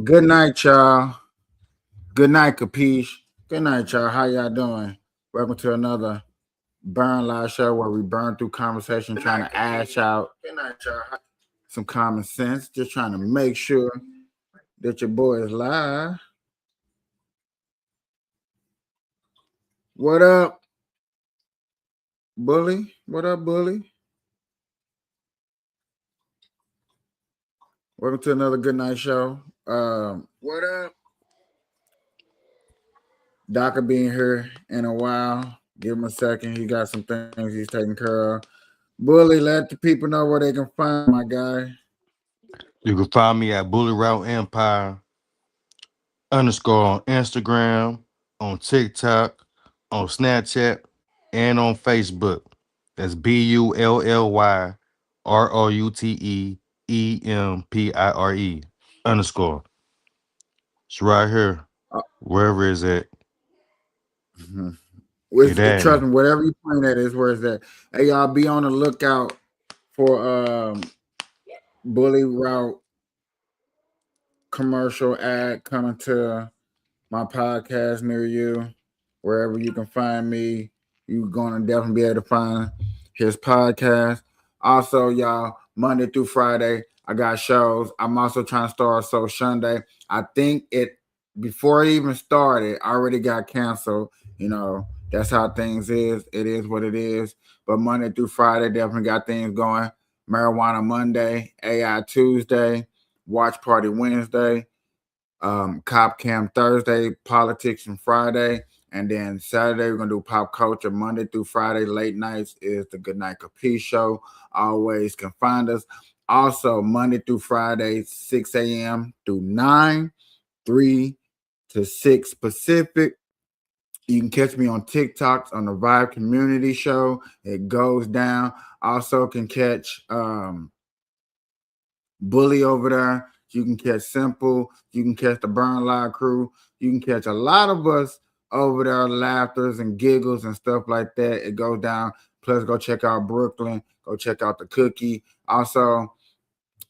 Good night, y'all. Good night, Kapeash. Good night, y'all. How y'all doing? Welcome to another Burn Live show where we burn through conversation, trying to ash out some common sense. Just trying to make sure that your boy is live. What up, Bully? What up, Bully? Welcome to another good night show. What up? Doc being here in a while. Give him a second. He got some things he's taking care of. Bully, let the people know where they can find my guy. You can find me at Bully Route Empire underscore on Instagram, on TikTok, on Snapchat, and on Facebook. That's BULLYROUTEEMPIRE underscore. It's right here. Wherever it's at. Mhm. Get at Trust me. me, whatever you point at is where it's at. Hey, y'all, be on the lookout for Bully Route commercial ad coming to my podcast near you. Wherever you can find me, you're gonna definitely be able to find his podcast. Also, y'all, Monday through Friday, I got shows. I'm also trying to start So Sunday. I think it before it even started, already got canceled. You know, that's how things is. It is what it is. But Monday through Friday, definitely got things going. Marijuana Monday, AI Tuesday, Watch Party Wednesday, Cop Cam Thursday, Politics and Friday, and then Saturday we're gonna do pop culture. Monday through Friday, late nights is the Good Night Caprice show. Always can find us. Also, Monday through Friday, 6 a.m. through 9, 3 to 6 Pacific. You can catch me on TikToks on the Vibe Community Show. It goes down. Also can catch Bully over there. You can catch Simple. You can catch the Burn Live crew. You can catch a lot of us over there, laughters and giggles and stuff like that. It goes down. Plus, go check out Brooklyn. Go check out the Cookie. Also,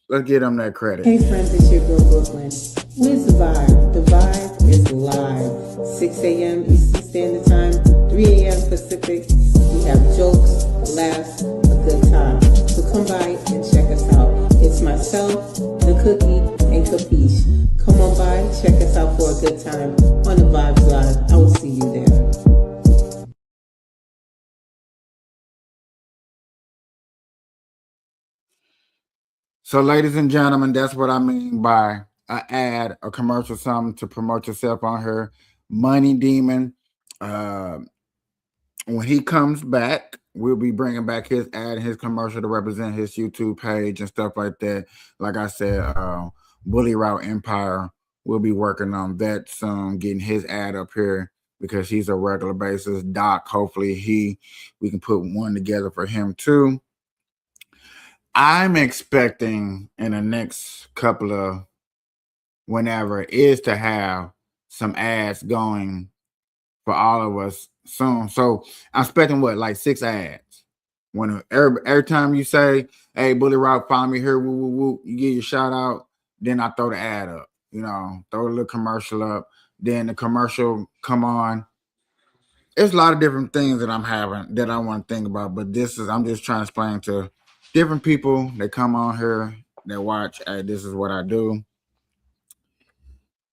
let's get them that credit. Hey friends, it's your girl Brooklyn. Where's the vibe? The vibe is live. 6 a.m. Eastern Standard Time, 3 a.m. Pacific. We have jokes, laughs, a good time. So come by and check us out. It's myself, the Cookie, and Kapeash. Come on by, check us out for a good time on the Vibes Live. I will see you there. So, ladies and gentlemen, that's what I mean by an ad, a commercial, something to promote yourself on here. Money Demon. Uh, when he comes back, we'll be bringing back his ad and his commercial to represent his YouTube page and stuff like that. Like I said, Bully Route Empire. We'll be working on that soon, getting his ad up here because he's a regular basis. Doc, hopefully we can put one together for him too. I'm expecting in the next couple of whenever is to have some ads going for all of us soon. So I'm expecting what, like 6 ads. When every time you say, "Hey, Bully Rock, follow me here," woo woo woo, you get your shout out. Then I throw the ad up. You know, throw a little commercial up. Then the commercial come on. There's a lot of different things that I'm having that I want to think about, but this is I'm just trying to explain to different people that come on here that watch. Hey, this is what I do.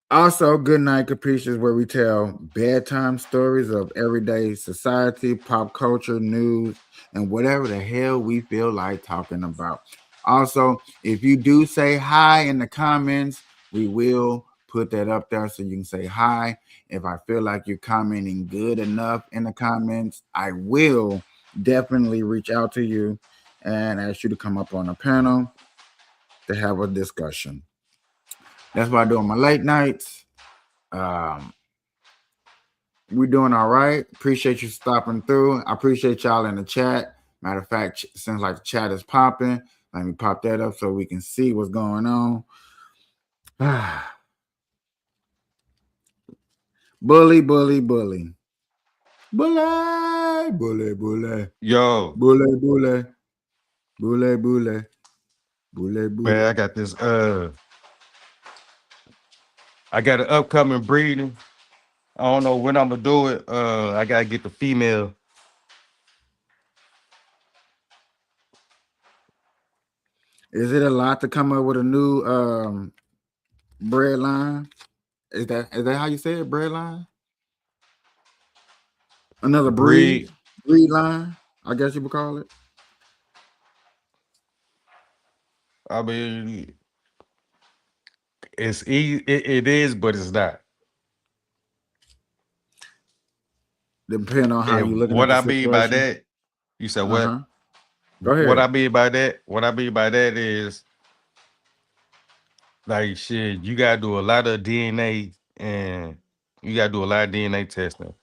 Also, Good Night Caprice is where we tell bedtime stories of everyday society, pop culture, news, and whatever the hell we feel like talking about. Also, if you do say hi in the comments, we will put that up there so you can say hi. If I feel like you're commenting good enough in the comments, I will definitely reach out to you and ask you to come up on a panel to have a discussion. That's what I do on my late nights. Um, we're doing all right. Appreciate you stopping through. I appreciate y'all in the chat. Matter of fact, seems like the chat is popping. Let me pop that up so we can see what's going on. Bully, bully, bully. Bully, bully, bully. Yo, Bully, bully. Bully, bully. Bully, man, bully. I got this I got an upcoming breeding. I don't know when I'm gonna do it. I gotta get the female. Is it a lot to come up with a new bread line? Is that how you say it? Bread line? Another Breed. breed line, I guess you would call it. I mean, it's easy. It is, but it's not. Depending on how you And looking at what the I mean by situation. that, you said Uh what? huh. Go What I ahead. mean by that? What I mean by that is like shit. You gotta do a lot of DNA, and you gotta do a lot of DNA testing.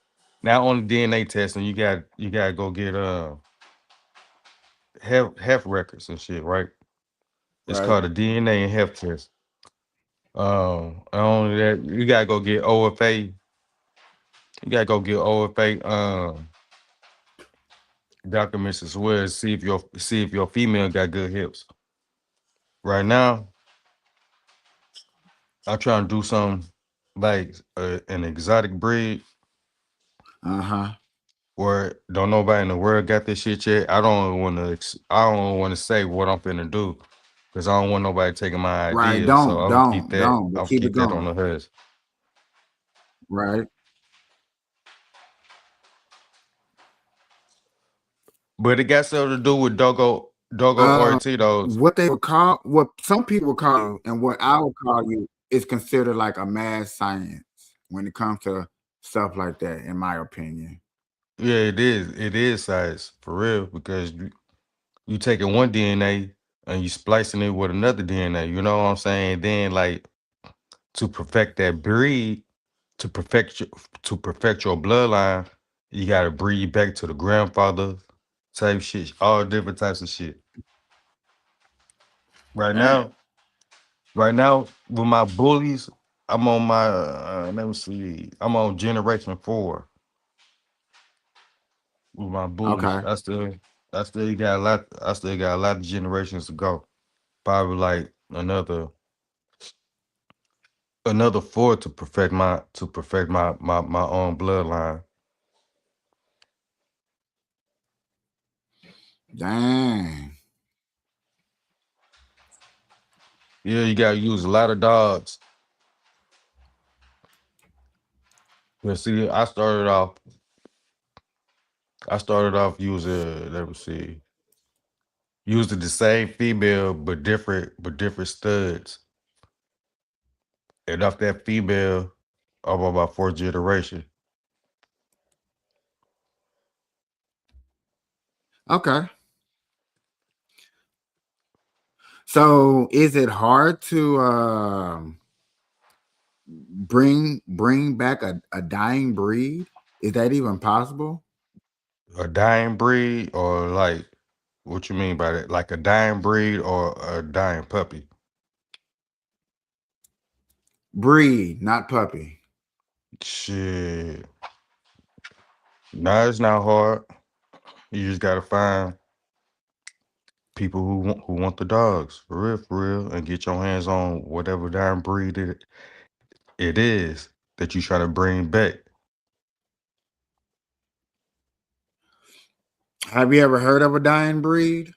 Not only DNA testing, you gotta go get health records and shit, right? It's Right. called a DNA and health test. Not only that, you gotta go get OFA. You gotta go get OFA documents as well. See if your female got good hips. Right now, I'm trying to do something like an exotic breed Uh huh. where don't nobody in the world got this shit yet. I don't want to. I don't want to say what I'm finna do because I don't want nobody taking my Right. ideas. So Don't, I'm gonna keep don't, that. don't. I'm But gonna keep it keep that on going. the hush. Right. But it got something to do with Dogo Ortitos. What they would call, what some people would call you, and what I would call you, is considered like a mad science when it comes to stuff like that, in my opinion. Yeah, it is. It is science for real because you taking one DNA and you splicing it with another DNA. You know what I'm saying? Then like to perfect that breed, to perfect your, to perfect your bloodline, you gotta breed back to the grandfather type shit, all different types of shit. Right Eh, now, right now with my bullies, I'm on my let me see, I'm on generation 4 with my bullies. okay. I still got a lot. I still got a lot of generations to go. Probably like another 4 to perfect my own bloodline. Dang. Yeah, you gotta use a lot of dogs. But see, I started off using, let me see, using the same female but different studs. And off that female, I'm on my 4th generation. Okay. So is it hard to bring back a dying breed? Is that even possible? A dying breed or like what you mean by that? Like a dying breed or a dying puppy? Breed, not puppy. Shit. No, it's not hard. You just gotta find people who want the dogs for real, and get your hands on whatever darn breed it is that you try to bring back. Have you ever heard of a dying breed?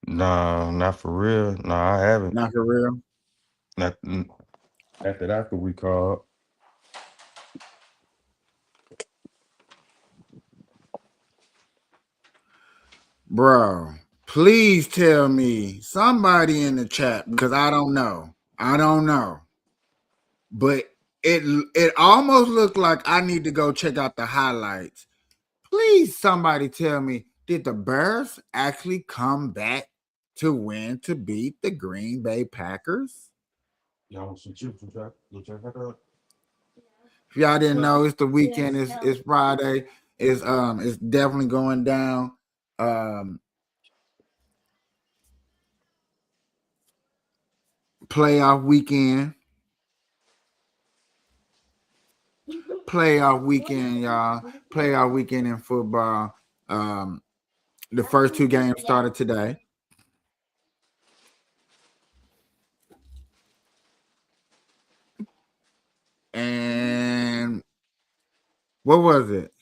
Nah, not for real. Nah, I haven't. Not for real. Not not that I could recall. Bro, please tell me somebody in the chat because I don't know. I don't know. But it almost looked like I need to go check out the highlights. Please somebody tell me, did the Bears actually come back to win to beat the Green Bay Packers? Y'all want some chips? Check that out. If y'all didn't Yeah. know, it's the weekend. It's Friday. It's definitely going down. Um, playoff weekend. Playoff weekend, y'all. Playoff weekend in football. Um, the first two games started today. what was it?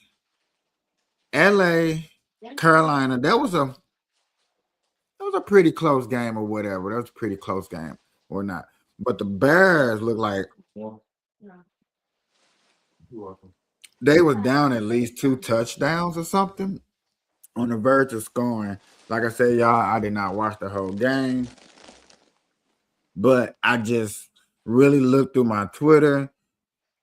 LA, Carolina. That was a pretty close game or whatever. That was a pretty close game or not. But the Bears look like they was down at least 2 touchdowns or something on the verge of scoring. Like I said, y'all, I did not watch the whole game, but I just really looked through my Twitter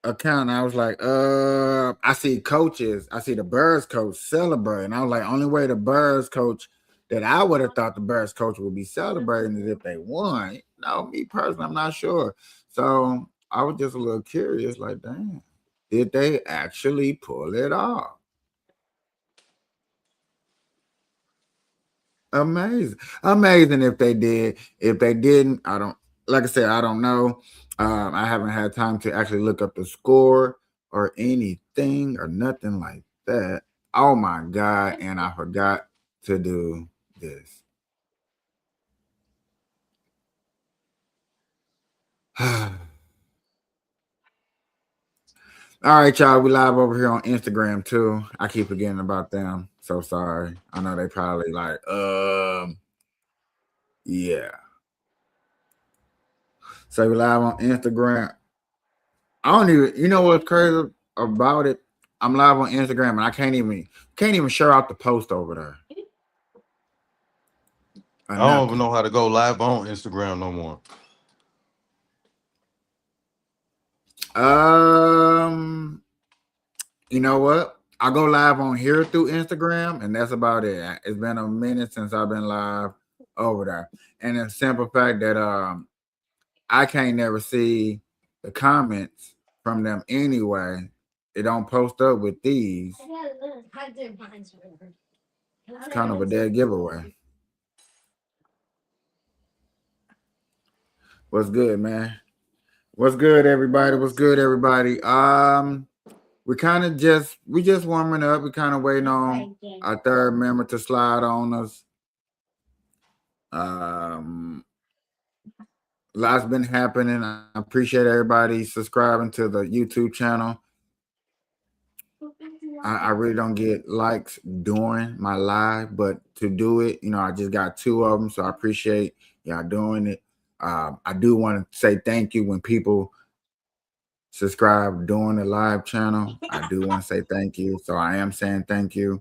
account. And I was like, I see coaches. I see the Bears coach celebrating. I was like, only way the Bears coach that I would have thought the Bears coach would be celebrating is if they won. No, me personally, I'm not sure. So I was just a little curious, like, damn, did they actually pull it off? Amazing. Amazing if they did. If they didn't, I don't like I said, I don't know. I haven't had time to actually look up the score or anything or nothing like that. Oh my God. And I forgot to do this. All right, y'all. We live over here on Instagram too. I keep forgetting about them. So sorry. I know they probably like, yeah. So we live on Instagram. I don't even. You know what's crazy about it? I'm live on Instagram and I can't even share out the post over there. Or I don't even nothing. know how to go live on Instagram no more. Um, you know what? I go live on here through Instagram, and that's about it. It's been a minute since I've been live over there, and the simple fact that I can't never see the comments from them anyway. It don't post up with these. It's kind of a dead giveaway. What's good, man? What's good, everybody? What's good, everybody? We just warming up. We kind of waiting on our third member to slide on us. Um, lots been happening. I appreciate everybody subscribing to the YouTube channel. I really don't get likes during my live, but to do it, I just got 2 of them, so I appreciate y'all doing it. I do want to say thank you when people subscribe during the live channel. I do want to say thank you, so I am saying thank you.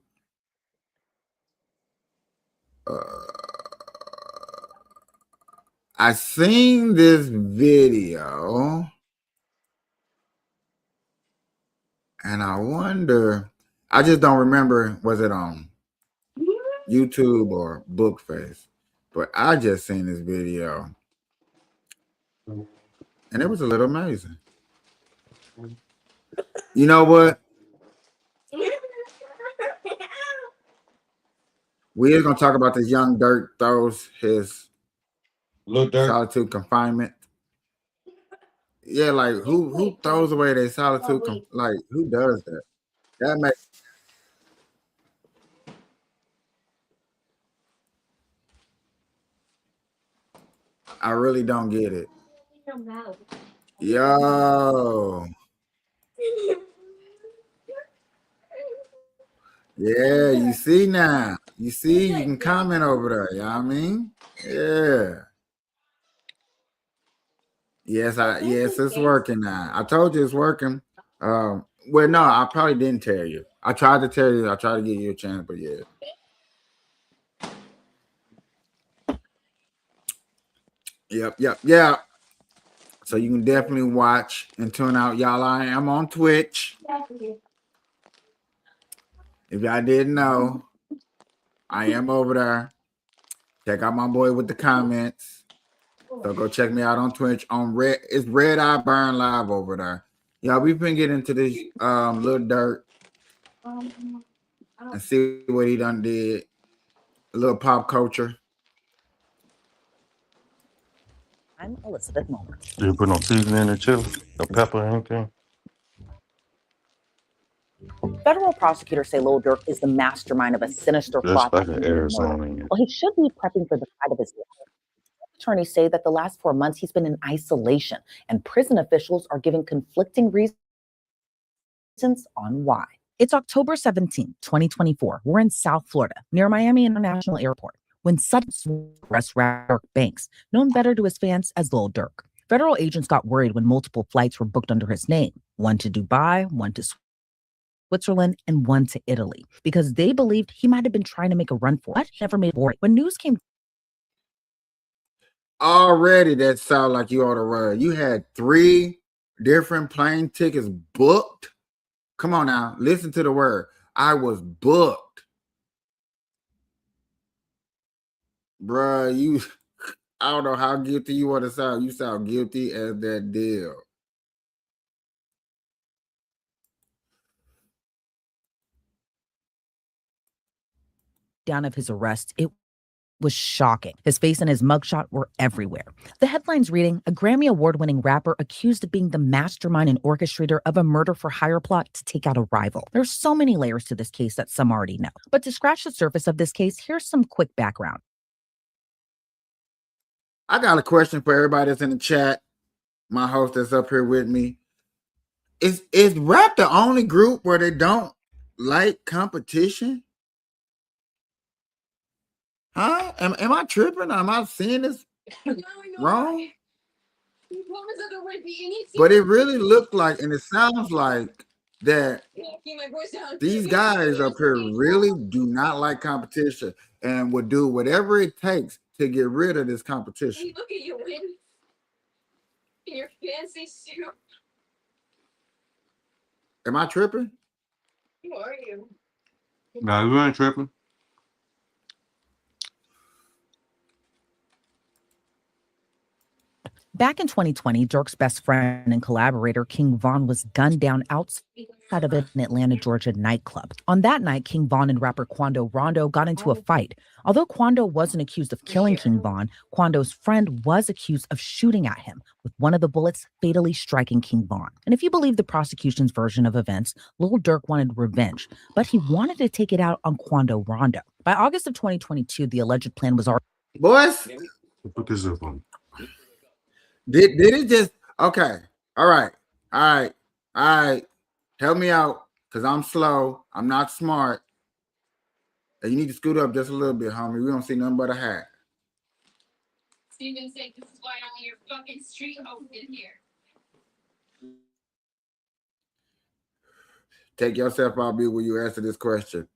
I seen this video, and I wonder. I just don't remember. Was it on YouTube or Bookface? But I just seen this video, and it was a little amazing. You know what? We is gonna talk about this young Dirk throws his Little Dirk. solitude confinement. Yeah, like who throws away their solitude? Like who does that? That makes I really don't get it. Yo, yeah, you see now. You see, you can comment over there. You know what I mean? Yeah. Yes, it's working now. I told you it's working. Well, no, I probably didn't tell you. I tried to tell you. I tried to give you a chance, but yeah. Yep. Yeah. So you can definitely watch and tune out, y'all. I am on Twitch. If y'all didn't know, I am over there. Check out my boy with the comments. So go check me out on Twitch on Red. It's Red Eye Burn Live over there. Y'all, we've been getting into this little dirt and see what he done did. A little pop culture. I'm Elizabeth Mulder. You put no seasoning in the chili, no pepper or anything. Federal prosecutors say Lil Durk is the mastermind of a sinister Just plot. like an Arizona. Well, he should be prepping for the fight of his life. Attorneys say that the last 4 months he's been in isolation, and prison officials are giving conflicting reasons on why. It's October 17, 2024. We're in South Florida, near Miami International Airport, when sudden arrest rapper Dirk Banks, known better to his fans as Lil Durk. Federal agents got worried when multiple flights were booked under his name, one to Dubai, one to Switzerland, and one to Italy, because they believed he might have been trying to make a run for it. He never made it. When news came Already, that sound like you ought to run. You had 3 different plane tickets booked. Come on now, listen to the word. I was booked. Bruh, you, I don't know how guilty you want to sound. You sound guilty as that deal. down of his arrest, it was shocking. His face and his mugshot were everywhere. The headlines reading, a Grammy Award-winning rapper accused of being the mastermind and orchestrator of a murder-for-hire plot to take out a rival. There's so many layers to this case that some already know. But to scratch the surface of this case, here's some quick background. I got a question for everybody that's in the chat. My host that's up here with me. Is rap the only group where they don't like competition? Huh? Am I tripping? Am I seeing this wrong? But it really looked like, and it sounds like that these guys up here really do not like competition and would do whatever it takes to get rid of this competition. Look at you in your fancy suit. Am I tripping? Who are you? Nah, you ain't tripping. Back in 2020, Dirk's best friend and collaborator, King Von, was gunned down outside of an Atlanta, Georgia nightclub. On that night, King Von and rapper Quando Rondo got into a fight. Although Quando wasn't accused of killing King Von, Quando's friend was accused of shooting at him, with one of the bullets fatally striking King Von. And if you believe the prosecution's version of events, Lil Durk wanted revenge, but he wanted to take it out on Quando Rondo. By August of 2022, the alleged plan was already... Boys, Put this up on. did it just okay? All right. Help me out, because I'm slow. I'm not smart. And you need to scoot up just a little bit, homie. We don't see nothing but a hat. Steven said this is why only your fucking street hoes in here. Take yourself out, be when you answer this question.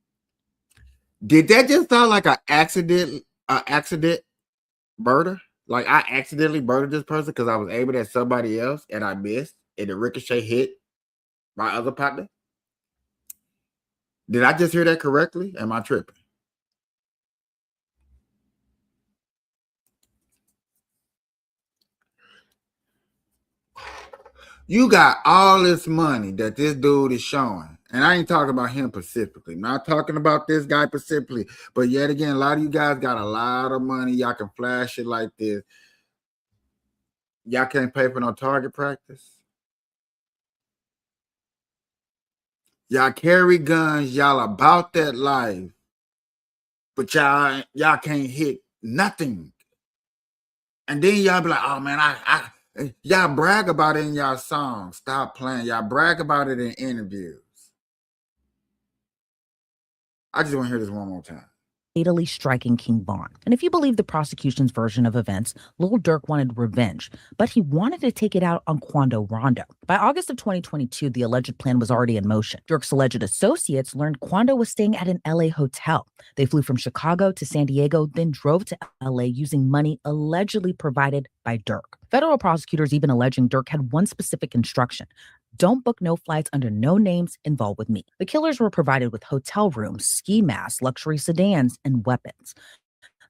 Did that just sound like an accident murder? Like I accidentally murdered this person because I was aiming at somebody else and I missed, and the ricochet hit my other partner? Did I just hear that correctly? Am I tripping? You got all this money that this dude is showing. And I ain't talking about him specifically. I'm not talking about this guy specifically. But yet again, a lot of you guys got a lot of money. Y'all can flash it like this. Y'all can't pay for no target practice. Y'all carry guns. Y'all about that life. But y'all can't hit nothing. And then y'all be like, oh man, y'all brag about it in y'all songs. Stop playing. Y'all brag about it in interviews. I just want to hear this one more time. Fatally striking King Von. And if you believe the prosecution's version of events, Lil Durk wanted revenge, but he wanted to take it out on Quando Rondo. By August of 2022, the alleged plan was already in motion. Durk's alleged associates learned Quando was staying at an LA hotel. They flew from Chicago to San Diego, then drove to LA using money allegedly provided by Durk. Federal prosecutors even alleging Durk had one specific instruction: don't book no flights under no names involved with me. The killers were provided with hotel rooms, ski masks, luxury sedans, and weapons.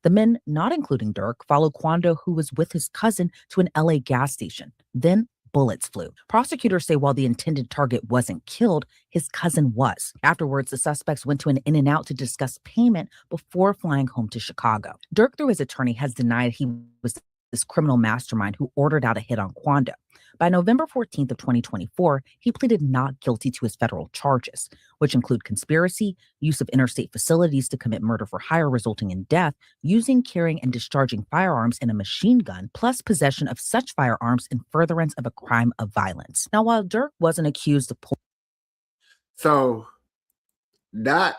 The men, not including Durk, followed Quando, who was with his cousin, to an LA gas station. Then bullets flew. Prosecutors say while the intended target wasn't killed, his cousin was. Afterwards, the suspects went to an In-N-Out to discuss payment before flying home to Chicago. Durk, through his attorney, has denied he was this criminal mastermind who ordered out a hit on Quando. By November 14th of 2024, he pleaded not guilty to his federal charges, which include conspiracy, use of interstate facilities to commit murder for hire resulting in death, using, carrying, and discharging firearms in a machine gun, plus possession of such firearms in furtherance of a crime of violence. Now, while Durk wasn't accused of So not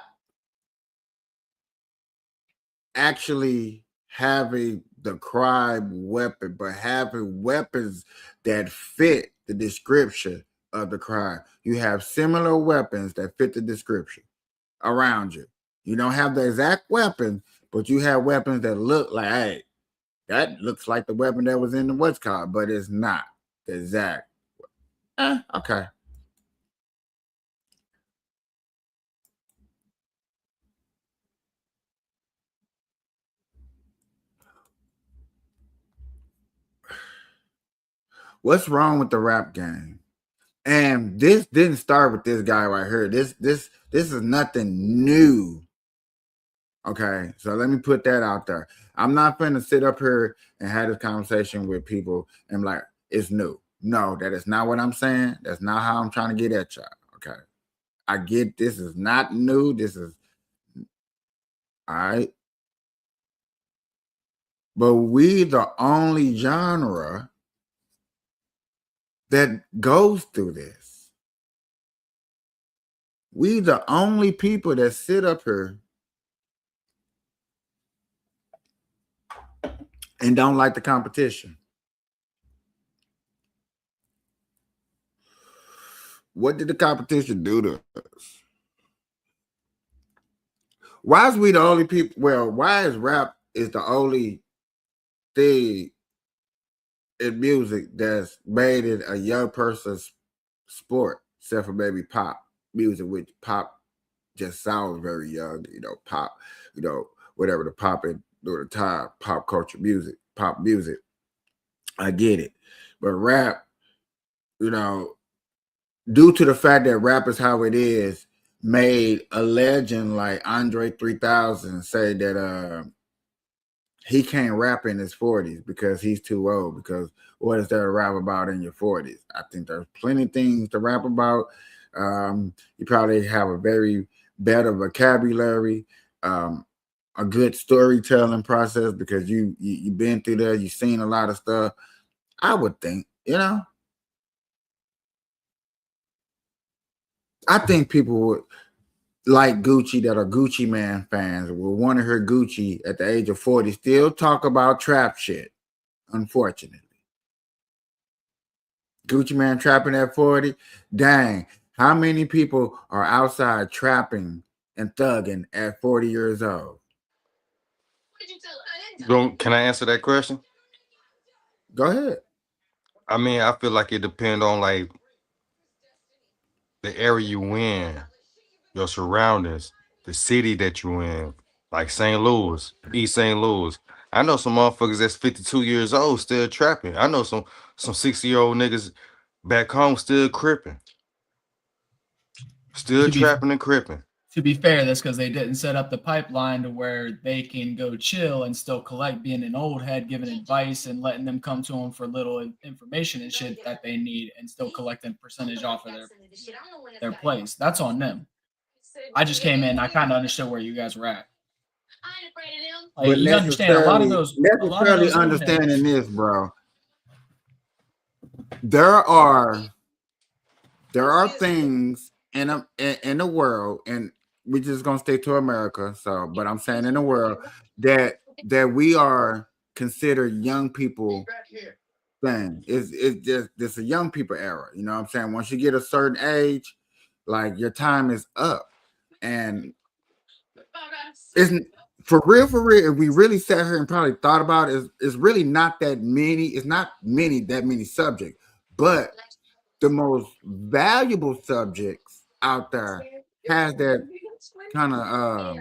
actually having the crime weapon, but having weapons that fit the description of the crime. You have similar weapons that fit the description around you. You don't have the exact weapon, but you have weapons that look like, hey, that looks like the weapon that was in the what's called, but it's not the exact. Okay. What's wrong with the rap game? And this didn't start with this guy right here. This is nothing new. Okay, so let me put that out there. I'm not gonna sit up here and have this conversation with people and like it's new. No, that is not what I'm saying. That's not how I'm trying to get at y'all. Okay, I get this is not new. This is all right, but we the only genre that goes through this. We the only people that sit up here and don't like the competition. What did the competition do to us? Why is we the only people? Well, why is rap is the only thing in music that's made it a young person's sport, except for maybe pop music, which pop just sounds very young. You know, pop, whatever the pop in during the time, pop culture music, pop music. I get it, but rap, you know, due to the fact that rap is how it is, made a legend like Andre 3000 say that he can't rap in his 40s because he's too old. Because what is there to rap about in your 40s? I think there's plenty of things to rap about. You probably have a very better vocabulary, a good storytelling process because you've been through there, you've seen a lot of stuff. I would think, I think people would like Gucci that are Gucci Man fans will want to hear Gucci at the age of 40 still talk about trap shit, unfortunately. Gucci Man trapping at 40? Dang. How many people are outside trapping and thugging at 40 years old? Can I answer that question? Go ahead. I mean, I feel like it depends on like the area you in, your surroundings, the city that you in, like St. Louis, East St. Louis. I know some motherfuckers that's 52 years old still trapping. I know some 60-year-old niggas back home still cripping, still To be trapping and cripping. to be fair, that's because they didn't set up the pipeline to where they can go chill and still collect, being an old head, giving advice and letting them come to them for little information and shit that they need, and still collecting percentage off of their place. That's on them. I just came in. I kind of understood where you guys were at. Like, But you understand a lot of necessarily those old understanding heads. this, bro. There are things in the world, and we're just gonna stay to America. So, but I'm saying in the world that we are considered young people thing. It's just this a young people era. You know what I'm saying? Once you get a certain age, like your time is up. And isn't for real, if we really sat here and probably thought about it, it's really not that many, it's not that many subjects, but the most valuable subjects out there has that kind of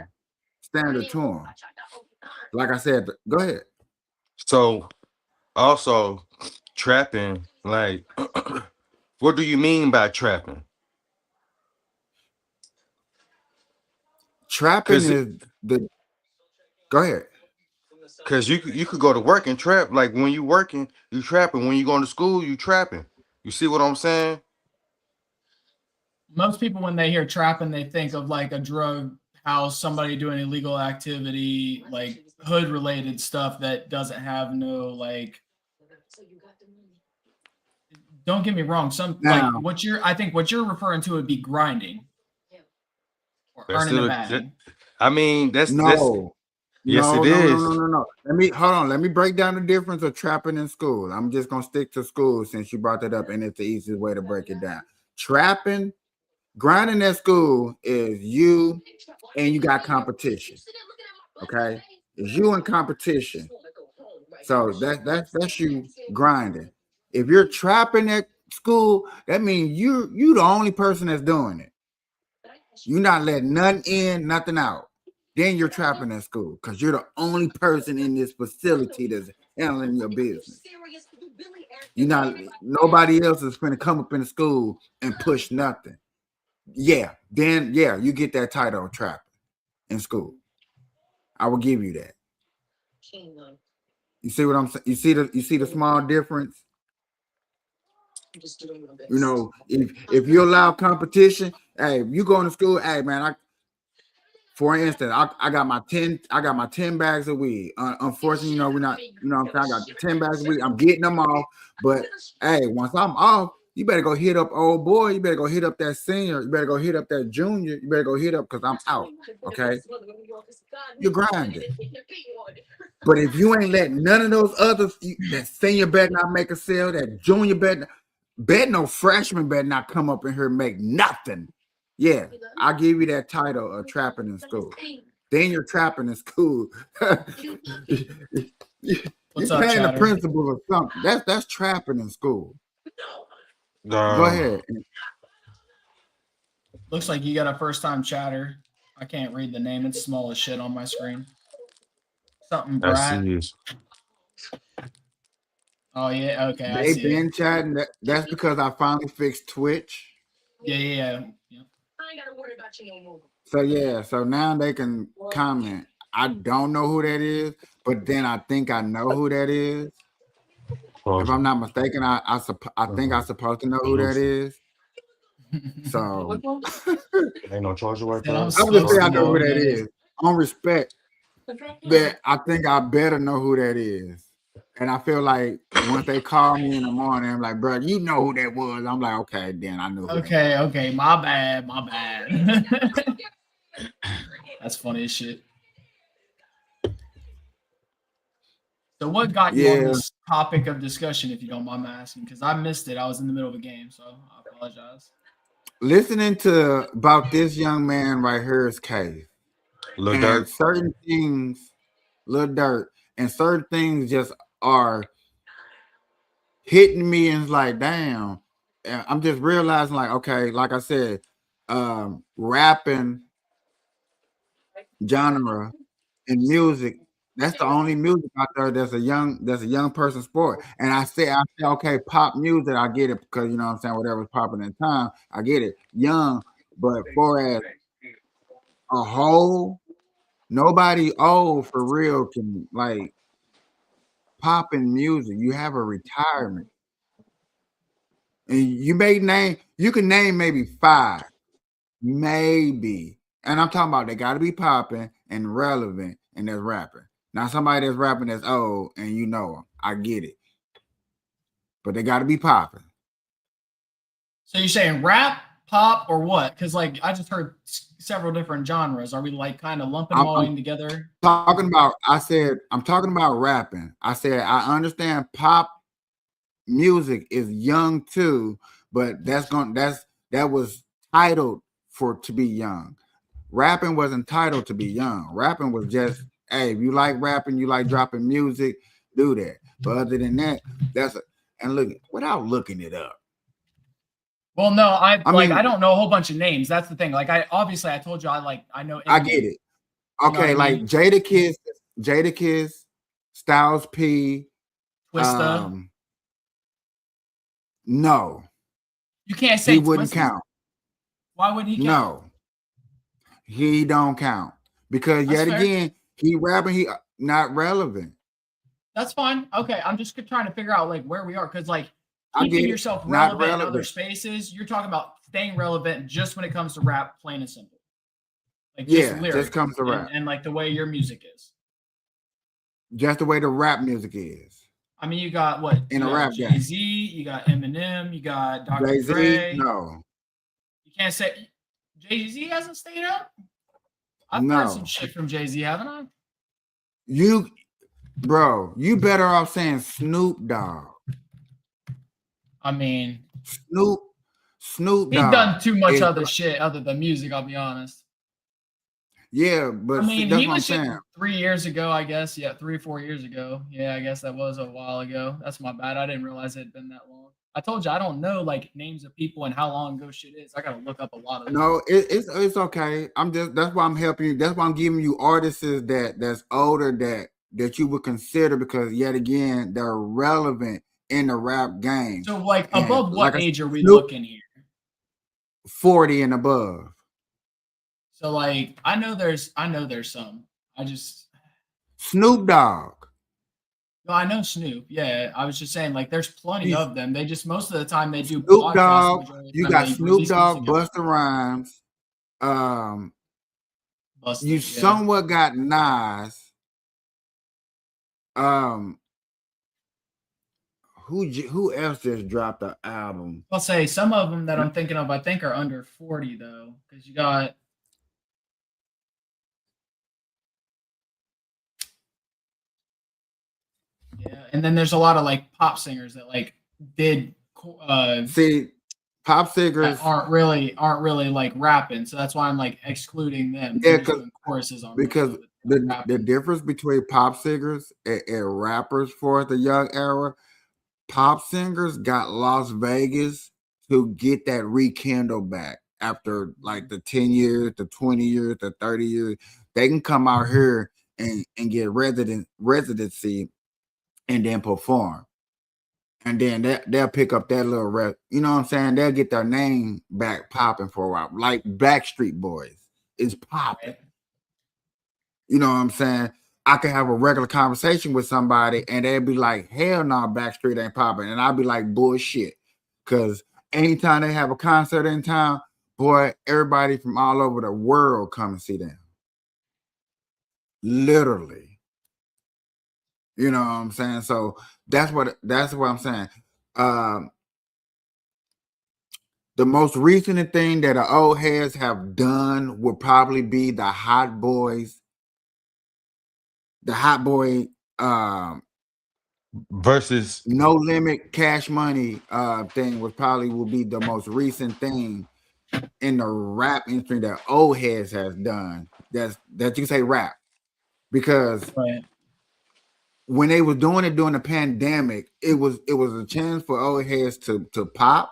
standard to them. Like I said, go ahead. So also trapping, like what do you mean by trapping? Trapping Cause is the go ahead. cause you could go to work and trap. Like when you working, you trapping. When you going to school, you trapping. You see what I'm saying? Most people, when they hear trapping, they think of like a drug house, somebody doing illegal activity, like hood related stuff that doesn't have no like. Don't get me wrong. Some like Now, I think what you're referring to would be grinding. or That's earning a still bag? I mean, that's No, yes, no, it no, no, is. no, no, no. Let me hold on. Let me break down the difference of trapping and school. I'm just gonna stick to school since you brought that up, and it's the easiest way to break it down. Trapping, grinding at school is you and you got competition. Okay, it's you in competition. So that's you grinding. If you're trapping at school, that means you the only person that's doing it. You're not letting nothing in, nothing out. Then you're trapping at school because you're the only person in this facility that's handling your business. You're not nobody else is going to come up in the school and push nothing. Yeah, then yeah, you get that title of trapping in school. I will give you that. You see what I'm saying? You see the small difference. You know, if you allow competition, hey, if you go into school, hey man, for instance, I got my 10 bags of weed. Unfortunately, you know, we're not, you know what I'm saying? I got 10 bags of weed. I'm getting them off. But hey, once I'm off, you better go hit up old boy. You better go hit up that senior. You better go hit up that junior. You better go hit up because I'm out. Okay. You're grinding. But if you ain't letting none of those others, that senior better not make a sale, that junior bet no freshman better not come up in here and make nothing. Yeah, I'll give you that title of trapping in school. Then you're trapping in school. What's You're up, paying the Chatter? principal or something. That's trapping in school. Go Um, ahead. Looks like you got a first time chatter. I can't read the name. It's small as shit on my screen. Something I see brat. this. Oh yeah, okay, I They see it. been chatting. That's because I finally fixed Twitch. Yeah. So yeah, so now they can comment. I don't know who that is, but then I think I know who that is. If Pause. I'm not mistaken, I think I'm supposed to know who that is. So Ain't no charger right Said I'm there. I'm just supposed saying to I know know who who that that is. is. On respect, that I think I better know who that is. And I feel like once they call me in the morning, I'm like, bro, you know who that was. I'm like, okay, then I knew who that was. Okay, my bad. That's funny as shit. So what got you on Yeah, this topic of discussion, if you don't mind me asking? Because I missed it. I was in the middle of a game, so I apologize. listening to about this young man right here's case Lil and Durk. certain things, little dirt, and certain things just are hitting me and it's like, damn. And I'm just realizing, like, okay, like I said, rapping genre and music, that's the only music out there that's a young person sport. And I say, okay, pop music, I get it because you know what I'm saying, whatever's popping in time, I get it. Young, but for as a whole, nobody old for real can like pop in music. You have a retirement. And you can name maybe five, maybe. And I'm talking about they gotta be popping and relevant and that's rapping. Not somebody that's rapping that's old and you know them. I get it. But they gotta be popping. So you're saying rap, pop, or what? Because like I just heard several different genres. Are we like kind of lumping them all I'm in together? talking about I'm talking about rapping. I said I understand pop music is young too, but that was titled for to be young. Rapping was entitled to be young. Rapping was just, hey, if you like rapping, you like dropping music, do that. But other than that, and look without looking it up. Well, no, I I like mean, I don't know a whole bunch of names. That's the thing. Like I told you I know I Eminem. get it. You know what Okay, I like mean? Jada Kiss, Styles P, Twista. no, You can't he say wouldn't Twista. count. Why wouldn't he count? No, he don't count. Because That's yet fair. again, he rapping, he not relevant. That's fine. Okay, I'm just trying to figure out like where we are because like I keeping get it. yourself Not relevant in other relevant. spaces, you're talking about staying relevant just when it comes to rap, plain and simple. Like just Yeah, just lyrics comes to rap. and like the way your music is. Just the way the rap music is. I mean, you got what? In You a got rap Jay game. Z, you got Eminem, you got Dr. Jay-Z, Dre. no. You can't say Jay-Z hasn't stayed up? I've heard some No. shit from Jay-Z, haven't I? You, bro, you better off saying Snoop Dogg. I mean, Snoop he's Dogg done too much is, other shit other than music, I'll be honest. yeah, I but mean, that's he what I'm was just saying. 3 years ago, I guess. Yeah, 3 or 4 years ago. Yeah, I guess that was a while ago. That's my bad. I didn't realize it had been that long. I told you I don't know like names of people and how long ago shit is. I gotta look up a lot of this. No, it's okay. I'm just that's why I'm helping you. That's why I'm giving you artists that's older that you would consider because yet again they're relevant in the rap game. So, like, And above like what I said, age are we Snoop looking here? 40 and above. So, like, I know there's some. I just Snoop Dogg. no, I know Snoop. Yeah, I was just saying, like, there's plenty He's of them. They just most of the time they do Snoop podcasts. The Dogg. majority of the You time got they Snoop release music Dogg, every Busta Rhymes. You Busta. Yeah, somewhat got Nas. Um, who else just dropped an album? I'll say some of them that I'm thinking of. I think are under 40 though, because you got yeah, and then there's a lot of like pop singers that like did See, pop that singers, aren't really like rapping. So that's why I'm like excluding them. yeah, They're just doing choruses on most because of it. They're not the rapping. difference between pop singers and rappers for the young era, pop singers got Las Vegas to get that rekindle back after like the 10 years, the 20 years, the 30 years. They can come out here and get residency and then perform. And then they'll pick up that little you know what I'm saying? They'll get their name back popping for a while. Like Backstreet Boys is popping. Right? You know what I'm saying? I could have a regular conversation with somebody and they'd be like, hell no, Backstreet ain't popping. And I'd be like, bullshit. Because anytime they have a concert in town, boy, everybody from all over the world come and see them. Literally. You know what I'm saying? So that's what I'm saying. The most recent thing that the old heads have done would probably be the Hot Boys. The Hot Boy versus No Limit Cash Money thing will be the most recent thing in the rap industry that old heads has done. That you can say rap. Because Right. when they was doing it during the pandemic, it was a chance for old heads to pop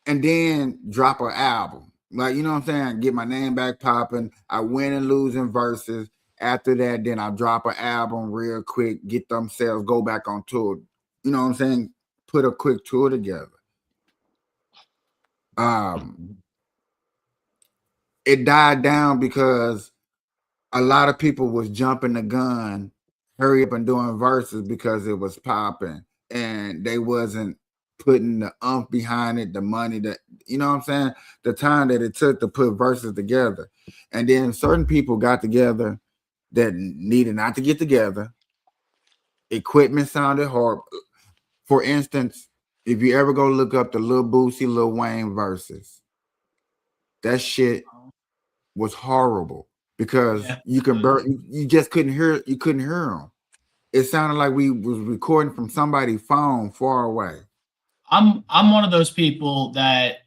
and then drop an album. Like, you know what I'm saying? Get my name back popping. I win and lose in verses. After that, then I drop an album real quick, get themselves, go back on tour. You know what I'm saying? Put a quick tour together. It died down because a lot of people was jumping the gun, hurry up and doing verses because it was popping, and they wasn't putting the umph behind it, the money that you know what I'm saying, the time that it took to put verses together. And then certain people got together that needed not to get together. Equipment sounded horrible. For instance, if you ever go look up the Lil Boosie, Lil Wayne verses, that shit was horrible because Yeah. you just couldn't hear them. It sounded like we was recording from somebody's phone far away. I'm one of those people that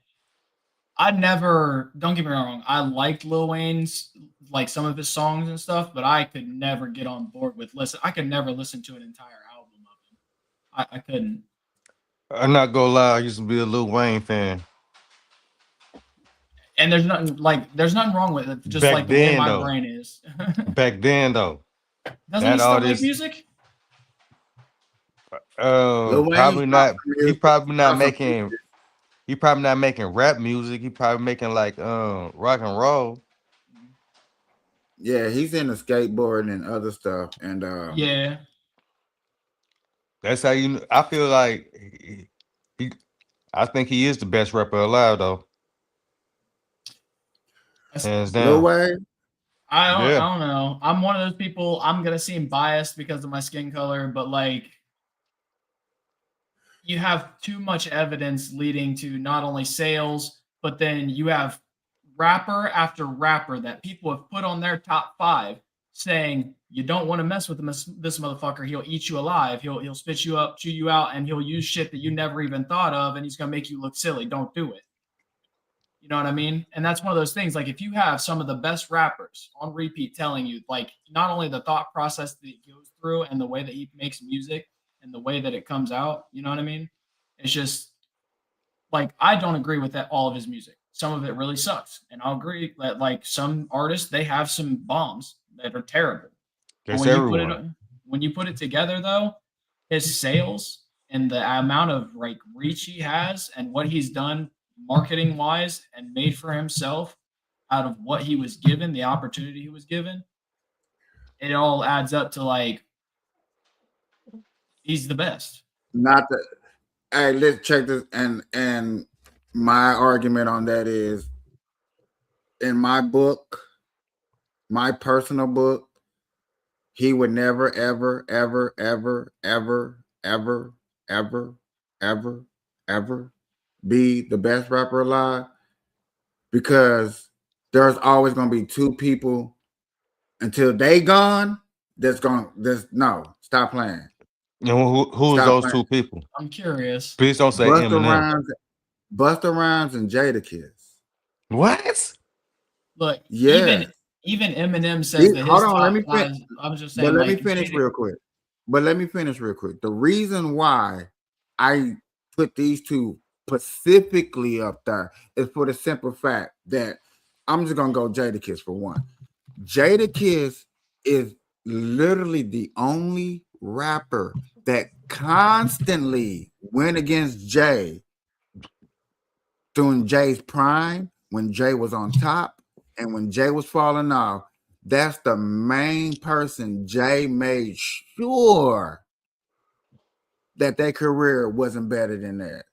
I never, don't get me wrong, I liked Lil Wayne's like some of his songs and stuff, but I could never get on board with I could never listen to an entire album of him. I couldn't. I'm not gonna lie, I used to be a Lil Wayne fan. And there's nothing wrong with it, just Back like the way then my though. brain is. Back then though. Doesn't he That still make artist music? Lil Wayne probably dropped not some he music. probably not dropped some making music. he probably not making rap music. He probably making like rock and roll. Yeah, he's into skateboarding and other stuff. And Yeah. That's how I feel like he I think he is the best rapper alive though. That's- Hands Lil down. Wayne, I Yeah. don't know. I'm one of those people, I'm gonna seem biased because of my skin color, but like you have too much evidence leading to not only sales, but then you have rapper after rapper that people have put on their top 5 saying you don't want to mess with this motherfucker. He'll eat you alive. He'll spit you up, chew you out, and he'll use shit that you never even thought of, and he's gonna make you look silly. Don't do it. You know what I mean? And that's one of those things. Like if you have some of the best rappers on repeat telling you, like not only the thought process that he goes through and the way that he makes music and the way that it comes out, you know what I mean? It's just like I don't agree with that all of his music. Some of it really sucks, and I'll agree that like some artists they have some bombs that are terrible. But That's everyone. when you put it together, though, his sales and the amount of like reach he has and what he's done marketing wise and made for himself out of what he was given, the opportunity he was given, it all adds up to like he's the best. Not that. Hey, let's check this. And my argument on that is, in my book, my personal book, he would never, ever, ever, ever, ever, ever, ever, ever, ever be the best rapper alive, because there's always going to be 2 people until they gone. No, stop playing. And who is Stop those playing. 2 people? I'm curious. Please don't say Eminem. Busta Rhymes and Jadakiss. What? Look, Yeah. even Eminem says that his Hold on, top let me five. finish. I'm just saying. But let like, me finish Jada- real quick. The reason why I put these 2 specifically up there is for the simple fact that I'm just gonna go Jadakiss for one. Jadakiss is literally the only rapper that constantly went against Jay during Jay's prime, when Jay was on top and when Jay was falling off. That's the main person Jay made sure that their career wasn't better than that.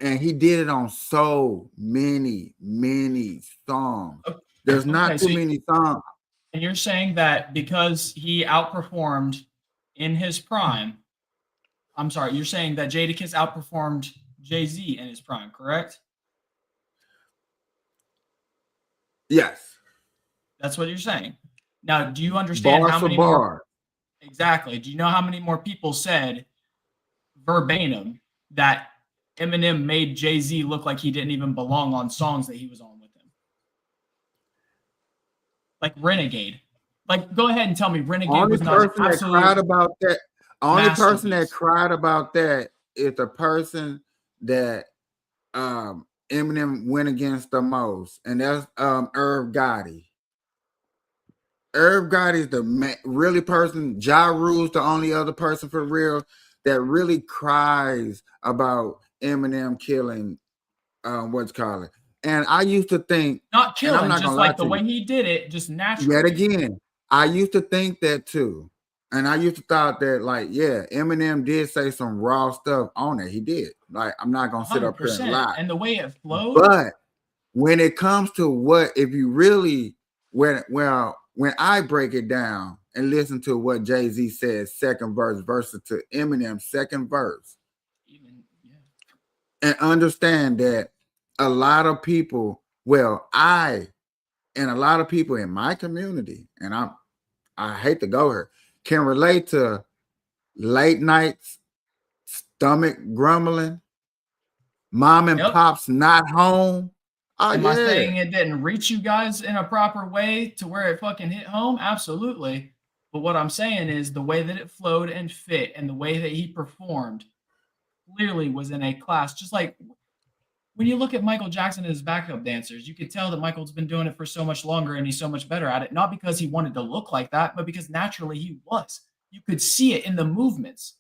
And he did it on so many, many songs. There's not too many songs. And you're saying that because he outperformed in his prime, I'm sorry, you're saying that Jadakiss outperformed Jay-Z in his prime, correct? Yes. That's what you're saying. Now, do you understand how many more? Exactly. Do you know how many more people said verbatim that Eminem made Jay-Z look like he didn't even belong on songs that he was on with him? Like Renegade. Like, go ahead and tell me Renegade was not an absolute cried about that. Only person that masterpiece. cried about that is the person that Eminem went against the most, and that's Irv Gotti. Irv Gotti is the really person. Ja Rule's the only other person for real that really cries about Eminem killing what's called it. And I used to think, not killing, and I'm not just gonna like lie the to way you, he did it, just naturally. yet again, I used to think that too. And I used to thought that, like, yeah, Eminem did say some raw stuff on it. He did. Like, I'm not gonna sit up here and lie. And the way it flowed. But when it comes to what, if you really, when I break it down and listen to what Jay-Z says, second verse versus to Eminem's second verse, and understand that a lot of people, and a lot of people in my community, and I hate to go here, can relate to late nights, stomach grumbling, mom and pops not home. Am I saying it didn't reach you guys in a proper way to where it fucking hit home? Absolutely. But what I'm saying is the way that it flowed and fit and the way that he performed clearly was in a class. Just like when you look at Michael Jackson and his backup dancers, you could tell that Michael's been doing it for so much longer and he's so much better at it. Not because he wanted to look like that, but because naturally he was. You could see it in the movements.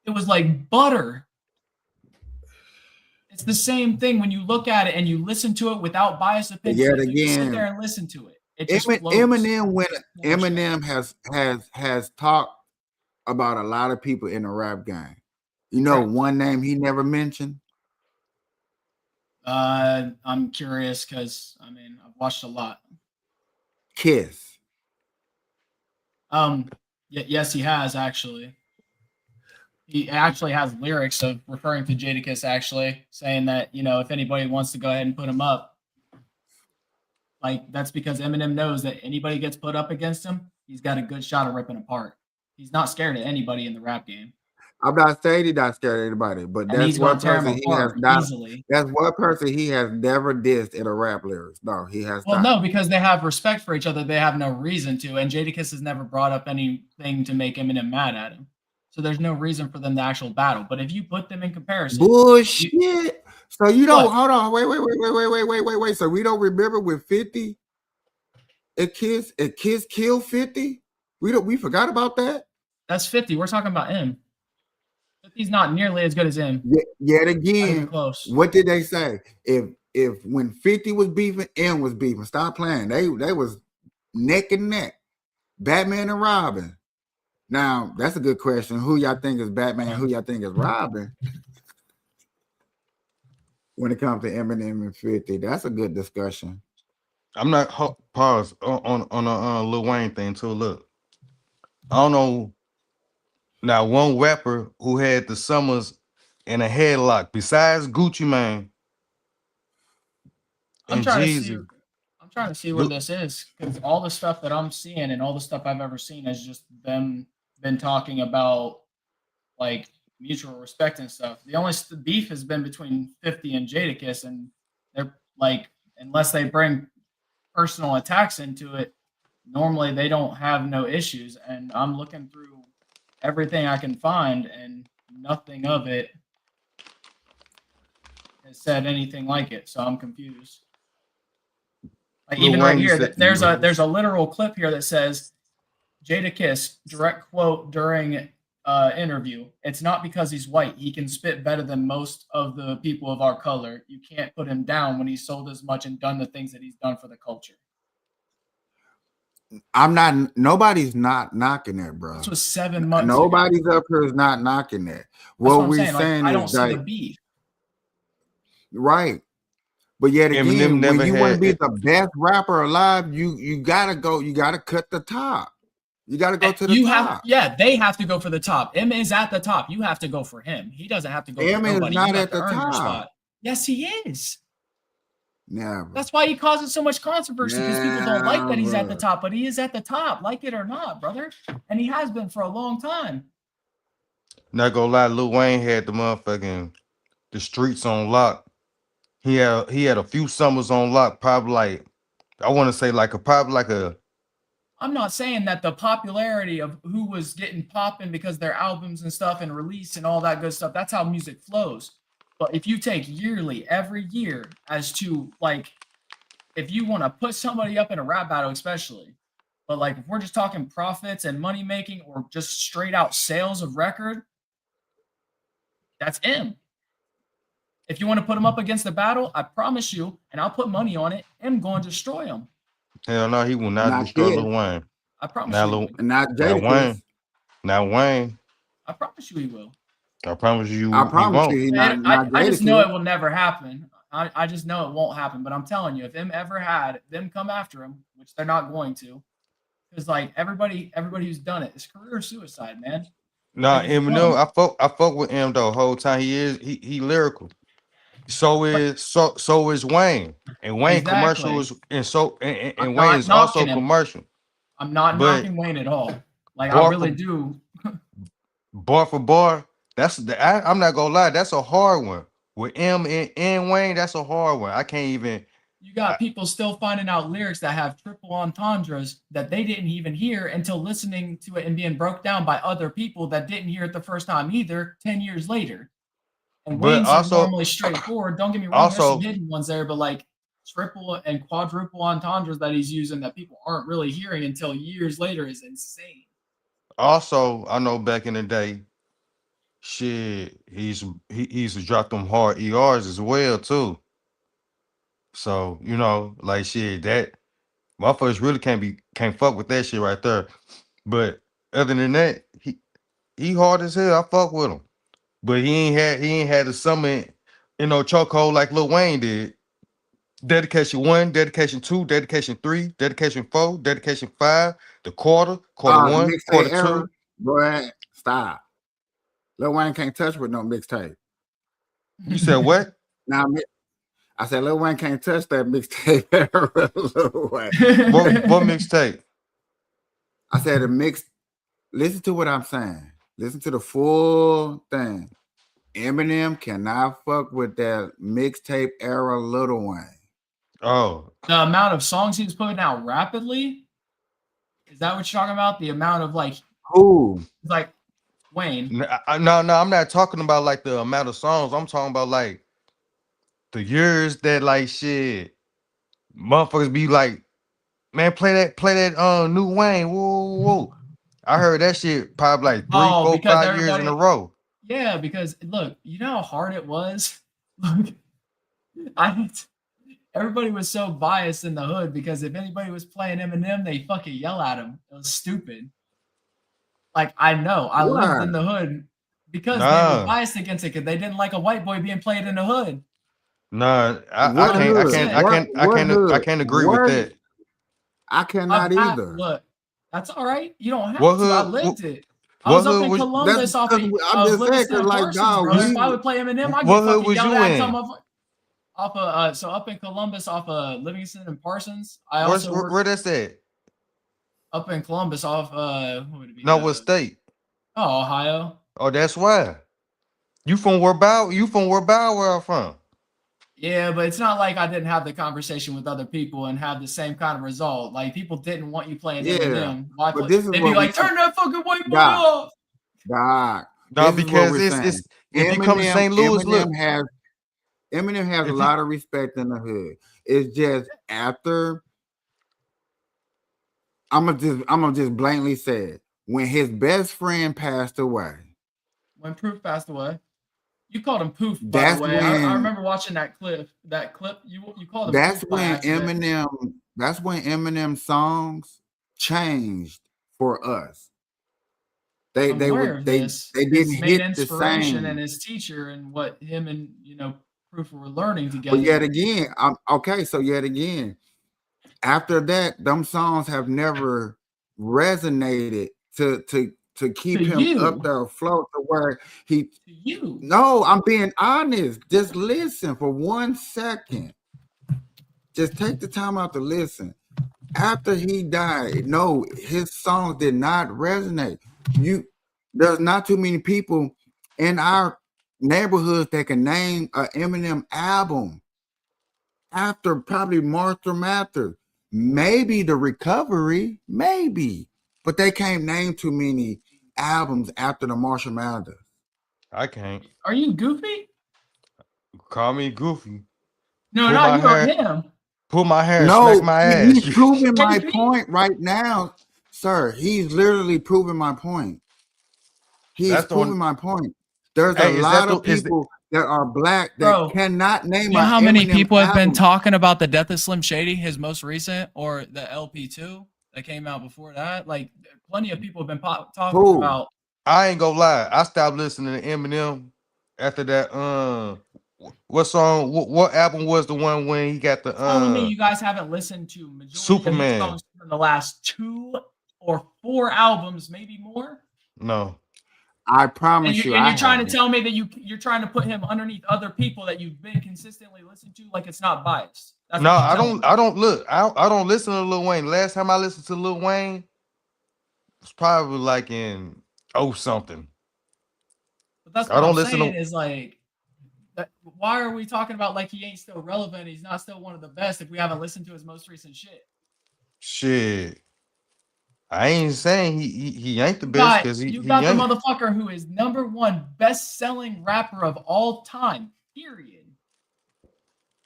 It was like butter. It's the same thing when you look at it and you listen to it without bias opinion. Yet You sit again, there and listen to it. It just Eminem has talked about a lot of people in the rap game. You know, one name he never mentioned. I'm curious because I've watched a lot. Kiss. Yes, he has actually. He actually has lyrics of referring to Jadakiss, actually saying that if anybody wants to go ahead and put him up. Like that's because Eminem knows that anybody gets put up against him, he's got a good shot of ripping apart. He's not scared of anybody in the rap game. I'm not saying he's not scared of anybody, but And that's he's gonna one tear him person he has apart not. easily. That's one person he has never dissed in a rap lyrics. No, he has Well, not. no, because they have respect for each other. They have no reason to. And Jadakiss has never brought up anything to make Eminem mad at him. So there's no reason for them to actual battle. But if you put them in comparison, Bullshit. So you don't What? hold on. Wait. So we don't remember when 50 and Kiss killed 50? We forgot about that? That's 50. We're talking about M. 50's not nearly as good as M. Yet Not even again, close. what did they say? If when 50 was beefing, M was beefing. Stop playing. They was neck and neck. Batman and Robin. Now, that's a good question. Who y'all think is Batman? Who y'all think is Robin? When it comes to Eminem and 50, that's a good discussion. I'm not pause on a Lil Wayne thing too. Look, I don't know. Now, one rapper who had the Summers in a headlock besides Gucci Mane I'm and trying to see. Jeezy. I'm trying to see where this is because all the stuff that I'm seeing and all the stuff I've ever seen is just them been talking about like mutual respect and stuff. The only beef has been between 50 and Jadakiss, and they're like, unless they bring personal attacks into it, normally they don't have no issues. And I'm looking through everything I can find, and nothing of it has said anything like it. So I'm confused. Like Lil even Wayne, right you here, said- there's a literal clip here that says Jadakiss direct quote during interview. It's not because he's white. He can spit better than most of the people of our color. You can't put him down when he's sold as much and done the things that he's done for the culture. Nobody's not knocking that, bro. This was 7 months Nobody's ago. up here is not knocking that. That's What I'm we're saying. Like, saying I is don't see the that, beef. right. But yet Eminem again, never when you want to had be it. the best rapper alive, you gotta cut the top. You gotta go to the top. They have to go for the top. M is at the top. You have to go for him. He doesn't have to go M for is nobody. not You have at to the earn your top. spot. Yes, he is. Never. That's why he causes so much controversy because people don't like that he's at the Never. top, but he is at the top, like it or not, brother. And he has been for a long time. Not gonna lie, Lil Wayne had the motherfucking the streets on lock. He had a few summers on lock, probably like I want to say probably like a. I'm not saying that the popularity of who was getting popping because their albums and stuff and release and all that good stuff, that's how music flows. But if you take yearly, every year, as to like, if you want to put somebody up in a rap battle, especially, but like if we're just talking profits and money making or just straight out sales of record, that's M. If you want to put him up against the battle, I promise you, and I'll put money on it, M going to destroy him. Hell no, he will not Not destroy Kid. Lil Wayne. I promise Now you he Lil, will. Not now Jadakiss. Wayne, now Wayne. I promise you he will. I promise you, I he promise won't. you, he I not just know it Jadakiss. will never happen. I just know it won't happen. But I'm telling you, if M ever had them come after him, which they're not going to, because like everybody who's done it, it's career suicide, man. Nah, Like, it's Eminem, dumb. I fuck with him the whole time. He lyrical. So is Wayne. And Wayne commercial Exactly. is I'm and Wayne not is also knocking him. commercial. I'm not But knocking Wayne at all. Like I bar really for do. bar for bar, I'm not gonna lie, that's a hard one. With M and Wayne, that's a hard one. I can't even. You got people still finding out lyrics that have triple entendres that they didn't even hear until listening to it and being broke down by other people that didn't hear it the first time either 10 years later. And But Wayne's are also, normally straightforward. Don't get me wrong, there's also, some hidden ones there, but like triple and quadruple entendres that he's using that people aren't really hearing until years later is insane. I know back in the day, shit, he used to drop them hard ERs as well too. So like shit, that motherfuckers really can't fuck with that shit right there. But other than that, he hard as hell. I fuck with him. But he ain't had the summer chokehold like Lil Wayne did. Dedication 1, dedication 2, dedication 3, dedication 4, dedication 5, the quarter The 1, quarter mixtape 2. era, boy, stop. Lil Wayne can't touch with no mixtape. You said what? Now, I said Lil Wayne can't touch that mixtape era. Lil Wayne. What mixtape? I said the mix. Listen to what I'm saying. Listen to the full thing. Eminem cannot fuck with that mixtape era Lil Wayne. Oh, The amount of songs he was putting out rapidly. Is that what you're talking about? The amount of like Who? Wayne. no, I'm not talking about like the amount of songs. I'm talking about like the years that like shit motherfuckers be like, man, play that new Wayne. Whoa, whoa, whoa. I heard that shit probably like 3, Oh, 4, because 5 years in a row. yeah, because look, you know how hard it was. Look, I everybody was so biased in the hood because if anybody was playing Eminem, they fucking yell at him. It was stupid. Like I know, I lived Why? in the hood because they were Nah, biased against it because they didn't like a white boy being played in the hood. nah. I What can't I hood? can't I 100%. can't I What can't I hood? can't agree with Where? that. I cannot either. Look, that's all right. You don't What have to. I hood lived it. I what was up hood in was That's Columbus off because I'm of just saying Livingston because and like Parsons, dog, bro. If I we would play Eminem, I'd what get hood fucking was yelled you at and in? some of off of so up in Columbus off of Livingston and Parsons. I also worked Where that's at? up in Columbus off what would it be? No, what state? Ohio. Oh, that's why. You from where I'm from? Yeah, but it's not like I didn't have the conversation with other people and have the same kind of result. Like people didn't want you playing yeah. Eminem. Why But play? this is They'd be what we like, turn that fucking white boy Doc, off. Doc. No, This is what because we're saying. it's if you come to St. Louis, look, Eminem has a if you lot of respect in the hood. It's just after I'm gonna just blatantly say it. When his best friend passed away, When Proof passed away. You called him Poof, by the that's way. I when remember watching that clip. You called him that's Poof by when accident. Eminem songs changed for us. They I'm they aware were of they this. they His didn't main hit the inspiration and same. his teacher and what him and Proof were learning But yet together. again, so yet again, after that, them songs have never resonated to To keep him up you, there afloat to where he. to you. No, I'm being honest. Just listen for 1 second. Just take the time out to listen. After he died, no, his songs did not resonate. There's not too many people in our neighborhoods that can name an Eminem album after probably Martha Mathers. Maybe The Recovery, maybe, but they can't name too many albums after the Marshall Mathers. I can't. Are you goofy? Call me goofy. No, Pull not my you or hair, him. pull my hair, and smack No, my ass. he's proving my Maybe. point right now, sir. He's literally proving my point. He is That's the proving one. my point. There's a Hey, lot of people that are black that Bro, cannot you name know an how many Eminem people have been album. talking about the death of Slim Shady, his most recent, or the LP2 that came out before that? Like, plenty of people have been talking Who? about. I ain't gonna lie. I stopped listening to Eminem after that. What song? What album was the one when he got the Telling me you guys haven't listened to majority of his Superman? songs in the last 2 or 4 albums, maybe more. No, I And promise you're you, and I you're trying to haven't. tell me that you're trying to put him underneath other people that you've been consistently listening to, like it's not biased. That's no, what you're I telling me. don't. I don't look. I don't listen to Lil Wayne. Last time I listened to Lil Wayne was probably like in something. But that's I what I'm don't listen saying to is like, why are we talking about like he ain't still relevant? He's not still one of the best if we haven't listened to his most recent shit. shit. I ain't saying he ain't the You best got because you he got the ain't. motherfucker who is #1 best-selling rapper of all time. Period.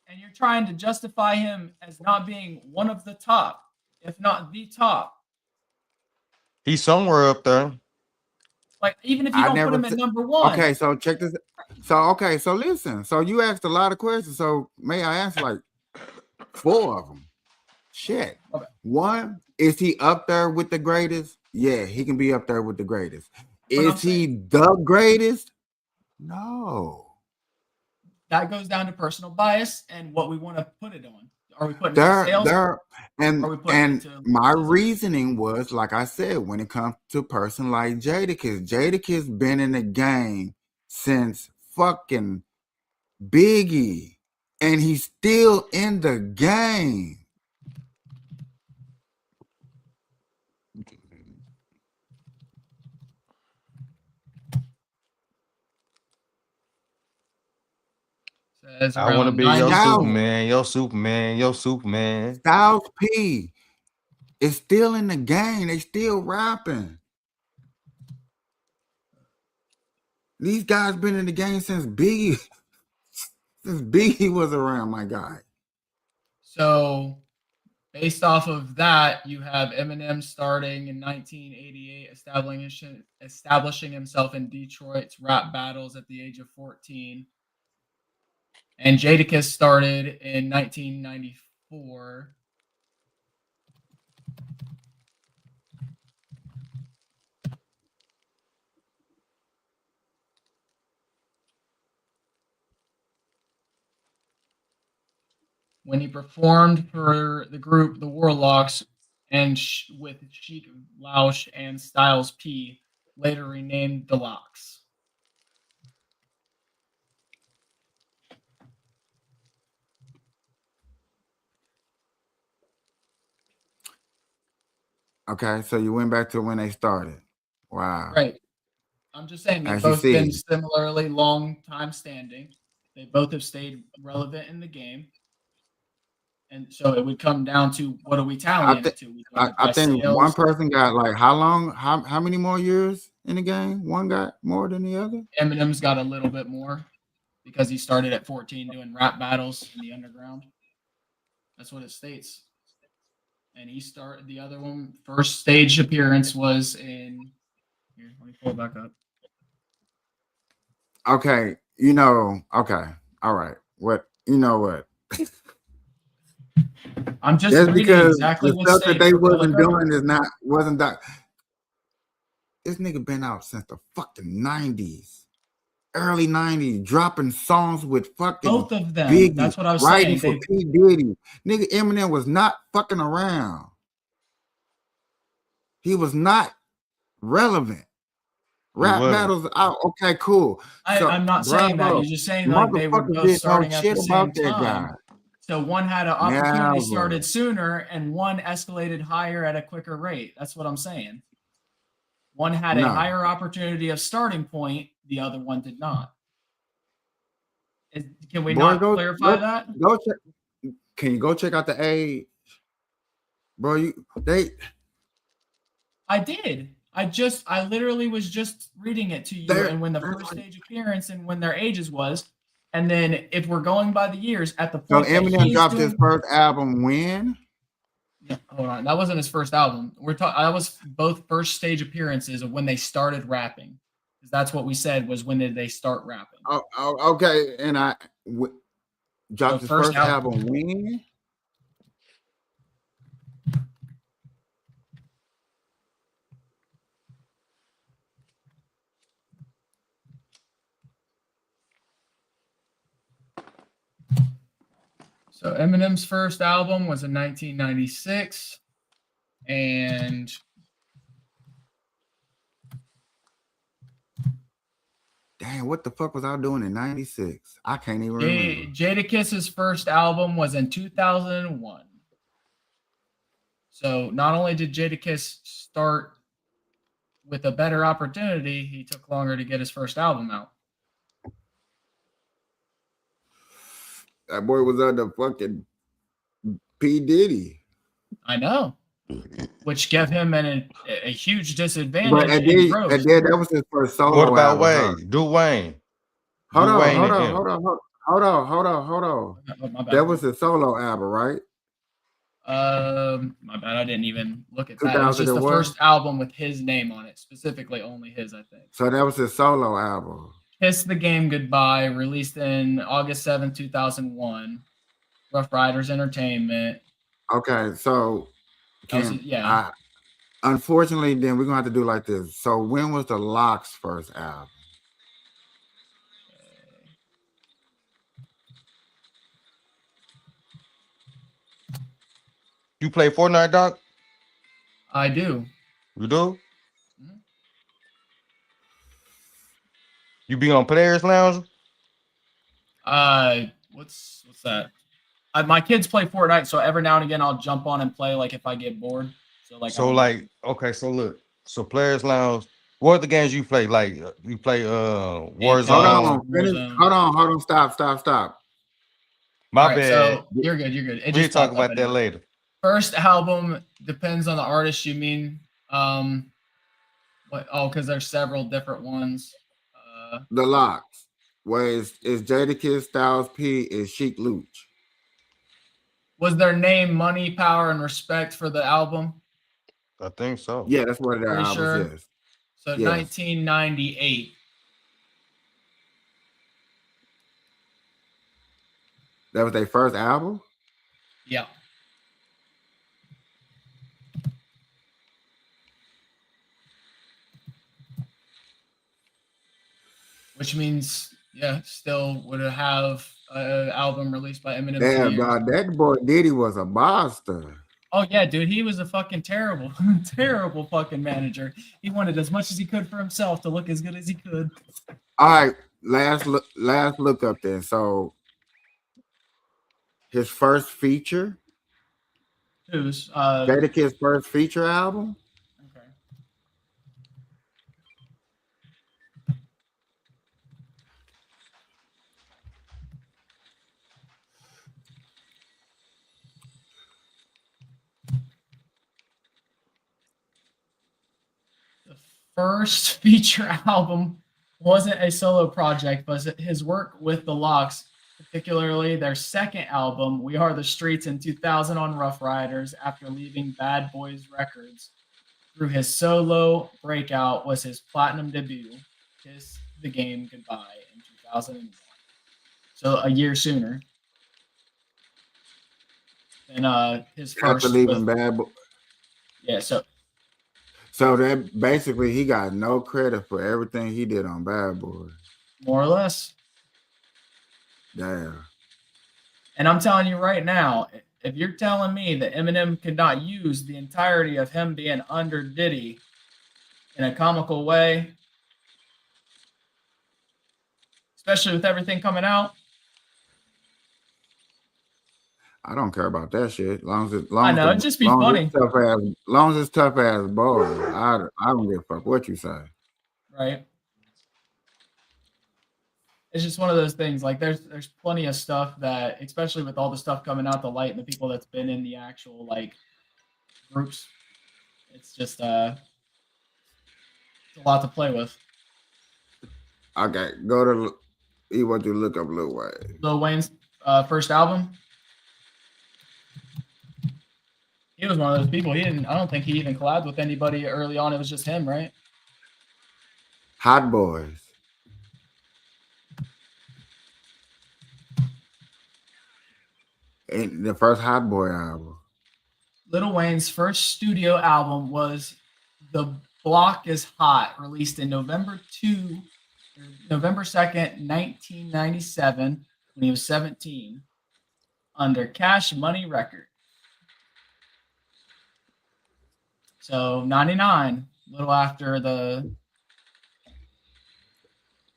And you're trying to justify him as not being one of the top, if not the top. He's somewhere up there. Like even if you I don't put never. him at #1, Okay, so check this. So listen. So you asked a lot of questions. So may I answer like 4 of them? Shit. okay. 1, is he up there with the greatest? Yeah, he can be up there with the greatest. But I'm Is he saying the greatest? No. that goes down to personal bias and what we want to put it on. Are we putting it to sales? Are we putting it to My lyricism? reasoning was, like I said, when it comes to a person like Jadakiss been in the game since fucking Biggie. and he's still in the game. Says I want to around be your 94. Superman, your Superman, your Superman. Styles P is still in the game. They still rapping. These guys been in the game since Biggie was around, my guy. So, based off of that, you have Eminem starting in 1988, establishing himself in Detroit's rap battles at the age of 14. And Jadakiss started in 1994. When he performed for the group The Warlocks and with Sheik Louch and Styles P, later renamed The Locks. Okay, so you went back to when they started. Wow. Right. I'm just saying they've As you both been see. similarly long time standing. They both have stayed relevant in the game. And so it would come down to what are we tallying it to? We doing it I by think sales? one person got like how many more years in the game? One got more than the other? Eminem's got a little bit more because he started at 14 doing rap battles in the underground. That's what it states. And he started the other one, first stage appearance was in here, let me pull it back up. Okay, okay. All right. What I'm just That's reading because exactly the what stuff that states they for public wasn't record. doing wasn't that. This nigga been out since the fucking 90s, early 90s, dropping songs with fucking Both of them. Biggie, That's what I was writing saying. for P. Diddy. Nigga, Eminem was not fucking around. He was not relevant. Rap wasn't. battles out. Okay, cool. So, I'm not saying that. bravo. You're just saying like they were Motherfuckers both didn't know starting at shit the about same that guy. time. So one had an opportunity Never. started sooner and one escalated higher at a quicker rate. That's what I'm saying. One had a No. higher opportunity of starting point, the other one did not. Can we not clarify that? Can you go check out the age? Bro, I did. I literally was just reading it to you and when the first stage appearance and when their ages was. And then if we're going by the years at the So point that Eminem he's dropped doing, his first album when? Yeah, hold on. That wasn't his first album. That was both first stage appearances of when they started rapping. Because that's what we said was when did they start rapping. Oh, okay. And dropped his first album when? So Eminem's first album was in 1996. And Damn, what the fuck was I doing in 96? I can't even remember. Jadakiss's first album was in 2001. So not only did Jadakiss start with a better opportunity, he took longer to get his first album out. That boy was under fucking P. Diddy. I know. Which gave him a huge disadvantage. But that was his first solo What about album. Wayne? Do Wayne? Hold on. That was his solo album, right? My bad. I didn't even look at that. It was just the first album with his name on it, specifically only his, I think. So that was his solo album. Kiss the Game Goodbye, released in August 7th, 2001. Rough Riders Entertainment. Okay, so unfortunately, then we're gonna have to do like this. So when was the Locks' first album? You play Fortnite, Doc? I do. You do? Mm-hmm. You be on Players Lounge? what's that? My kids play Fortnite, so every now and again I'll jump on and play like if I get bored. So like, I So don't know. like, okay, so look, so Players Lounge. What are the games you play? Like you play Hold Warzone. on, finish. Hold on. Stop. My All right, bad. so you're good. It We'll just talk popped up about that anyway. later. First album depends on the artist you mean. What? Oh, because there's several different ones. The Locks. Where is Jadakiss, Styles P, is Chic Luch. Was their name Money, Power, and Respect for the album? I think so. Yeah, that's one of their Pretty albums. sure. Yes. So Yes. 1998. That was their first album. Yeah. Which means, yeah, still would have an album released by Eminem. 2 Damn, years. dog, that boy Diddy was a monster. Oh yeah, dude, he was a fucking terrible, terrible fucking manager. He wanted as much as he could for himself to look as good as he could. All right, last look up then. So his first feature, Who's Jadakiss' first feature album. okay. The first feature album wasn't a solo project, but his work with the Locks, particularly their second album, We Are the Streets, in 2000 on Rough Riders, after leaving Bad Boys Records. Through his solo breakout was his platinum debut, Kiss the Game Goodbye, in 2001. So a year sooner. And his first After leaving Bad Boy. Yeah, so that basically he got no credit for everything he did on Bad Boy. more or less. Damn. And I'm telling you right now, if you're telling me that Eminem could not use the entirety of him being under Diddy in a comical way, especially with everything coming out, I don't care about that shit. Long as it'd just be funny, long as it's tough ass boy. I don't give a fuck what you say. right? It's just one of those things. Like there's plenty of stuff that, especially with all the stuff coming out the light and the people that's been in the actual like groups, it's just it's a lot to play with. Okay, go to you want to look up Lil Wayne. Lil Wayne's first album. He was one of those people. I don't think he even collabed with anybody early on. It was just him, right? Hot Boys. And the first Hot Boy album. Lil Wayne's first studio album was The Block is Hot, released in November 2nd, 1997, when he was 17, under Cash Money Record. So 99, a little after the,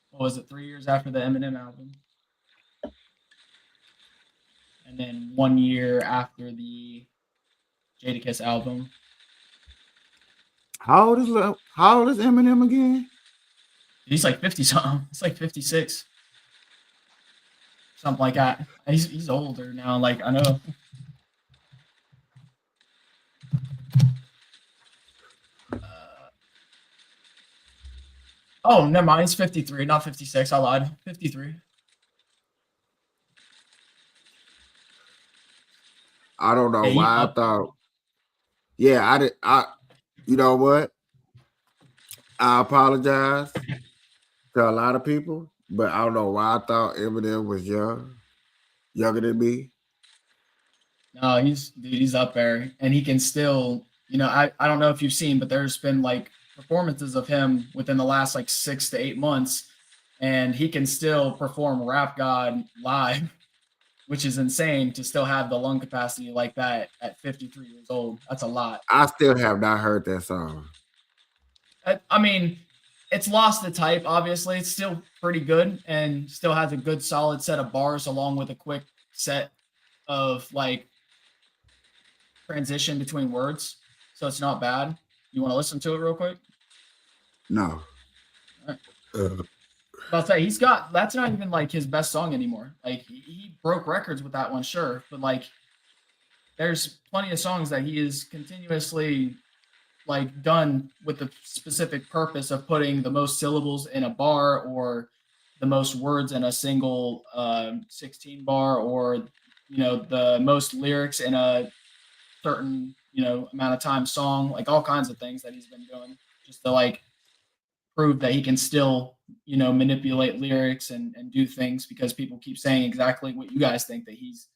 what was it, 3 years after the Eminem album. And then 1 year after the Jadakiss album. How old is Eminem again? He's like 50 something. It's like 56. Something like that. He's older now, like I know. Oh, never mind. He's 53, not 56. I lied. 53. I don't know why I thought. Yeah, I did. You know what? I apologize to a lot of people, but I don't know why I thought Eminem was younger than me. No, he's up there, and he can still. I don't know if you've seen, but there's been like performances of him within the last like 6 to 8 months, and he can still perform Rap God live, which is insane to still have the lung capacity like that at 53 years old. That's a lot. I still have not heard that song. I mean, it's lost the type. Obviously, it's still pretty good and still has a good solid set of bars along with a quick set of like transition between words. So it's not bad. You want to listen to it real quick? No. Right. Uh, I'll say he's got that's not even like his best song anymore. Like he broke records with that one, sure, but like there's plenty of songs that he is continuously like done with the specific purpose of putting the most syllables in a bar or the most words in a single 16 bar or the most lyrics in a certain amount of time song, like all kinds of things that he's been doing just to like prove that he can still manipulate lyrics and do things because people keep saying exactly what you guys think, that he's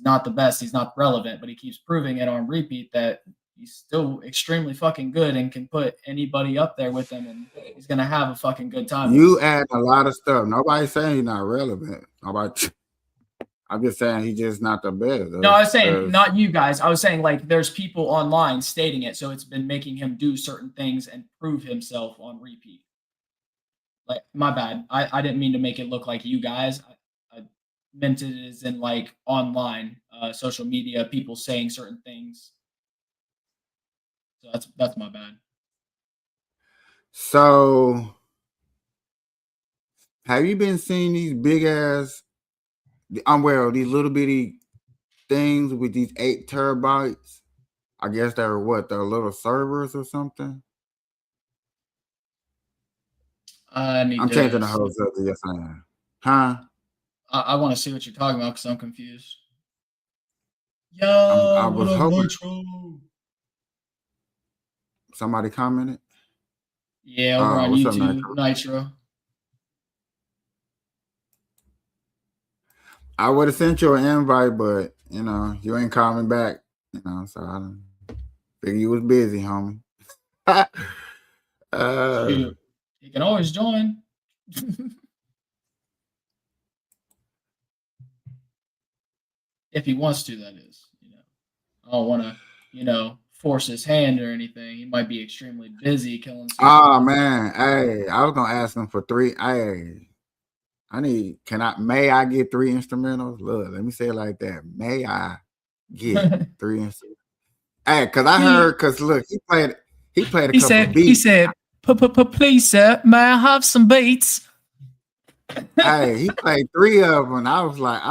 not the best, he's not relevant, but he keeps proving it on repeat that he's still extremely fucking good and can put anybody up there with him and he's gonna have a fucking good time. You add a lot of stuff. Nobody's saying he's not relevant. I'm just saying he's just not the best. No, I was saying not you guys. I was saying like there's people online stating it, so it's been making him do certain things and prove himself on repeat. Like my bad. I didn't mean to make it look like you guys. I meant it as in like online, social media, people saying certain things. So that's my bad. So have you been seeing these big ass these little bitty things with these 8 terabytes? I guess they're they're little servers or something. I'm changing the whole subject. Yes, I am. Huh? I want to see what you're talking about because I'm confused. Yo, I was hoping Nitro. Somebody commented. Yeah, over on YouTube, Nitro. I would have sent you an invite, but you ain't calling back. So I don't figure you was busy, homie. Shoot. You can always join. If he wants to, that is. I don't want to, force his hand or anything. He might be extremely busy killing. Oh man, hey, I was gonna ask him for 3. Hey, may I get 3 instrumentals? Look, let me say it like that. May I get 3 instrumentals? Hey, cause look, he played a couple of beats. He said, please, sir, may I have some beats? Hey, he played 3 of them. I was like,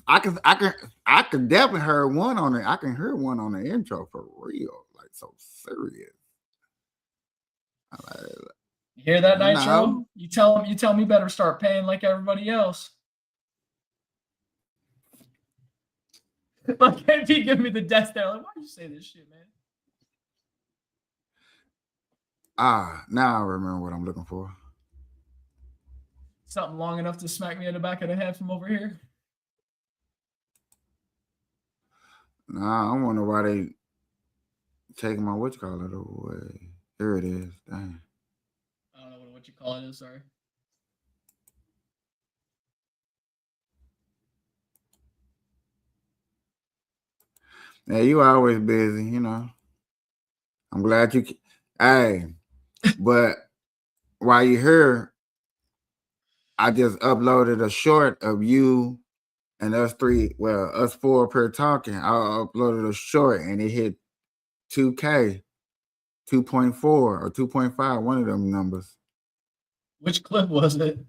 I could definitely hear one on it. I can hear one on the intro for real, like so serious. You hear that, Nitro? You tell me better start paying like everybody else. Like if you give me the death stare, like why'd you say this shit, man? Now I remember what I'm looking for. Something long enough to smack me in the back of the head from over here. Nah, I wonder why they taking my whatchamacallit away. Here it is. Dang. I don't know what you call it is, sorry. Yeah, you always busy, I'm glad you. Hey, but while you're here, I just uploaded a short of you and us 4 per talking. I uploaded a short and it hit 2K, 2.4 or 2.5, one of them numbers. Which clip was it?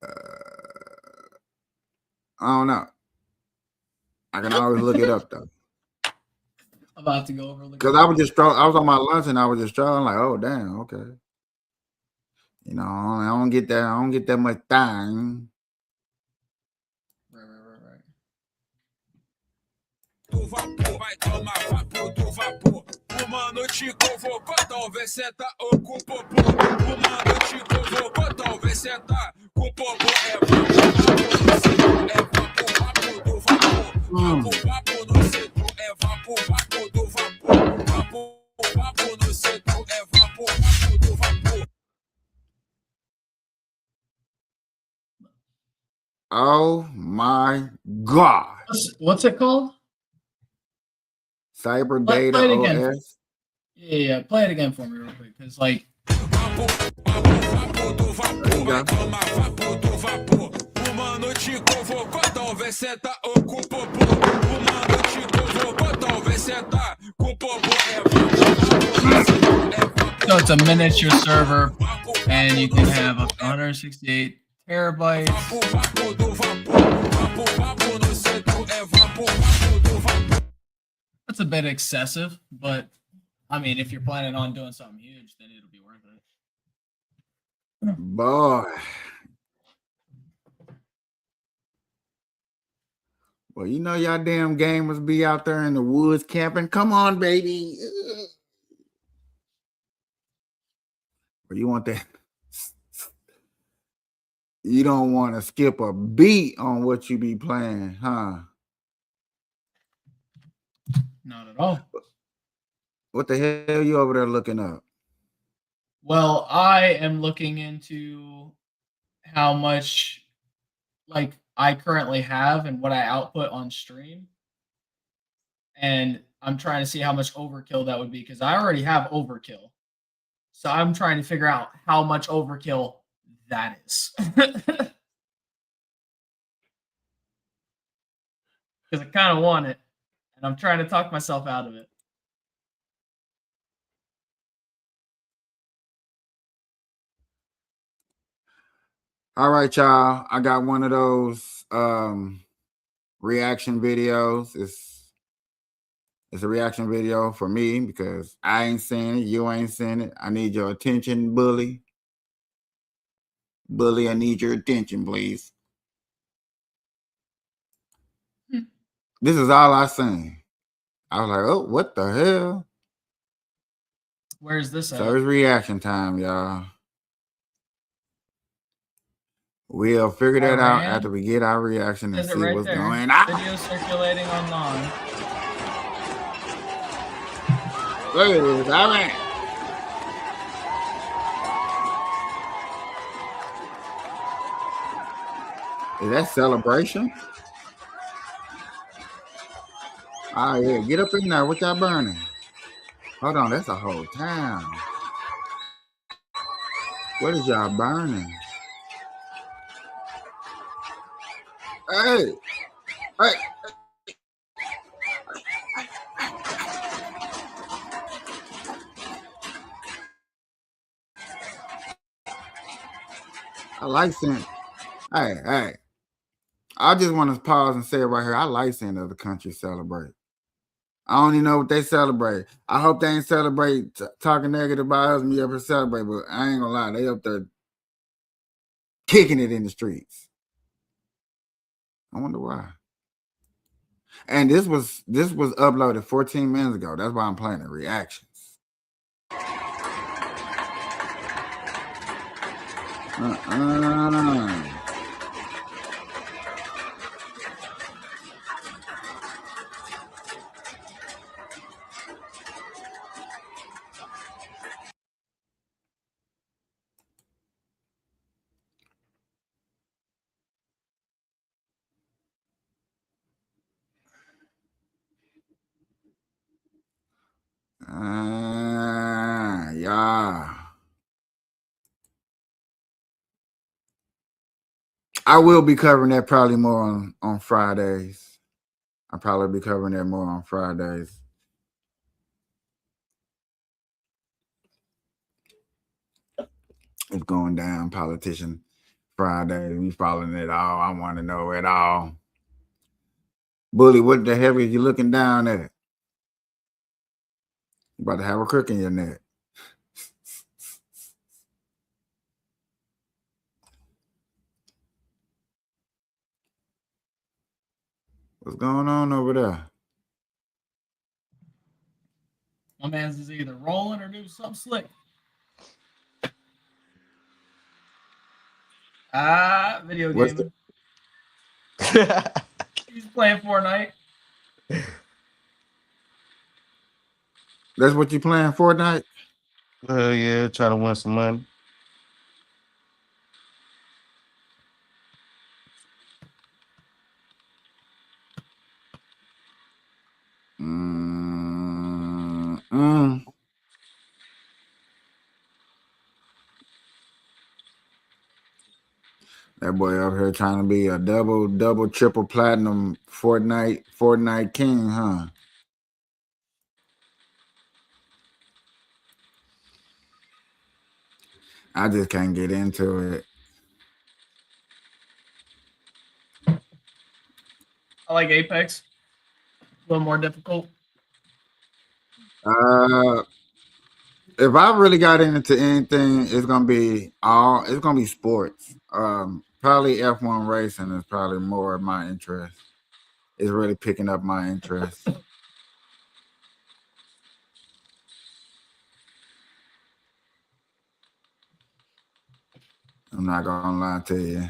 I don't know. I can always look it up though. I'm about to go over because I was on my lunch and I was just strolling like, oh damn, okay. I don't get that much time. Right. Do vapor, vai tomar vapor do vapor. O mano te convocou, talvez senta ou com o popô. O mano te convocou, talvez senta com o popô. É vapor do vapor. Vapor no setor, é vapor do vapor. Vapor no setor, é vapor do vapor. Oh my God. What's it called? Cyber Data OS. Yeah, play it again for me real quick, because like Vapo, vapo, vapo do There you vapor, vai go. tomar vapo do vapor. O mano te convocou, então vem sentar com o popô. O mano te convocou, então vem sentar com o popô. É vapo, so it's a miniature server, and you can have up to 168 terabytes. vapo, vapo do vapor. Vapo, vapo no centro, é vapo, vapo do vapor. That's a bit excessive, but I mean, if you're planning on doing something huge, then it'll be worth it. Boy. Well, you know y'all damn gamers be out there in the woods camping. Come on, baby. Or you want that? You don't want to skip a beat on what you be playing, huh? Not at all. What the hell you over there looking up? Well, I am looking into how much like I currently have and what I output on stream. And I'm trying to see how much overkill that would be because I already have overkill. So I'm trying to figure out how much overkill that is. Because I kind of want it. And I'm trying to talk myself out of it. All right, y'all. I got one of those reaction videos. It's a reaction video for me because I ain't seen it. You ain't seen it. I need your attention, bully. Bully, I need your attention, please. This is all I seen. I was like, oh, what the hell? Where's this at? So it's reaction time, y'all. We'll figure that out after we get our reaction and Is it see right what's there? going on. Video circulating online. Look at this. All right. Is that celebration? Oh, yeah. Get up in there. What y'all burning? Hold on. That's a whole town. What is y'all burning? Hey. Hey. I like seeing. Hey. I just want to pause and say it right here. I like seeing other countries celebrate. I don't even know what they celebrate. I hope they ain't celebrate talking negative about us and me up here celebrate, but I ain't gonna lie, they up there kicking it in the streets. I wonder why. And this was uploaded 14 minutes ago. That's why I'm playing the reactions. Yeah. I will be covering that probably more on Fridays. I'll probably be covering that more on Fridays. It's going down, politician Friday. We following it all. I want to know it all. Bully, what the hell are you looking down at? You about to have a crook in your neck. What's going on over there? My man's is either rolling or doing something slick. Video What's gaming. He's playing Fortnite. That's what you playing Fortnite? Hell yeah, trying to win some money. Mm-mm. That boy up here trying to be a double, triple platinum Fortnite king, huh? I just can't get into it. I like Apex. A little more difficult. If I really got into anything, it's gonna be sports. Probably F1 racing is probably more of my interest. It's really picking up my interest. I'm not gonna lie to you.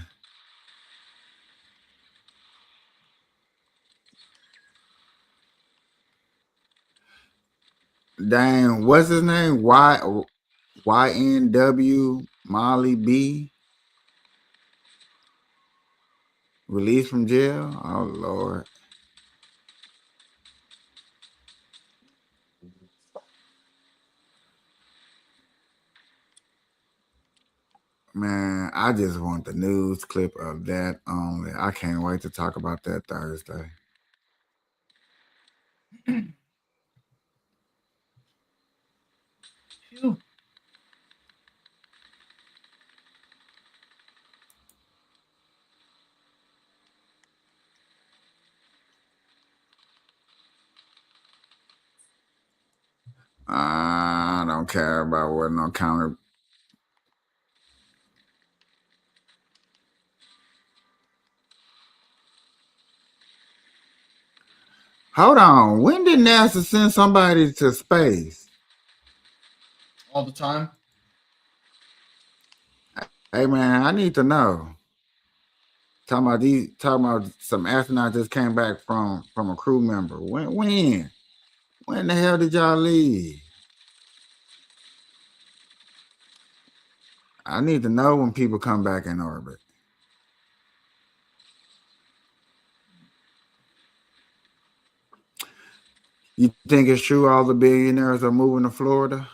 Dang, what's his name? YNW Molly B released from jail. Oh Lord. Man, I just want the news clip of that only. I can't wait to talk about that Thursday. Phew. I don't care about what no counter. Hold on. When did NASA send somebody to space? All the time. Hey man, I need to know. Talking about some astronauts just came back from a crew member. When the hell did y'all leave? I need to know when people come back in orbit. You think it's true all the billionaires are moving to Florida?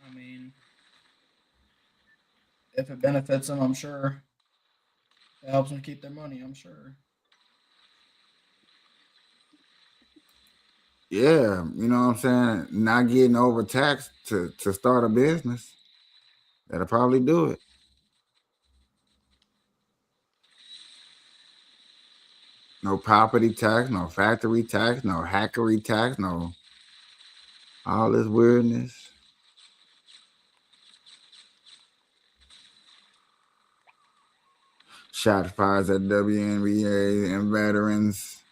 I mean, if it benefits them, I'm sure. It helps them keep their money, I'm sure. Yeah, you know what I'm saying? Not getting overtaxed to start a business. That'll probably do it. No property tax, no factory tax, no hackery tax, no all this weirdness. Shot fires at WNBA and veterans.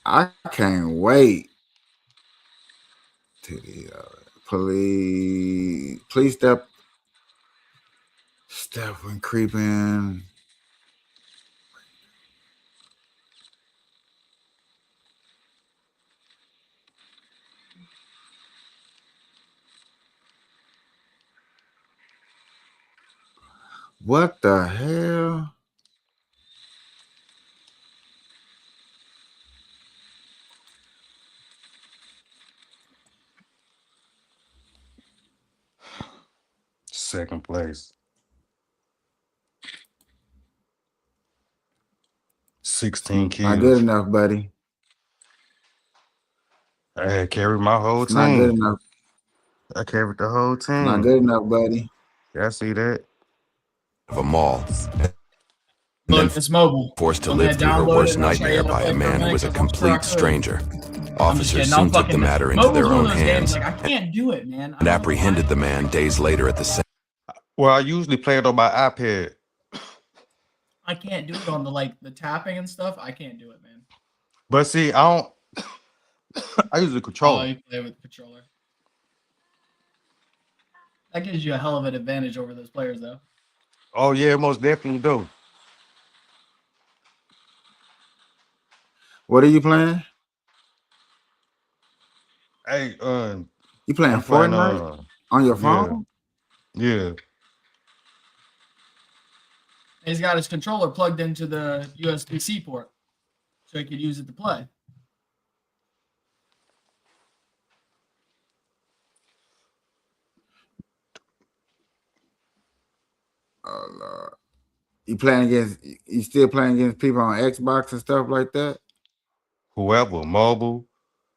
I can't wait to the police step when creeping. What the hell? Second place. 16 Not good kills. enough, buddy. I had carried my whole It's not good team. enough. I carried the whole Not team. good enough, buddy. Y'all see that? Of a mall. Look, it's mobile. Forced to Let me live through her download it worst and I'll show you nightmare how to by play a for man who minute, was a 'cause I'm sure I complete could. stranger. I'm just Officers kidding. soon took the matter into Mobile's their one own of those games, hands like, I can't do it, man. I and don't know apprehended why. the man days later at the scene. Well, I usually play it on my iPad. I can't do it on the tapping and stuff. I can't do it, man. But see, I don't I use the Oh, controller. you play with the controller. That gives you a hell of an advantage over those players, though. Oh yeah, most definitely do. What are you playing? Hey, You playing I'm playing Fortnite on your yeah, phone? yeah. He's got his controller plugged into the USB-C port, so he could use it to play. You playing against? You still playing against people on Xbox and stuff like that? Whoever, mobile,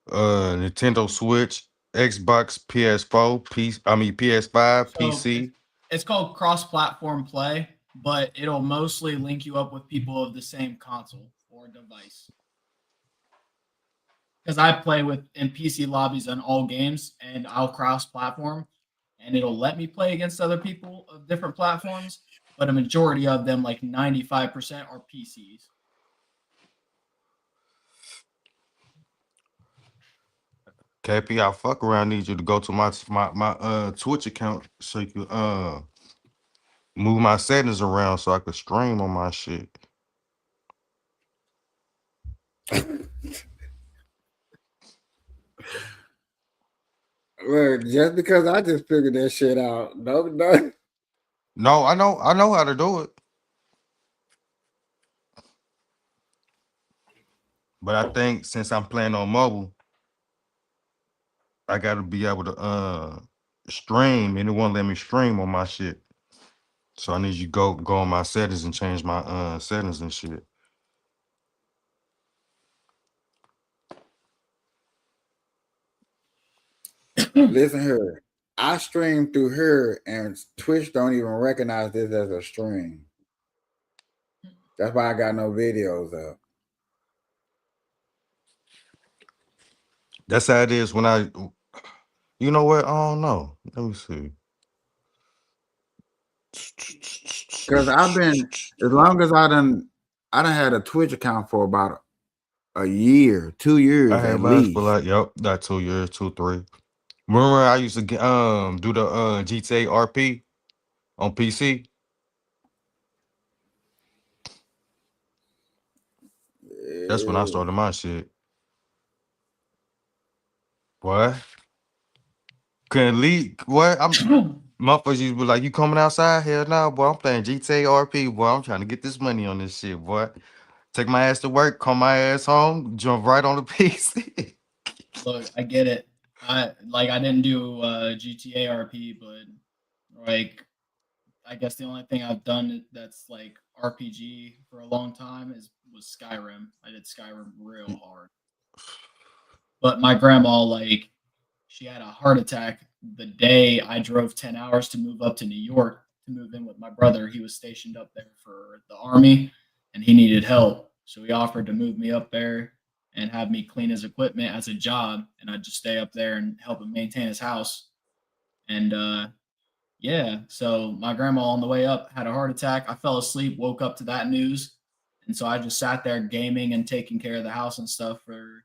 Nintendo Switch, Xbox, PS4, PS5, So PC. it's called cross-platform play, but it'll mostly link you up with people of the same console or device. Because I play with in PC lobbies on all games, and I'll cross-platform, and it'll let me play against other people of different platforms. But a majority of them, like 95%, are PCs. KP, I fuck around. Need you to go to my Twitch account so you can move my settings around so I could stream on my shit. Look, just because I just figured that shit out, no. No, I know how to do it. But I think since I'm playing on mobile, I gotta be able to stream, and it won't let me stream on my shit. So I need you go on my settings and change my settings and shit. Listen here. I stream through her, and Twitch don't even recognize this as a stream. That's why I got no videos up. That's how it is when I. You know what? I don't know. Let me see. Because I've been, as long as I done had a Twitch account for about a year, 2 I years had at mine for least. like that 2 years, 2, 3. Remember I used to get do the GTA RP on PC. That's when I Yeah. started my shit. What? Couldn't leave. What? Motherfuckers used to be like, "You coming outside?" Hell no, boy. I'm playing GTA RP, boy. I'm trying to get this money on this shit, boy. Take my ass to work, come my ass home, jump right on the PC. Look, I get it. I didn't do GTA RP, but like I guess the only thing I've done that's like RPG for a long time was Skyrim. I did Skyrim real hard. But my grandma, like, she had a heart attack the day I drove 10 hours to move up to New York to move in with my brother. He was stationed up there for the army and he needed help. So he offered to move me up there and have me clean his equipment as a job. And I'd just stay up there and help him maintain his house. And yeah, so my grandma on the way up had a heart attack. I fell asleep, woke up to that news. And so I just sat there gaming and taking care of the house and stuff for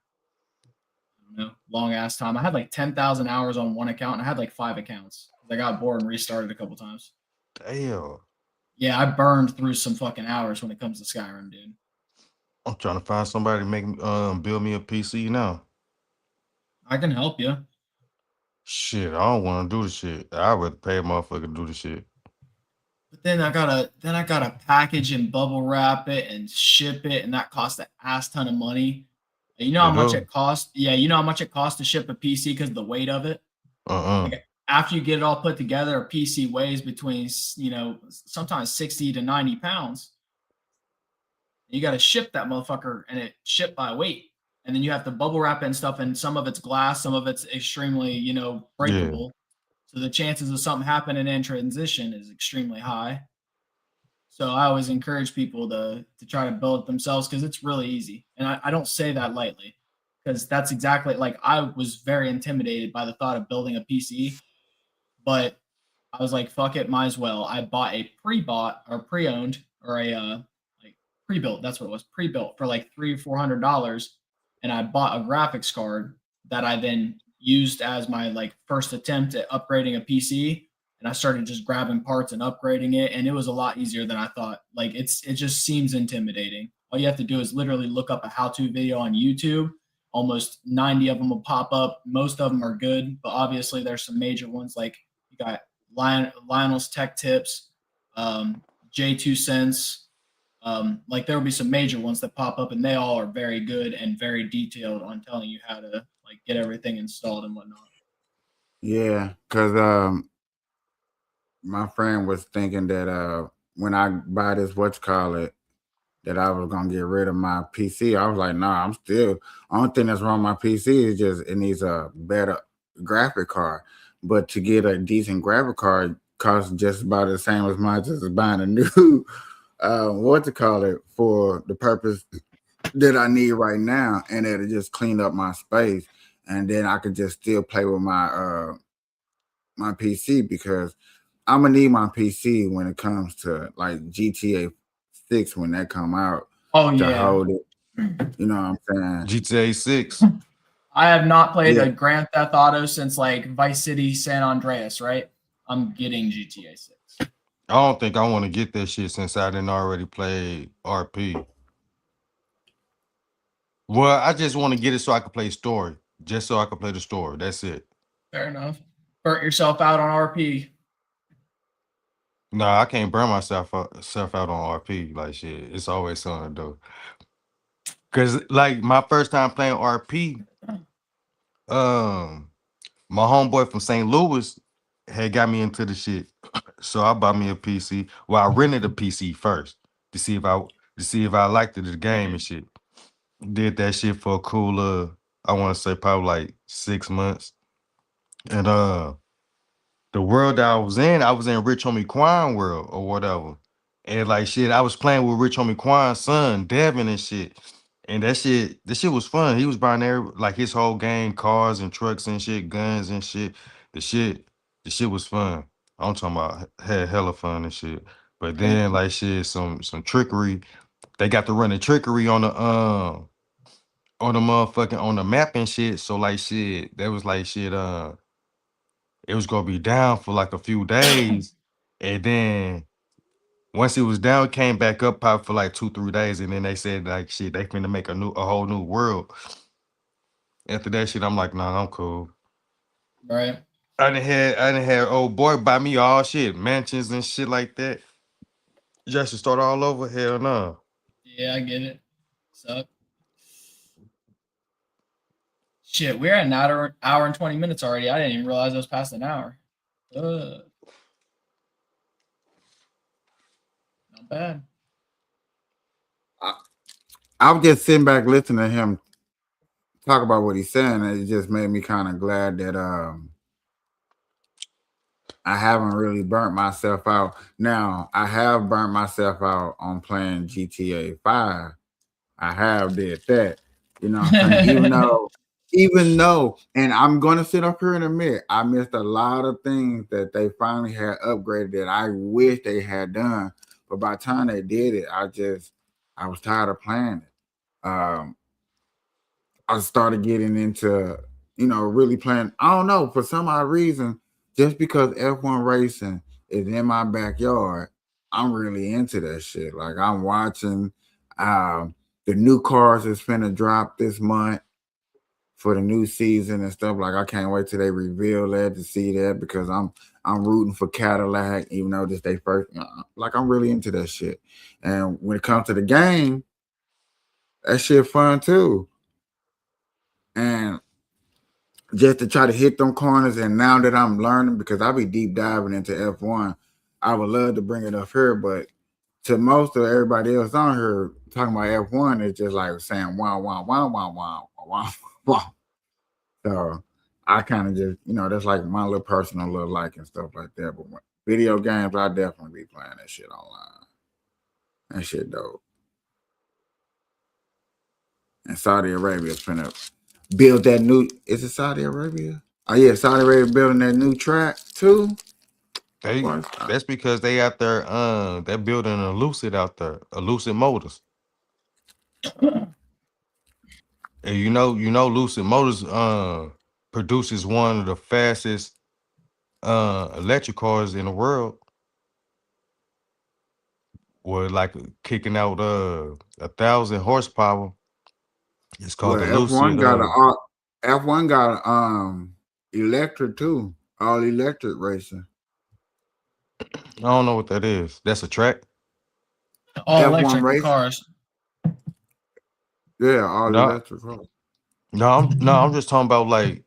long ass time. I had like 10,000 hours on one account and I had like 5 accounts. I got bored and restarted a couple times. Damn. Yeah, I burned through some fucking hours when it comes to Skyrim, dude. I'm trying to find somebody to make me build me a PC now. I can help you. Shit, I don't want to do the shit. I would pay a motherfucker to do the shit. But then I gotta package and bubble wrap it and ship it, and that costs an ass ton of money. You know how It much do? it costs? Yeah, you know how much it costs to ship a PC because of the weight of it. Uh-uh. Like after you get it all put together, a PC weighs between sometimes 60 to 90 pounds. You got to ship that motherfucker, and it shipped by weight, and then you have to bubble wrap it and stuff. And some of it's glass, some of it's extremely Yeah. breakable. So the chances of something happening in transition is extremely high. So I always encourage people to try to build it themselves because it's really easy. And I don't say that lightly because that's exactly like I was very intimidated by the thought of building a PC, but I was like, fuck it, might as well. I bought a pre-bought or pre-owned or a like pre-built. That's what it was, pre-built for like $300 or $400, and I bought a graphics card that I then used as my like first attempt at upgrading a PC. And I started just grabbing parts and upgrading it, and it was a lot easier than I thought. Like it just seems intimidating. All you have to do is literally look up a how-to video on YouTube. Almost 90 of them will pop up. Most of them are good, but obviously there's some major ones like you got Lionel's Tech Tips, J2 Cents. Like there will be some major ones that pop up, and they all are very good and very detailed on telling you how to like get everything installed and whatnot. Yeah, because my friend was thinking that when I buy this what you call it that I was gonna get rid of my PC. I was like, nah, I'm still only thing that's wrong with my PC is just it needs a better graphic card. But to get a decent graphic card costs just about the same as much as buying a new what to call it for the purpose that I need right now, and it'll just clean up my space, and then I could just still play with my PC because I'm gonna need my PC when it comes to like GTA 6 when that come out Oh to yeah. hold it. You know what I'm saying? GTA 6. I have not played Yeah. a Grand Theft Auto since like Vice City San Andreas, right? I'm getting GTA 6. I don't think I want to get that shit since I didn't already play RP. Well, I just want to get it so I can play story. Just so I can play the story. That's it. Fair enough. Burnt yourself out on RP. Nah, I can't burn myself out on RP. Like shit. It's always something to do. Cause like my first time playing RP, um, my homeboy from St. Louis had got me into the shit. So I bought me a PC. Well, I rented a PC first to see if I liked the game and shit. Did that shit for a cool I want to say probably like 6 months. And the world that I was in Rich Homie Quan world or whatever. And like shit, I was playing with Rich Homie Quan's son, Devin and shit. And that shit was fun. He was buying like his whole gang, cars and trucks and shit, guns and shit. The shit, the shit was fun. I'm talking about had hella fun and shit. But Right. then like shit, some trickery. They got to run the trickery on the motherfucking on the map and shit. So like shit, that was like shit. It was gonna be down for like a few days, and then once it was down, it came back up probably for like 2 3 days, and then they said like shit, they finna make a whole new world. After that shit, I'm like, nah, I'm cool. Right. I didn't had old boy buy me all shit, mansions and shit like that. Just to start all over, hell no. Yeah, I get it. Suck. Shit, we're at an hour and 20 minutes already. I didn't even realize it was past an hour. Not bad. I was just sitting back listening to him talk about what he's saying, and it just made me kind of glad that I haven't really burnt myself out. Now I have burnt myself out on playing GTA 5. I have did that. You know what I'm saying? Even though, and I'm gonna sit up here and admit I missed a lot of things that they finally had upgraded that I wish they had done. But by the time they did it, I was tired of playing it. I started getting into, really playing. I don't know, for some odd reason, just because F1 racing is in my backyard, I'm really into that shit. Like I'm watching the new cars is finna drop this month for the new season and stuff. Like I can't wait till they reveal that to see that because I'm rooting for Cadillac, even though this they first. Like I'm really into that shit. And when it comes to the game, that shit fun too. And just to try to hit them corners, and now that I'm learning, because I be deep diving into F1, I would love to bring it up here, but to most of everybody else on here talking about F1, it's just like saying wow, wow, wow, wow, wow, wow, wow. So I kind of just, that's like my little personal little like and stuff like that. But video games, I definitely be playing that shit online. That shit dope. And Saudi Arabia is finna build that new. Is it Saudi Arabia? Oh yeah, Saudi Arabia building that new track too. That's because they out there they're building a Lucid out there, a Lucid Motors. And you know Lucid Motors produces one of the fastest electric cars in the world. With like kicking out 1,000 horsepower. It's called Well, the Lucid. F1 got electric too, all electric racing. I don't know what that is. That's a track. All F1 electric racing, cars. yeah, all No, electric cars. no, I'm just talking about like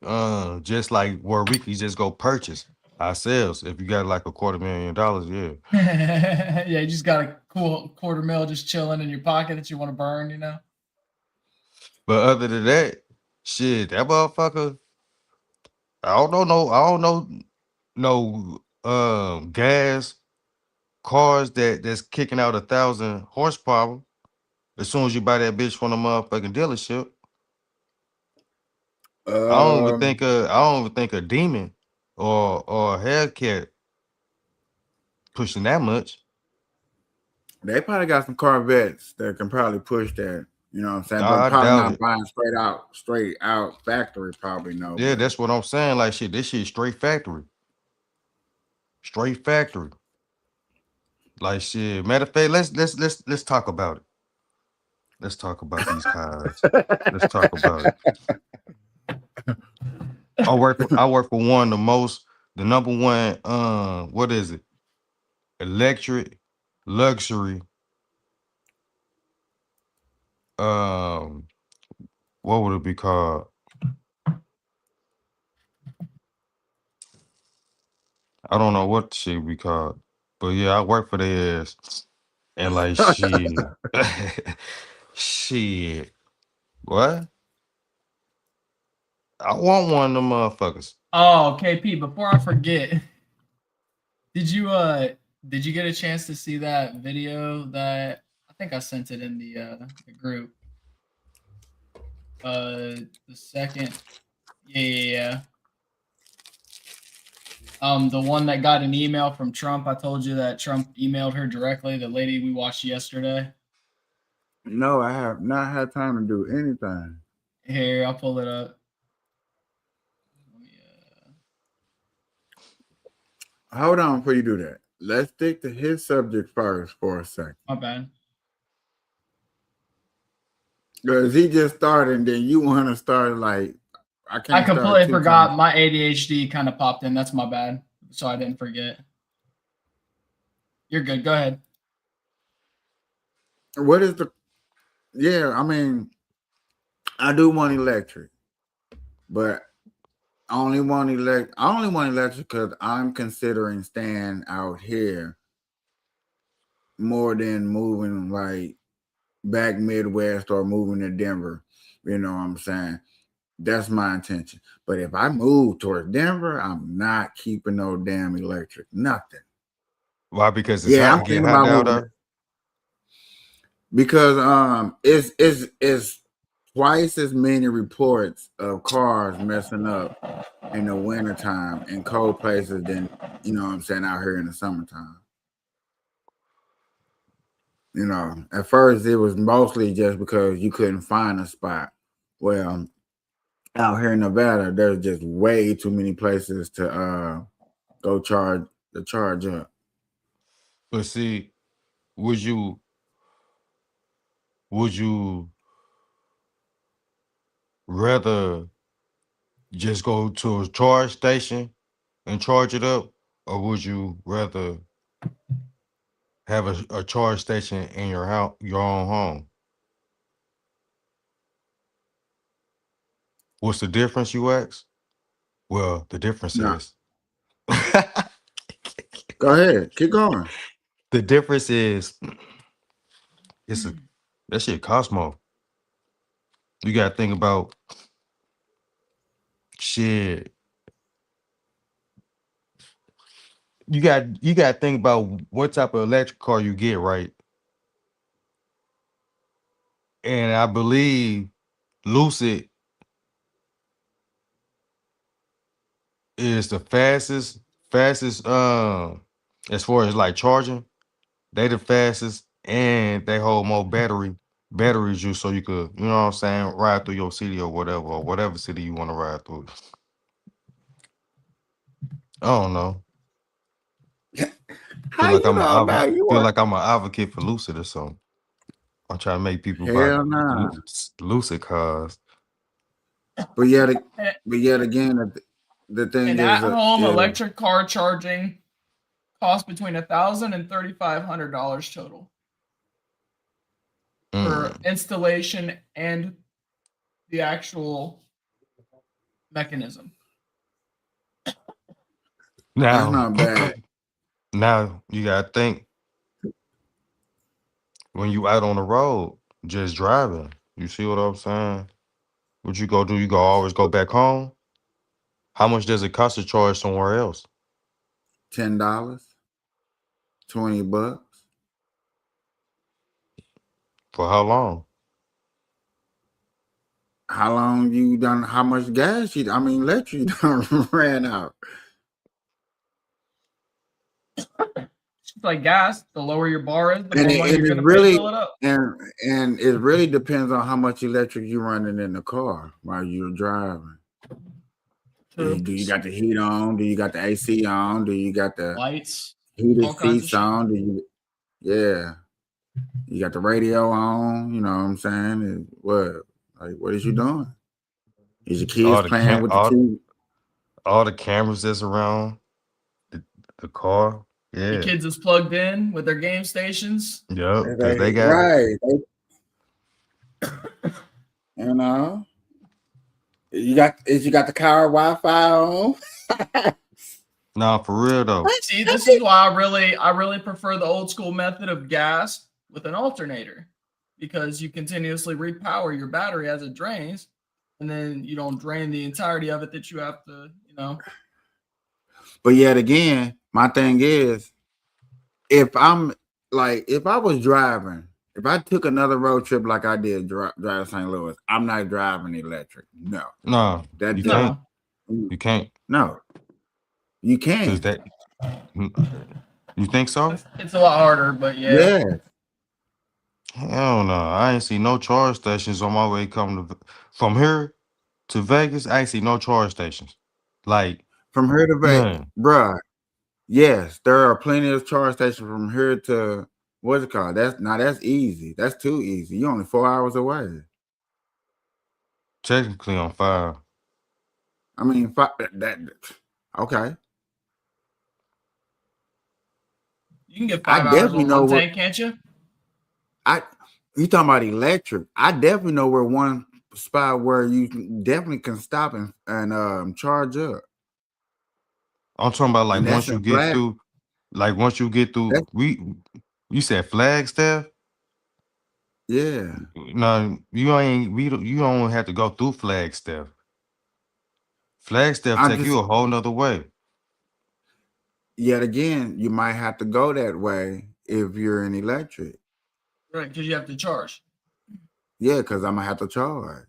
just like where we could just go purchase. Ourselves, if you got like $250,000, yeah. Yeah, you just got a cool $250,000 just chilling in your pocket that you want to burn, you know? But other than that, shit, that motherfucker, I don't know no gas cars that's kicking out 1,000 horsepower as soon as you buy that bitch from the motherfucking dealership. I don't even think a demon or a Hellcat pushing that much. They probably got some Corvettes that can probably push that. You know what I'm saying? But I probably doubt not it. buying straight out factory. Probably no. Yeah, But that's what I'm saying. Like shit, this shit straight factory. Straight factory. Like shit. Matter of fact, let's talk about it. Let's talk about these cars. Let's talk about it. I work for one of the number one what is it? Electric luxury um what would it be called? I don't know what the shit be called. But yeah, I work for their ass. And like shit. Shit. What? I want one of them motherfuckers. Oh, KP, before I forget, did you get a chance to see that video that I think I sent it in the group? The second, yeah. The one that got an email from Trump. I told you that Trump emailed her directly, the lady we watched yesterday. no, I have not had time to do anything. Here, I'll pull it up. Let me, Hold on before you do that. Let's stick to his subject first for a second. my bad. Because he just started, and then you want to start like I can't. I completely start forgot. My ADHD kind of popped in. That's my bad. So I didn't forget. You're good. Go ahead. What is the? Yeah, I mean, I do want electric, but I only want electric because I'm considering staying out here more than moving like back Midwest or moving to Denver. You know what I'm saying? That's my intention. But if I move towards Denver, I'm not keeping no damn electric. Nothing. Why? Because it's Yeah, hot. I'm It get thinking hot about down moving there. because it's twice as many reports of cars messing up in the wintertime in cold places than you know what I'm saying out here in the summertime. You know, at first it was mostly just because you couldn't find a spot. Well, out here in Nevada, there's just way too many places to go charge up. But see, would you would you rather just go to a charge station and charge it up, or would you rather have a charge station in your house, your own home? What's the difference, you ask? Well, the difference No, is go ahead, keep going. the difference is it's a that shit costs more. You gotta think about shit. You got to think about what type of electric car you get, right? And I believe Lucid is the fastest as far as like charging. They the fastest and they hold more batteries you so you could, you know what I'm saying, ride through your city or whatever city you want to ride through. I don't know. How you don't know? You Feel are like I'm an advocate for Lucid or something. I'm trying to make people buy hell nah. Lucid cars. But yet, And, but yet again, the thing and is, at-home electric car charging costs between $1,000 and $3,500 total for installation and the actual mechanism. That's Now, not bad. now you gotta think when you out on the road, just driving. You see what I'm saying? What you go do? You go always go back home? How much does it cost to charge somewhere else? $10, $20. For how long? How long you done? How much gas you? I mean, electric you done ran out. It's like gas. The lower your bar is, the And more it, money and you're it gonna pay to really fill it up. and it really depends on how much electric you running in the car while you're driving. True. Do you got the heat on? Do you got the AC on? Do you got the Lights, heated all kinds of seats shit. on? Do you? Yeah, you got the radio on. You know what I'm saying? What is you doing? Is your kids All the playing cam with the TV? all the cameras that's around the, the car. Your Yeah. kids is plugged in with their game stations. Yep. Because they got Right. You know, you got the car Wi-Fi on. nah, for real though. See, this is why I really prefer the old school method of gas with an alternator, because you continuously repower your battery as it drains, and then you don't drain the entirety of it that you have to, But yet again, my thing is, if I was driving, if I took another road trip like I did drive to St. Louis, I'm not driving electric. No, Nah, that you just can't. No, You can't. no, you Because can. that you think so? it's a lot harder, but yeah. Yeah, Hell no. I ain't see no charge stations on my way coming from here to Vegas. I ain't see no charge stations. Like from here to Vegas, none. bruh. Yes, there are plenty of charge stations from here to what's it called? That's easy. That's too easy. You're only 4 hours away. Technically on fire. I mean, that okay. You can get I 5 hours definitely on know one where tank, can't you? you talking about electric. I definitely know where one spot where you definitely can stop and charge up. I'm talking about like And that's once in you get flat. through, like once you get through, That's you said Flagstaff? yeah. No, you don't have to go through Flagstaff. Flagstaff I'm take you just a whole nother way. yet again, you might have to go that way if you're in electric. Right, because you have to charge. Yeah, because I'm gonna have to charge.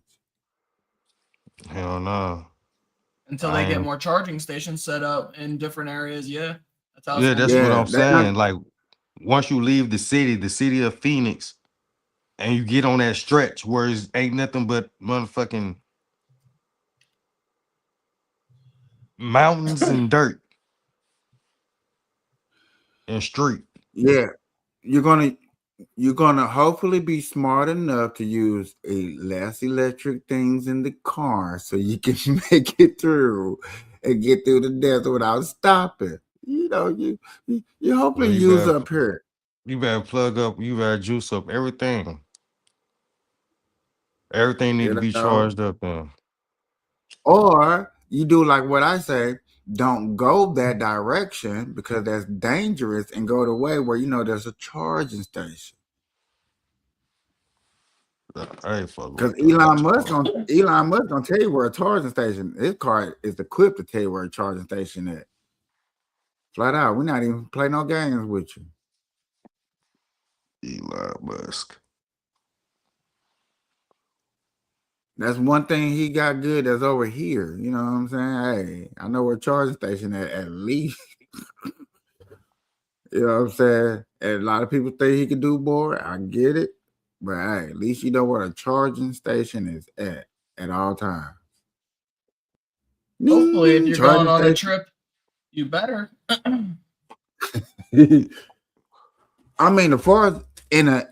Hell no. Until I they get ain't more charging stations set up in different areas. Yeah, that's how it's yeah, going to that's be. what Yeah, I'm that not saying. Like once you leave the city of Phoenix, and you get on that stretch where it ain't nothing but motherfucking mountains and dirt and street. yeah. You're gonna you're gonna hopefully be smart enough to use less electric things in the car so you can make it through and get through the desert without stopping. You know, you Well, hopefully use up here. you better plug up, you better juice up everything. Everything need to You be know, charged up then. or you do like what I say. Don't go that direction because that's dangerous, and go the way where you know there's a charging station. I ain't fucking Because with that. Elon Musk gonna tell you where a charging station. His car is equipped to tell you where a charging station is. Flat out, we're not even playing no games with you. Elon Musk. That's one thing he got good that's over here. You know what I'm saying? Hey, I know where a charging station at least. You know what I'm saying? And a lot of people think he could do more. I get it. But hey, at least you know where a charging station is at all times. Hopefully, if you're going Charging on a station. trip, you better. I mean, as far as in a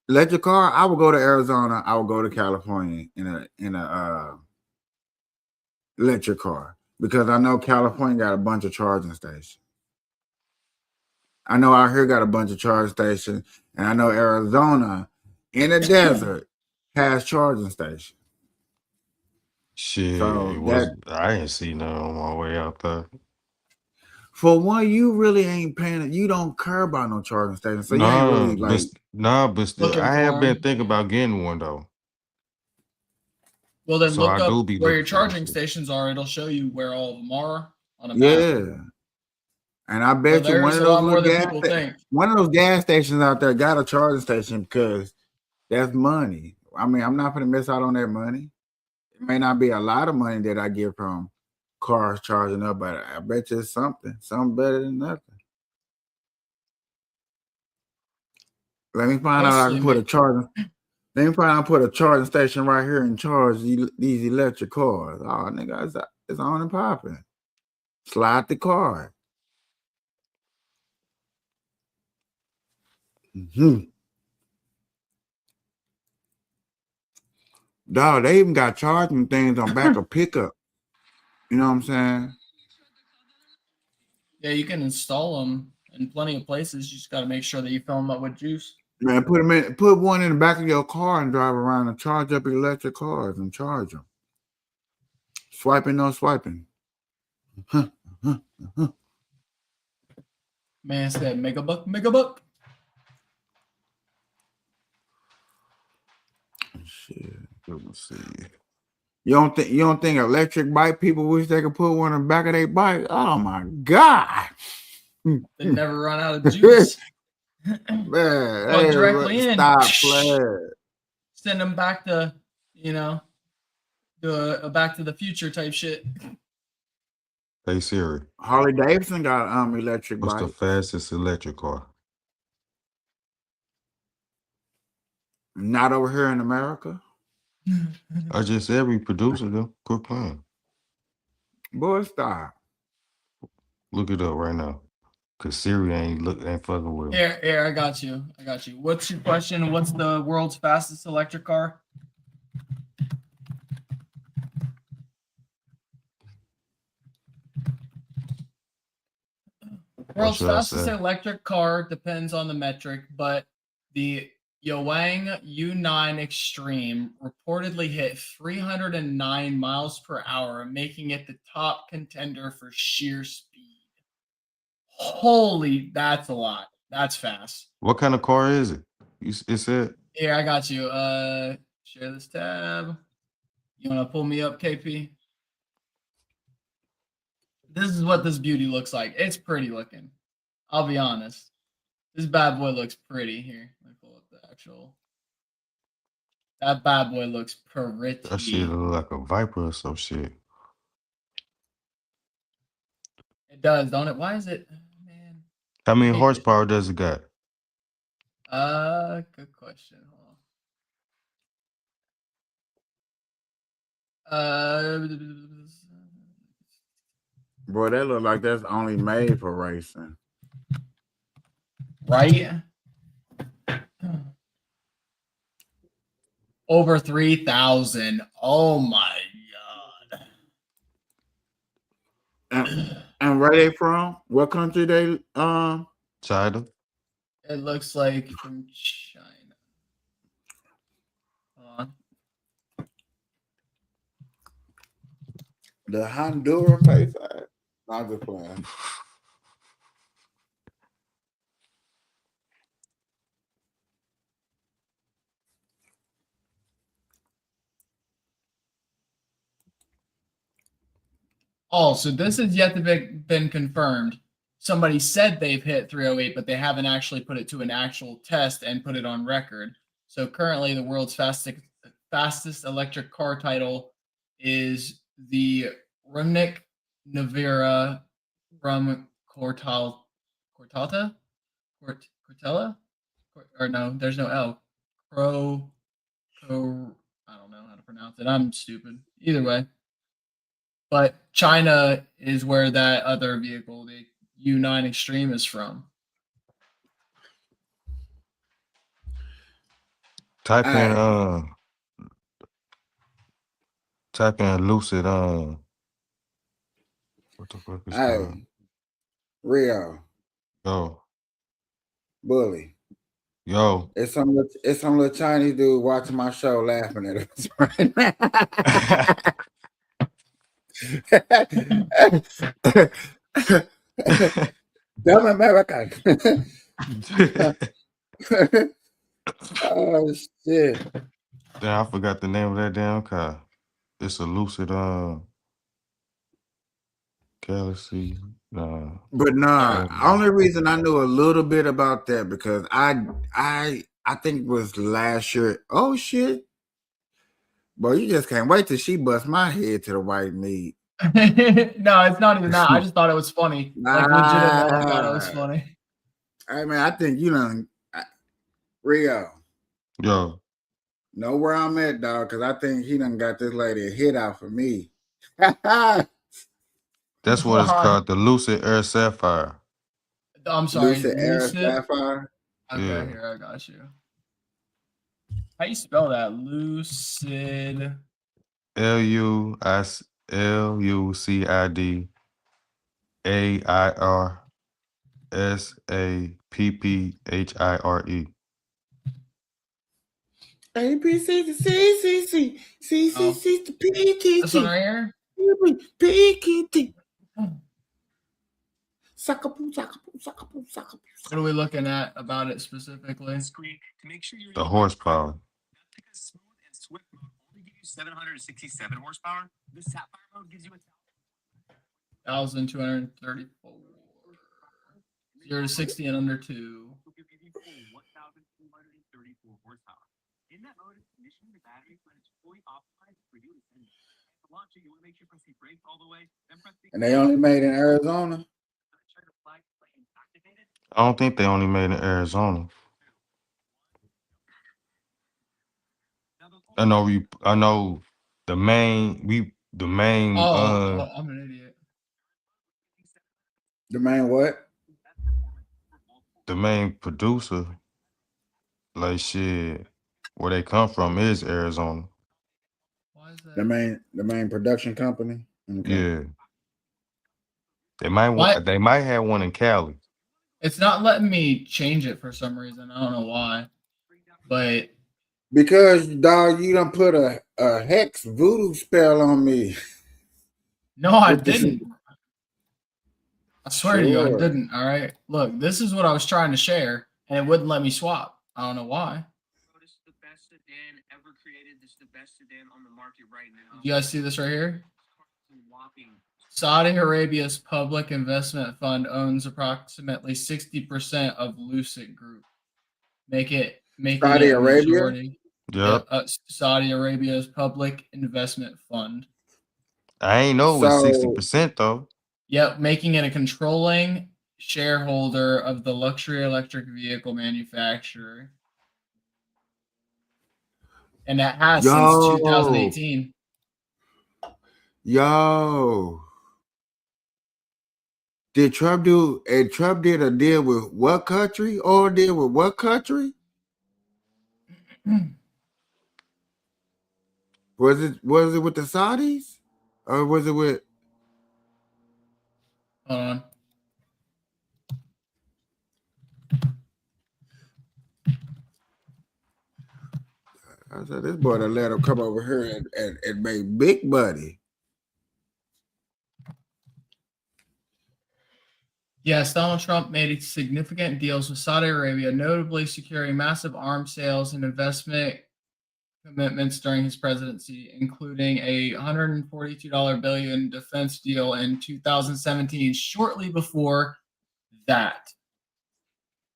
electric car, I would go to Arizona. I would go to California in a electric car because I know California got a bunch of charging stations. I know out here got a bunch of charging stations, and I know Arizona in the desert has charging stations. Shit, So it was that I didn't see none on my way out there. For one, you really ain't paying. You don't care about no charging station, so you ain't really like. But still, Looking I for have been 'em. thinking about getting one though. Well, then So look I do up be where your looking for that charging shit. stations are. It'll show you where all of them are on a map. Yeah, and I So bet you there's a lot more than people think. one of those gas stations out there got a charging station because that's money. I mean, I'm not gonna miss out on that money. It may not be a lot of money that I get from cars charging up, but I bet you it's something better than nothing. Let me find out I Mostly can put a make charging. Let me find out put a charging station right here and charge these electric cars. Oh, nigga, it's on and popping. Slide the card. Dog, they even got charging things on back of pickup. You know what I'm saying? Yeah, you can install them in plenty of places. You just got to make sure that you fill them up with juice. Man, put one in the back of your car and drive around and charge up electric cars and charge them. Swiping, no swiping. Man said, make a buck, make a buck. Shit. Let me see. You don't think electric bike people wish they could put one in the back of their bike? Oh my God. They never run out of juice. Man, Plug hey, directly in. stop playing. Send them back to, a Back to the Future type shit. Hey Siri, Harley Davidson got electric what's the bike. fastest electric car? Not over here in America. I just said we producer them. Quit playing. Boy, stop. Look it up right now. Cause Siri ain't fucking with me. Here, I got you. What's your question? What's the world's fastest electric car? World's fastest electric car depends on the metric, but the Yoang U9 Extreme reportedly hit 309 miles per hour, making it the top contender for sheer speed. Holy, that's a lot. That's fast. What kind of car is it? It said. Here, I got you. Share this tab. You want to pull me up, KP? This is what this beauty looks like. It's pretty looking. I'll be honest. This bad boy looks pretty. Here, let me pull up the actual. That bad boy looks pretty. That shit look like a Viper or some shit. It does, don't it? Why is it, man? How many horsepower does it got? Good question. Hold on. Boy, that look like that's only made for racing. Right? Over 3,000. Oh my God. And where they from? What country they China. It looks like from China. The Honduras face? Not just playing. Oh, so this has yet to be been confirmed. Somebody said they've hit 308, but they haven't actually put it to an actual test and put it on record. So currently, the world's fastest electric car title is the Rumnik Navira Rum Cortella? Or no, there's no L. I don't know how to pronounce it. I'm stupid. Either way. But China is where that other vehicle, the U9 Extreme, is from. Type in Lucid. What the fuck is called? Rio. Yo. Bully. Yo. It's some little Chinese dude watching my show laughing at us right now. Dumb America. Oh shit. Damn, I forgot the name of that damn car. It's a Lucid Galaxy. But nah, Yeah. only reason I knew a little bit about that because I think it was last year. Oh shit. Boy, you just can't wait till she bust my head to the white meat. No, it's not even that. I just thought it was funny. Like legitimately thought it was Nah. funny. I mean, I think you know, Rio. Yo, Know where I'm at, dog, because I think he done got this lady a hit out for me. Lucid that's what it's Why? called, the Lucid Air Sapphire. I'm sorry, Air Lucid. Sapphire. Okay, Yeah. here I got you. How you spell that? Lucid. Lucid AirSappphire. A B C D C C C C C Oh, C P T this one T right here. P T T. Suckapoo, suckapoo, suckapoo, suckapoo. What are we looking at about it specifically? The horsepower. 767 horsepower. The Sapphire mode gives you 1,234. 0 to 60 and under 2. 1,234 horsepower. In that mode, conditioning the battery when it's fully optimized for you to send it. To launch it, you want to make sure you press the brakes all the way, then press the. And they only made in Arizona. I don't think they only made in Arizona. I know the main Oh, I'm an idiot. The main what? the main producer, like shit, where they come from is Arizona. Why is that? The main production company. Okay. Yeah. They might What? they might have one in Cali. It's not letting me change it for some reason. I don't know why. But Because dog, you done put a hex voodoo spell on me. no, I With this- didn't. I swear to you, I Sure. didn't. All right. Look, this is what I was trying to share, and it wouldn't let me swap. I don't know why. This is the best sedan ever created. This is the best sedan on the market right now. You guys see this right here? Whopping. Saudi Arabia's public investment fund owns approximately 60% of Lucid Group, making Saudi it a Arabia? majority. Yep. Saudi Arabia's public investment fund. I ain't know it was So- 60% though. Yep, making it a controlling shareholder of the luxury electric vehicle manufacturer. And that has since Yo. 2018. Yo. Did Trump do Trump did a deal with what country? Or deal with what country? Was it with the Saudis? Or was it with Hold on. I said this boy done let him come over here and make big money. Yes, Donald Trump made significant deals with Saudi Arabia, notably securing massive arms sales and investment commitments during his presidency, including a $142 billion defense deal in 2017, shortly before that.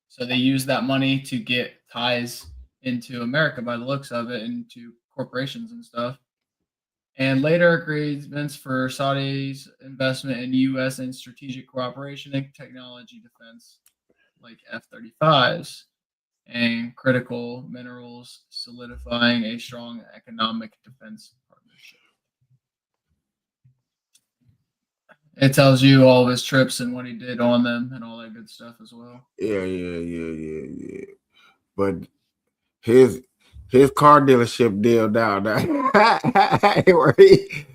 So they used that money to get ties into America by the looks of it, into corporations and stuff. And later agreements for Saudi's investment in U.S. and strategic cooperation and technology defense, like F-35s and critical minerals, solidifying a strong economic defense partnership. It tells you all of his trips and what he did on them and all that good stuff as well. Yeah. But his car dealership deal down there. Where he,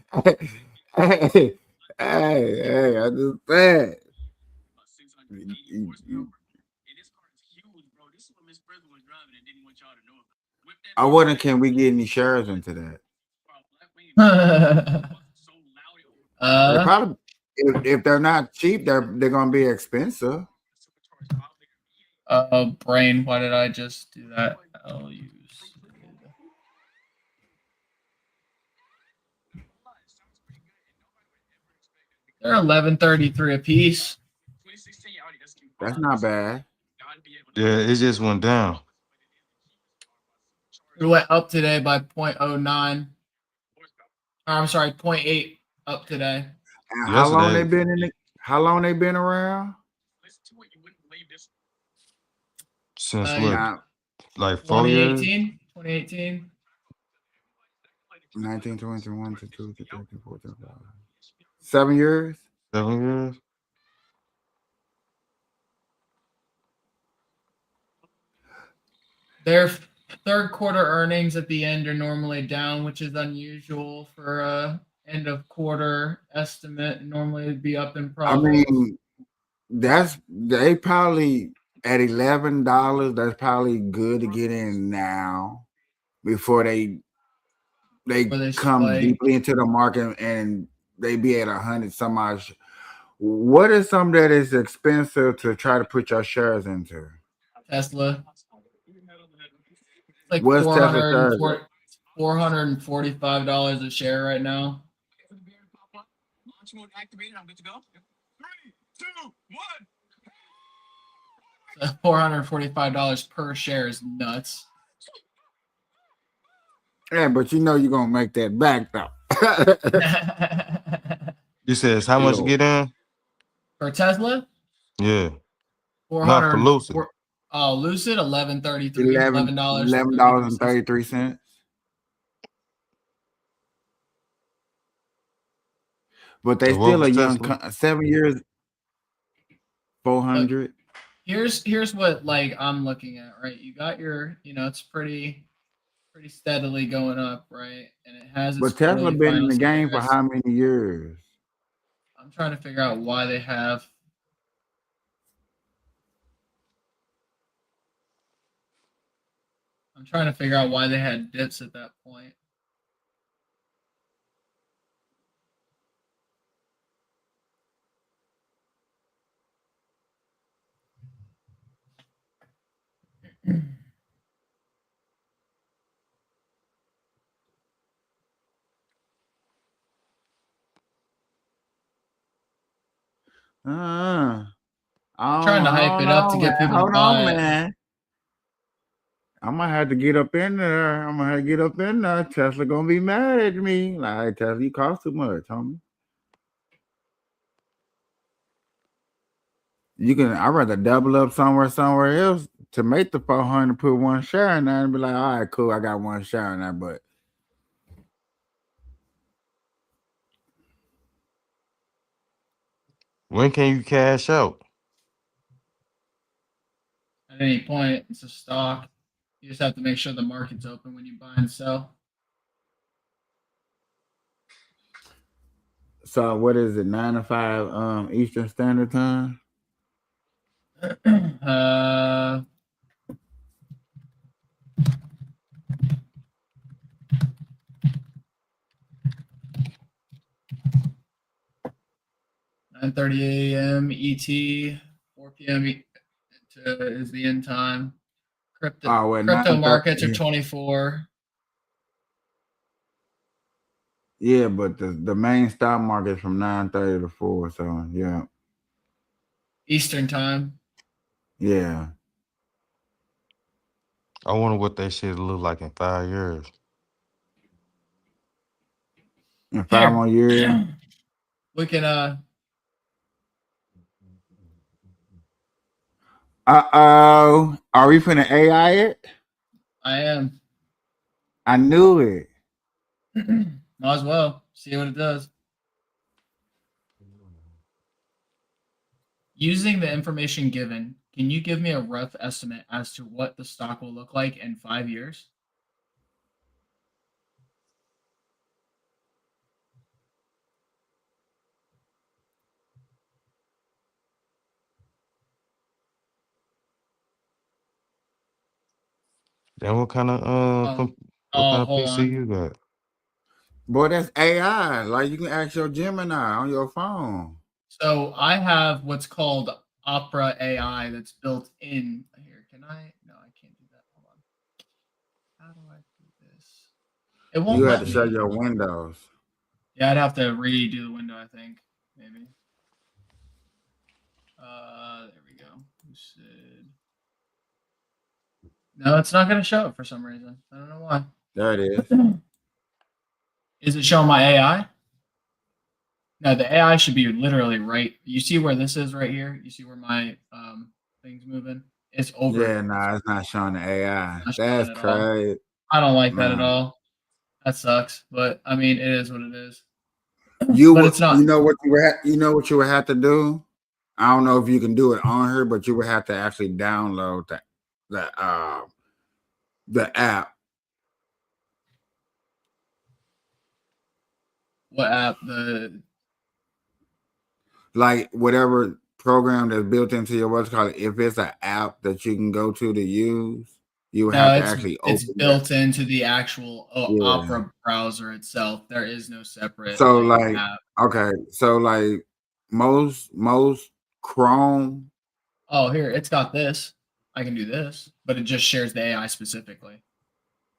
hey, I just said. I wonder, can we get any shares into that? They if they're not cheap, they're gonna be expensive. Brain, why did I just do that? I'll use. They're 11.33 a piece. That's not bad. Yeah, it just went down. It went up today by 0.09. I'm sorry, 0.8 up today. And how long they Yesterday, been in it? How long they been around? since Uh, what, Now, like 4 years? 2018. 19, 20, 21, 22, 23, 24, 25. 7 years? 7 years? Their third quarter earnings at the end are normally down, which is unusual for a end of quarter estimate. Normally it'd be up in I profits. mean, they probably at $11. That's probably good to get in now before they Where they come spike. deeply into the market and they be at 100 some odd. What is something that is expensive to try to put your shares into? Tesla. It's like What's Tesla shares? $445 a share right now. Launch mode activated. I'm good to go. 3, 2, 1. So $445 per share is nuts. Yeah, but you know you're gonna make that back though. You says how much to Yo, get in? For Tesla, Yeah. Not for 400. Lucid. Oh, Lucid, $11.33, $11.33. $11.33. But they And what still a was young Tesla? 7 years, Look, 400. here's what like I'm looking at, right? You got your, it's pretty steadily going up, right? And it has its But Tesla quarterly been in the finals game for comparison. how many years? I'm trying to figure out why they have. I'm trying to figure out why they had dips at that point. Uh, Trying to hype hold it up to on, get man. people to Hold on, buy it. man. I might have to get up in there. I'm gonna have to get up in there. Tesla gonna be mad at me. Like, hey, Tesla, you cost too much, homie. I'd rather double up somewhere else to make the 400, put one share in there and be like, all right, cool, I got one share in there, but When can you cash out? At any point, it's a stock. You just have to make sure the market's open when you buy and sell. so what is it, 9 to 5 Eastern Standard Time? uh, (9:30 a.m. ET, 4 p.m. Is the end time. Crypto 9:30. markets are 24. Yeah, but the main stock market is from 9:30 to 4. So yeah. Eastern time. Yeah. I wonder what that shit look like in 5 years. In 5 more years. We can Uh-oh. Are we finna AI it? I am. I knew it. Might as well see what it does. Using the information given, can you give me a rough estimate as to what the stock will look like in 5 years? Then what kind of what kind of Hold PC on. you got? Boy, that's AI. Like you can ask your Gemini on your phone. So I have what's called Opera AI that's built in here. Can I? No, I can't do that. Hold on. How do I do this? It won't You had to let show me. your windows. Yeah, I'd have to redo the window, I think. Maybe. There we go. Lucid. No, it's not going to show it for some reason. I don't know why. There it is. Is it showing my AI? No, the AI should be literally right. You see where this is right here? You see where my thing's moving? It's over. Yeah, nah, it's not showing the AI. Not showing That's at all. crazy. I don't like that at Nah. all. That sucks. But I mean, it is what it is. You But would, it's not. you know what you would you know what you would have to do? I don't know if you can do it on her, but you would have to actually download the app. What app? The Like whatever program that's built into your what's called, if it's an app that you can go to use, you would have No, to actually it's open that. built into the actual Yeah. Opera browser itself. There is no separate So like like app. okay, so like most Chrome, Oh, here it's got this. I can do this, but it just shares the AI specifically.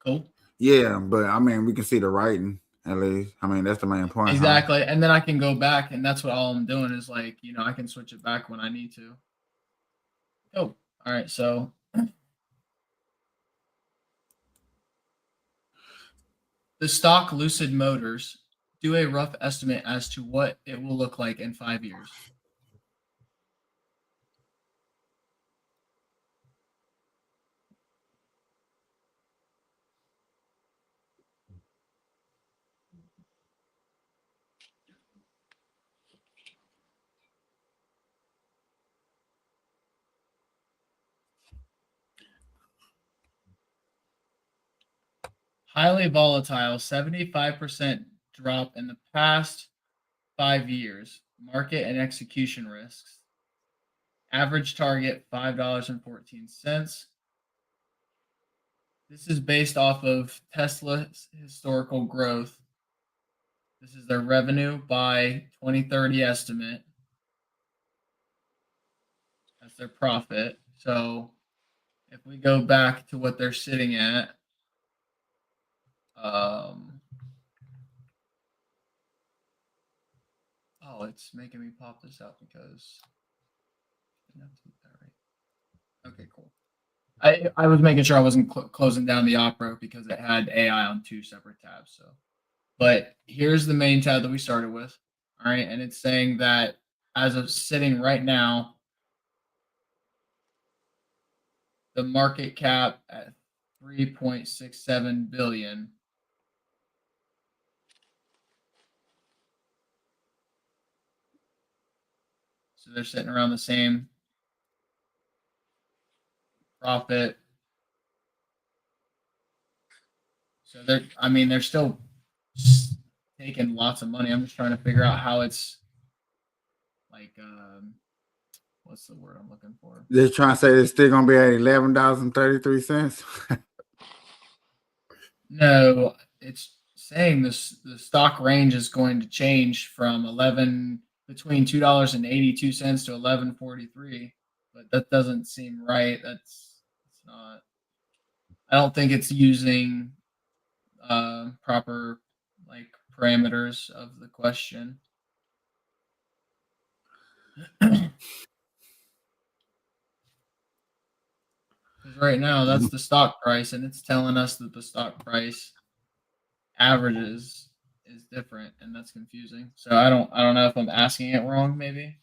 Cool. yeah, but I mean we can see the writing at least. I mean that's the main point, huh? Exactly. And then I can go back, and that's what all I'm doing is like, I can switch it back when I need to. Oh, all right. So the stock Lucid Motors, do a rough estimate as to what it will look like in 5 years. Highly volatile, 75% drop in the past 5 years. Market and execution risks. Average target $5.14. This is based off of Tesla's historical growth. This is their revenue by 2030 estimate. That's their profit. So if we go back to what they're sitting at, oh, it's making me pop this out because I didn't have to do that right. Okay, cool. I was making sure I wasn't closing down the Opera because it had AI on 2 separate tabs. So, but here's the main tab that we started with. All right, and it's saying that as of sitting right now, the market cap at 3.67 billion. So they're sitting around the same profit. So they're still taking lots of money. I'm just trying to figure out how it's like, what's the word I'm looking for? They're trying to say it's still gonna be at $11.33. No, it's saying this the stock range is going to change from between $2.82 to 11.43, but that doesn't seem right. It's not. I don't think it's using proper like parameters of the question. Because right now that's the stock price, and it's telling us that the stock price averages is different, and that's confusing. So I don't know if I'm asking it wrong, maybe.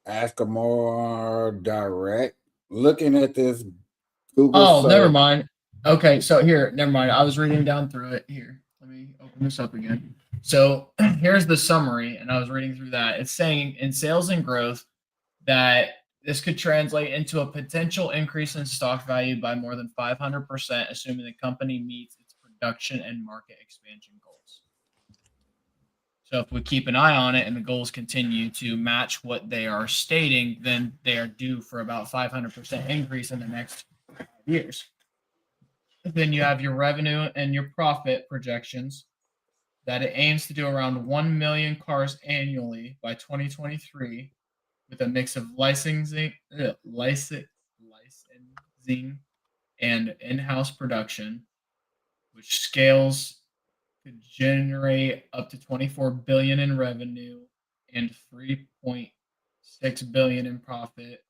Ask a more direct. Looking at this Google Oh, never search. mind. Okay, so here, never mind. I was reading down through it. Here, let me open this up again. So here's the summary, and I was reading through that. It's saying in sales and growth that this could translate into a potential increase in stock value by more than 500%, assuming the company meets its production and market expansion goals. So if we keep an eye on it and the goals continue to match what they are stating, then they are due for about 500% increase in the next 5 years. Then you have your revenue and your profit projections that it aims to do around 1 million cars annually by 2023 with a mix of licensing and in-house production, which scales could generate up to 24 billion in revenue and 3.6 billion in profit.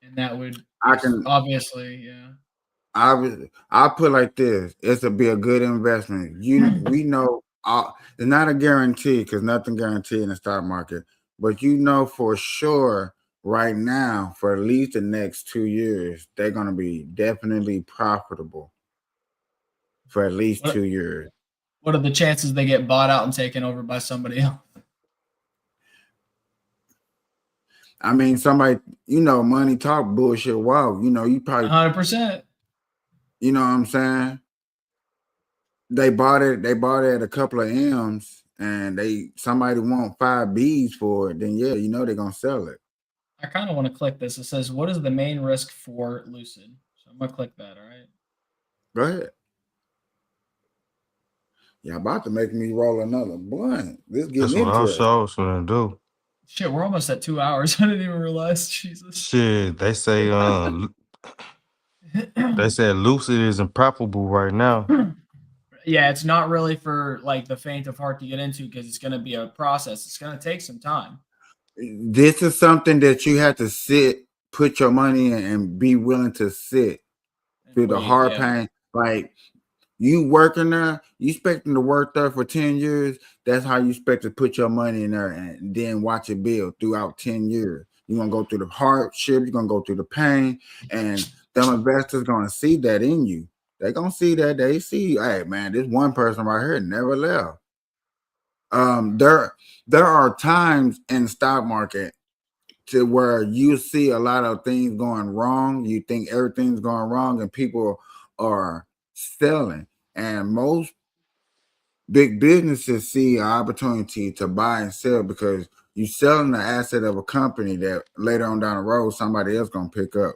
And that would I can obviously, yeah. I put like this: it's to be a good investment. We know it's not a guarantee because nothing guaranteed in the stock market, but you know for sure right now for at least the next 2 years they're going to be definitely profitable for at least What, 2 years. what are the chances they get bought out and taken over by somebody else? I mean, somebody money talk bullshit. Wow, you probably 100%. you know what I'm saying. They bought it. They bought it at a couple of M's, and somebody want 5 B's for it. Then yeah, they're gonna sell it. I kind of want to click this. It says, "What is the main risk for Lucid?" So I'm gonna click that. All right. Go ahead. Yeah, about to make me roll another blunt. This That's getting what I interesting. was gonna do. Shit, we're almost at 2 hours. I didn't even realize. Jesus. Shit, they say they said Lucid is improbable right now. Yeah, it's not really for like the faint of heart to get into because it's going to be a process. It's going to take some time. This is something that you have to put your money in, and be willing to sit through the Wait, hard yeah. pain. Like you working there, you expecting to work there for 10 years. That's how you expect to put your money in there and then watch it build throughout 10 years. You're gonna go through the hardship, you're gonna go through the pain, and them investors gonna see that in you. They're gonna see that. They see, hey man, this one person right here never left. There are times in the stock market to where you see a lot of things going wrong. You think everything's going wrong, and people are selling. And most big businesses see an opportunity to buy and sell because you're selling the asset of a company that later on down the road somebody else gonna pick up.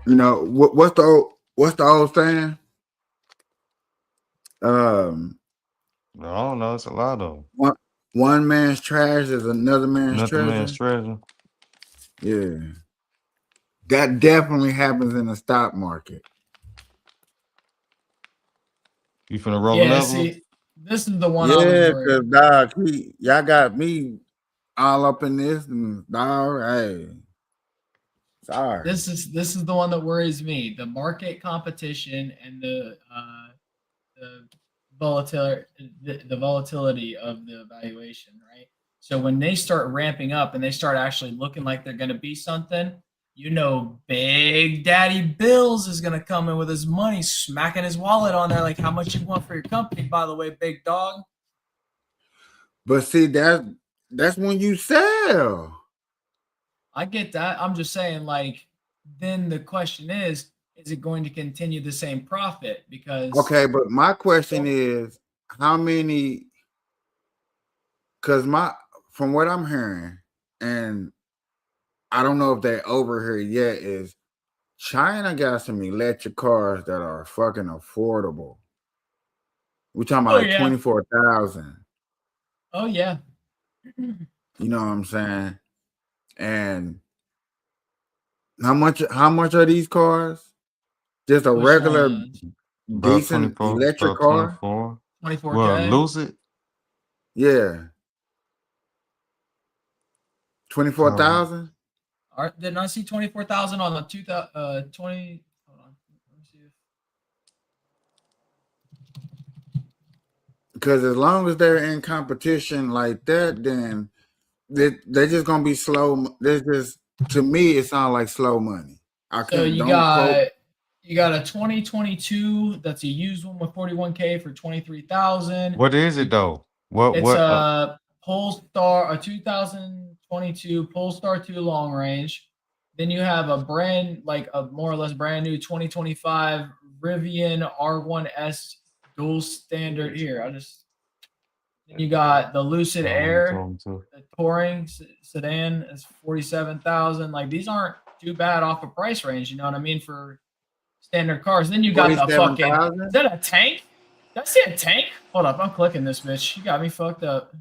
What's the old saying? I don't know. It's a lot of 'em. One man's trash is another man's Another man's treasure. treasure. Yeah, that definitely happens in the stock market. You finna roll Yeah, another one? see, this is the one I was Yeah, worried. cause dog, y'all got me all up in this, and dog, hey, sorry. This is the one that worries me. The market competition and the volatility the volatility of the valuation, right? So when they start ramping up and they start actually looking like they're going to be something, Big Daddy Bills is going to come in with his money, smacking his wallet on there, like how much you want for your company, by the way, big dog. But see, that's when you sell. I get that. I'm just saying, like, then the question is it going to continue the same profit? Because Okay, but my question is, how many? Because from what I'm hearing, and I don't know if they over here yet, is China got some electric cars that are fucking affordable. We're talking about oh like yeah, 24,000. oh yeah. You know what I'm saying? And how much are these cars? Just a Which regular one? About decent 24, electric about car? 24. Well, 24K. Lucid. Yeah. Uh, 24,000? Didn't I see 24,000 on the 2020? Hold on. Let me see if Because as long as they're in competition like that, then they're just gonna be slow. They're just to me, it sounds like slow money. I so couldn't you don't quote. got you got a 2022 that's a used one with 41K for 23,000. what is it though? What It's what a Polestar, a 2022 Polestar 2 long range. Then you have a more or less brand new 2025 Rivian R1S dual standard here. Then you got the Lucid what I'm Air, talking to? the touring sedan is 47,000. Like these aren't too bad off a price range. You know what I mean, for standard cars. Then you got the fucking. 47,000 Is that a tank? Did I see a tank? Hold up, I'm clicking this bitch. You got me fucked up.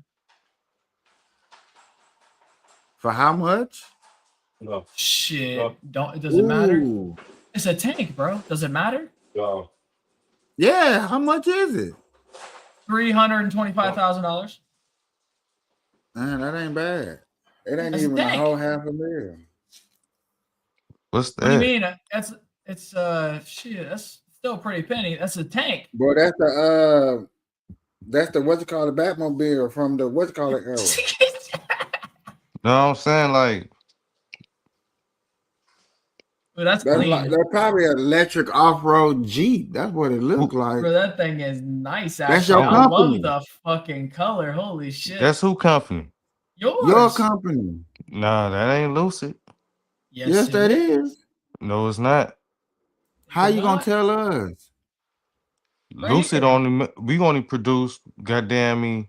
for how much? No, Shit. no, Don't. Does it matter? Ooh, It's a tank, bro. Does it matter? no. yeah. How much is it? $325,000. Man, that ain't bad. It ain't That's a even a tank. whole $500,000. What's What do you that? mean? It's shit. That's still a pretty penny. That's a tank. Boy, that's the what's it called, the Batmobile from the what's it called era. No, I'm saying like Bro, that's That's clean. like they're probably an electric off-road Jeep. That's what it looks like. Bro, that thing is nice. Actually, That's your I love company. the fucking color. Holy shit. that's who company? yours. Your company. Nah, that ain't Lucid. Yes, that is. No, it's not. How it you gonna not? tell us? Right Lucid here. we only produce goddamn me.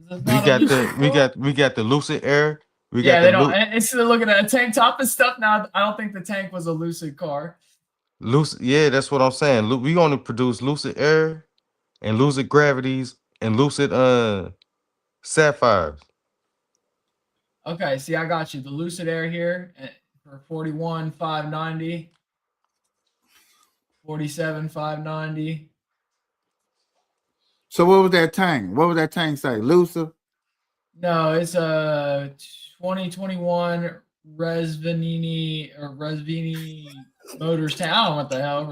This is We not a got Lucid car? we got the Lucid Air. We Yeah, got they the don't. Instead of looking at a tank top and stuff now, I don't think the tank was a Lucid car. Lucid. Yeah, that's what I'm saying. We only produce Lucid Air and Lucid Gravities and Lucid Sapphires. Okay, see, I got you. The Lucid Air here for 41,590, 47,590. So what was that tank? What was that tank say? Lucifer? No, it's a 2021 Resvini Motors tank. I don't know what the hell.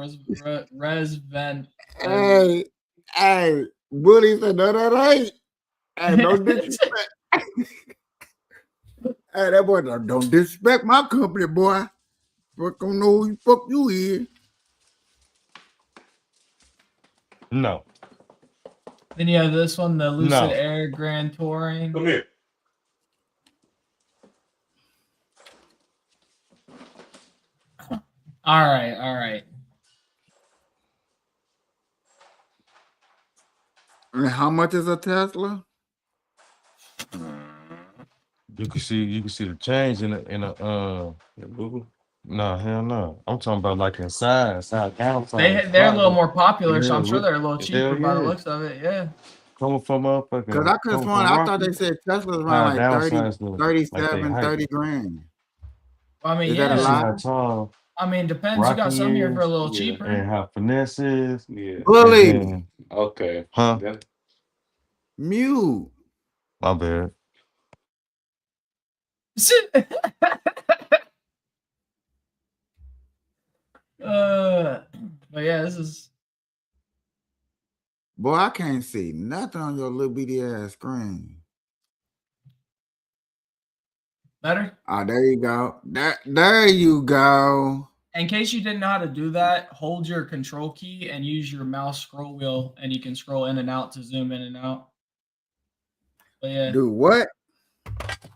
Resven. Hey, Bully said no, that ain't. Hey, don't disrespect. Hey, that boy don't disrespect my company, boy. Fuck don't know who the fuck you is. No. Then you have this one, the Lucid No. Air Grand Touring. Come here. All right. And how much is a Tesla? You can see the change in the Google. no, hell no. I'm talking about like inside downside. They're a little more popular, so Yeah, I'm sure they're a little cheaper by the looks of it. Yeah. Coming from Because motherfucking I could have sworn, I thought they said Tesla's around like 30, 37, 30 grand. I mean, Is that a yeah. lie? how tall I mean, depends. You got Rocky some here for a is, little yeah, cheaper. and how finesse is. Yeah. Bully, And then, Okay. huh? That, mute. My bad. But yeah, this is Boy, I can't see nothing on your little bitty ass screen. better. Oh, there you go. There you go. In case you didn't know how to do that, hold your control key and use your mouse scroll wheel, and you can scroll in and out to zoom in and out. But yeah, Do what?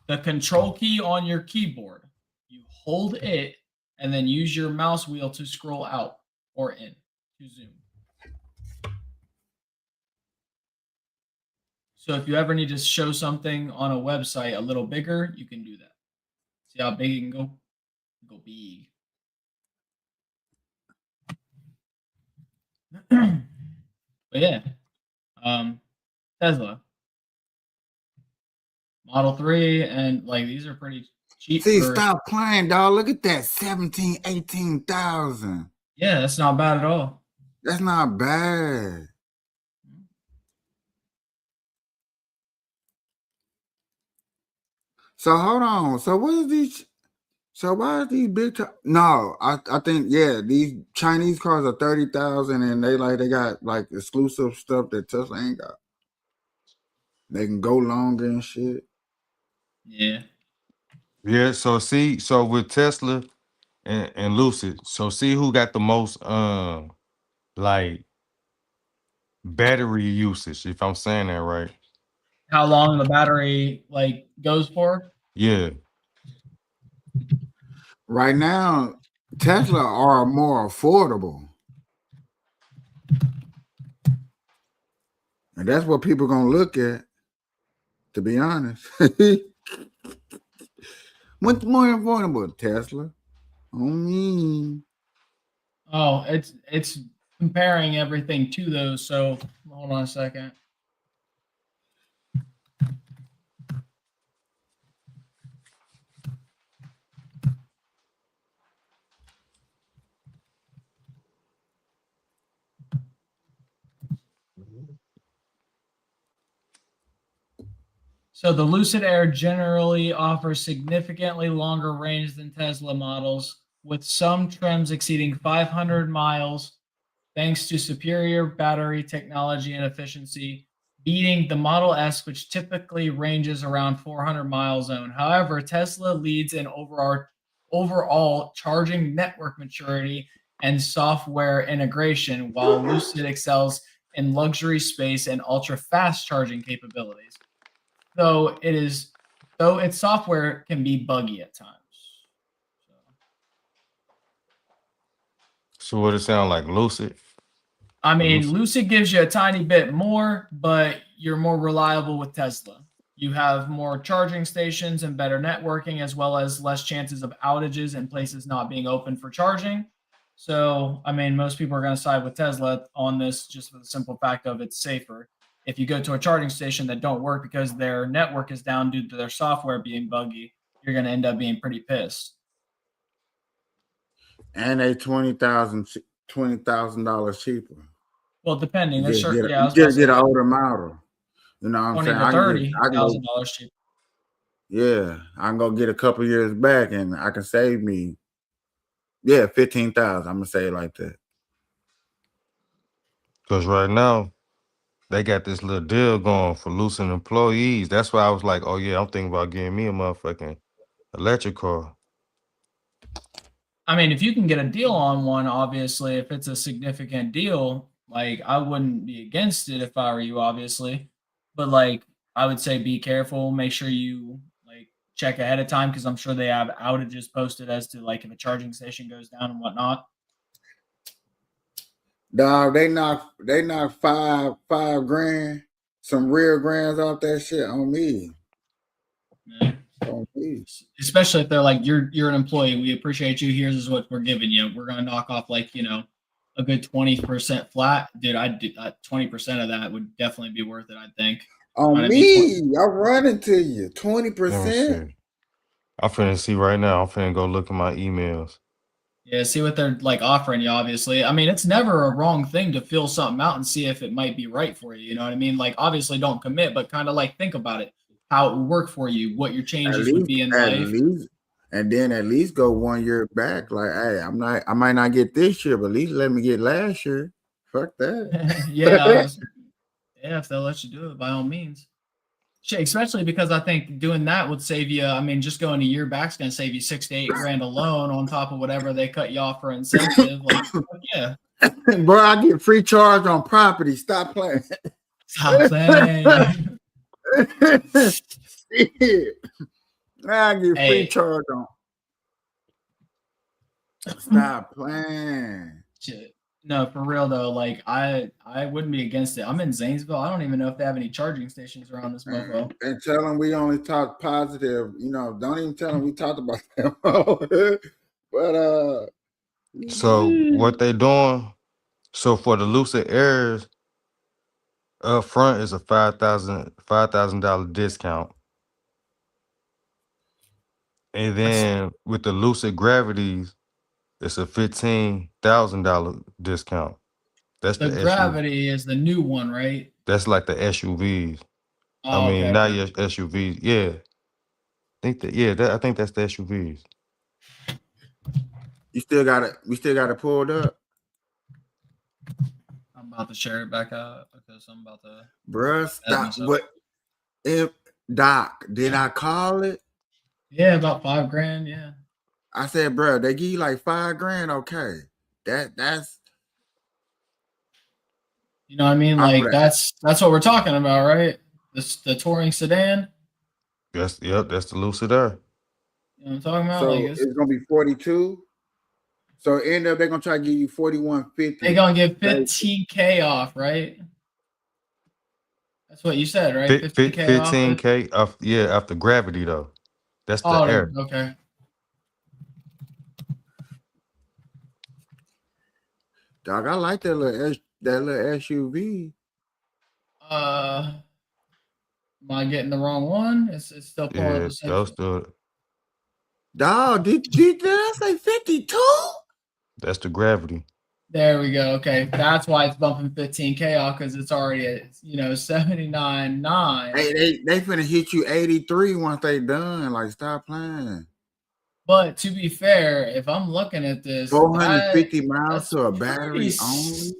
the control key on your keyboard, you hold it and then use your mouse wheel to scroll out or in to zoom. So if you ever need to show something on a website a little bigger, you can do that. See how big it can go? Go big. But yeah, Tesla Model 3, and like these are pretty cheap. See, stop playing, dog. Look at that. 17, 18,000. Yeah, that's not bad at all. That's not bad. So hold on. So what is these? So why are these big? No, I think yeah, these Chinese cars are 30,000, and they got like exclusive stuff that Tesla ain't got. They can go longer and shit. Yeah. Yeah, so with Tesla and Lucid, so see who got the most like battery usage, if I'm saying that right. How long the battery like goes for? Yeah. Right now, Tesla are more affordable. And that's what people gonna look at. To be honest, what's more affordable, Tesla? Oh, it's comparing everything to those. So hold on a second. So the Lucid Air generally offers significantly longer range than Tesla models, with some trims exceeding 500 miles, thanks to superior battery technology and efficiency, beating the Model S, which typically ranges around 400 mile zone. However, Tesla leads in overall charging network maturity and software integration, while Lucid excels in luxury space and ultra fast charging capabilities. Though its software can be buggy at times. So what it sound like, Lucid? I mean, Lucid. Lucid gives you a tiny bit more, but you're more reliable with Tesla. You have more charging stations and better networking, as well as less chances of outages and places not being open for charging. So, I mean, most people are going to side with Tesla on this just for the simple fact of it's safer. If you go to a charging station that don't work because their network is down due to their software being buggy, you're going to end up being pretty pissed. And they $20,000 cheaper. Well, depending, You there's just certain, get, yeah, I you was about to just get say an older model. You know what I'm 20 saying? to I can go, $30,000 cheaper. yeah, I can go get a couple years back and I can save me, 15,000. I'm gonna say it like that. Because right now, they got this little deal going for Lucid employees. That's why I was like, oh yeah, I'm thinking about getting me a motherfucking electric car. I mean, if you can get a deal on one, obviously, if it's a significant deal, like I wouldn't be against it if I were you, obviously. But like I would say be careful, make sure you like check ahead of time because I'm sure they have outages posted as to like if a charging station goes down and whatnot. Dog, they knock five grand, some real grands off that shit on me. Yeah. On me. Especially if they're like, you're an employee, we appreciate you. Here's what we're giving you. We're gonna knock off like, a good 20% flat. Dude, I'd do 20% of that would definitely be worth it, I think. On I'd be me, I'm running to you. Let me 20%. see. I'm finna see right now. I'm finna go look at my emails. Yeah, see what they're like offering you, obviously. I mean, it's never a wrong thing to feel something out and see if it might be right for you. You know what I mean? Like, obviously, don't commit, but kind of like think about it, how it would work for you, what your changes would be in At life. least, and then at least go 1 year back. Like, hey, I might not get this year, but at least let me get last year. Fuck that. Yeah, if they'll let you do it, by all means. Shit, especially because I think doing that would save you. I mean, just going a year back is going to save you 6 to 8 grand alone on top of whatever they cut you off for incentive. Like, yeah. Bro, I get free charge on property. Stop playing. Stop playing. Shit. I get free charge on. Stop playing. Shit. No, for real though. Like I wouldn't be against it. I'm in Zanesville. I don't even know if they have any charging stations around this mofo. And tell them we only talk positive. Don't even tell them we talked about that. But So what they doing? So for the Lucid Airs, up front is a $5,000 discount. And then with the Lucid Gravities, it's a $15,000 discount. That's the the Gravity is the new one, right? That's like the SUVs. Oh, I mean, okay, not okay. your SUVs. Yeah. I think that's the SUVs. we still got it pulled up. I'm about to share it back out because I'm about to. Bruh, stop. What if Doc? Did I call it? Yeah, about $5 grand. Yeah. I said, bruh, they give you like $5 grand. Okay, that's. You know what I mean? Like that's what we're talking about, right? The touring sedan. That's the Lucid Air. You know what I'm talking about? So Like it's gonna be 42. So end up they're gonna try to give you 41.50. They're gonna give 15K off, right? That's what you said, right? 15K off it. 15K off, yeah, after gravity though. That's the Oh, air. okay. Dog, I like that little SUV. Am I getting the wrong one? It's still pulling up Yeah, the same that's shit. Dog, did I say 52? that's the gravity. There we go. Okay, that's why it's bumping 15K off because it's already at 79.9. They finna hit you 83 once they done. Like, stop playing. But to be fair, if I'm looking at this, 450 miles that's to a pretty battery only.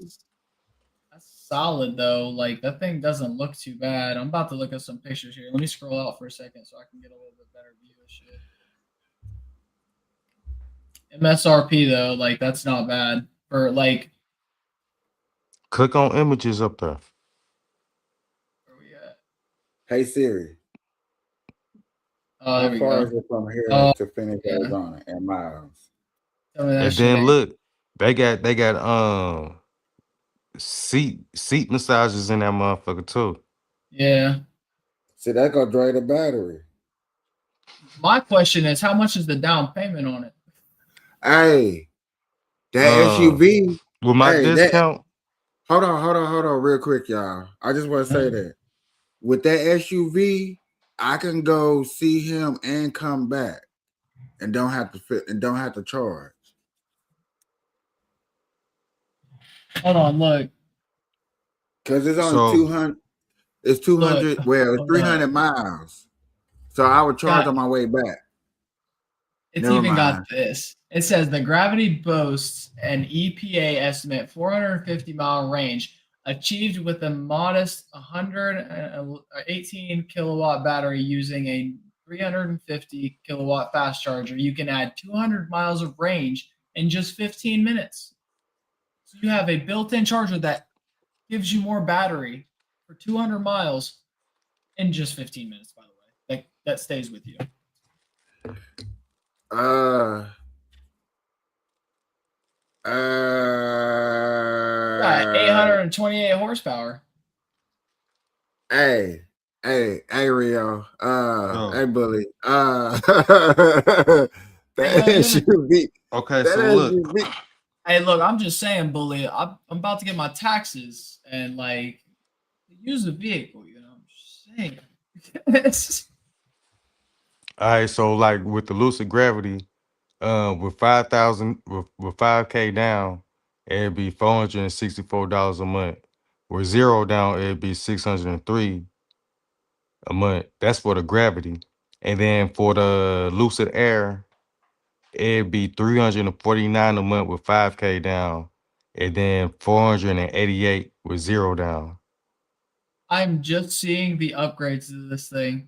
That's solid though. Like that thing doesn't look too bad. I'm about to look at some pictures here. Let me scroll out for a second so I can get a little bit better view of shit. MSRP though, like that's not bad for like. Click on images up there. Where we at? Hey Siri, Oh, how there we far go. is it from here Oh, to Phoenix, yeah. Arizona in miles? Tell me that And shit then ain't. look, they got seat massages in that motherfucker too. Yeah. See, that gonna drain the battery. My question is, how much is the down payment on it? Hey, that SUV. With my Hey, discount, hold on, real quick, y'all. I just want to say that with that SUV, I can go see him and come back, and don't have to charge. Hold on, look. Cause it's only so 200. It's 200. Look. Well, it's Hold 300 up. miles. So I would charge Got on my way back. It's Never even got mind. this. It says the Gravity boasts an EPA estimate 450-mile range achieved with a modest 118 kilowatt battery using a 350 kilowatt fast charger. You can add 200 miles of range in just 15 minutes. So you have a built-in charger that gives you more battery for 200 miles in just 15 minutes, by the way. That stays with you. Got 828 horsepower. Hey, Rio. Oh. Hey, Bully. That SUV. Okay, That so look, SUV. Hey, look, I'm just saying, Bully. I'm about to get my taxes and like use the vehicle. I'm just saying. all right, so like with the lucid gravity, with 5,000 with 5K down, it'd be $464 a month. With zero down, it'd be 603 a month. That's for the gravity. And then for the lucid air, it'd be 349 a month with 5K down, and then 488 with zero down. I'm just seeing the upgrades to this thing.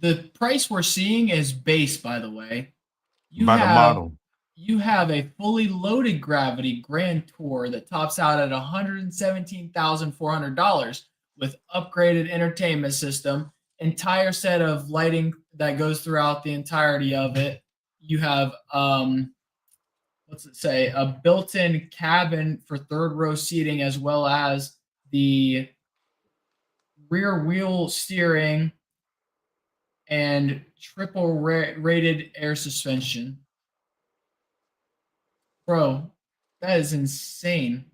The price we're seeing is base, by the way. You By the have model. you have a fully loaded Gravity Grand Tour that tops out at $117,400 with upgraded entertainment system, entire set of lighting that goes throughout the entirety of it. You have what's it say? A built-in cabin for third row seating as well as the rear wheel steering and triple rated air suspension. Bro, that is insane.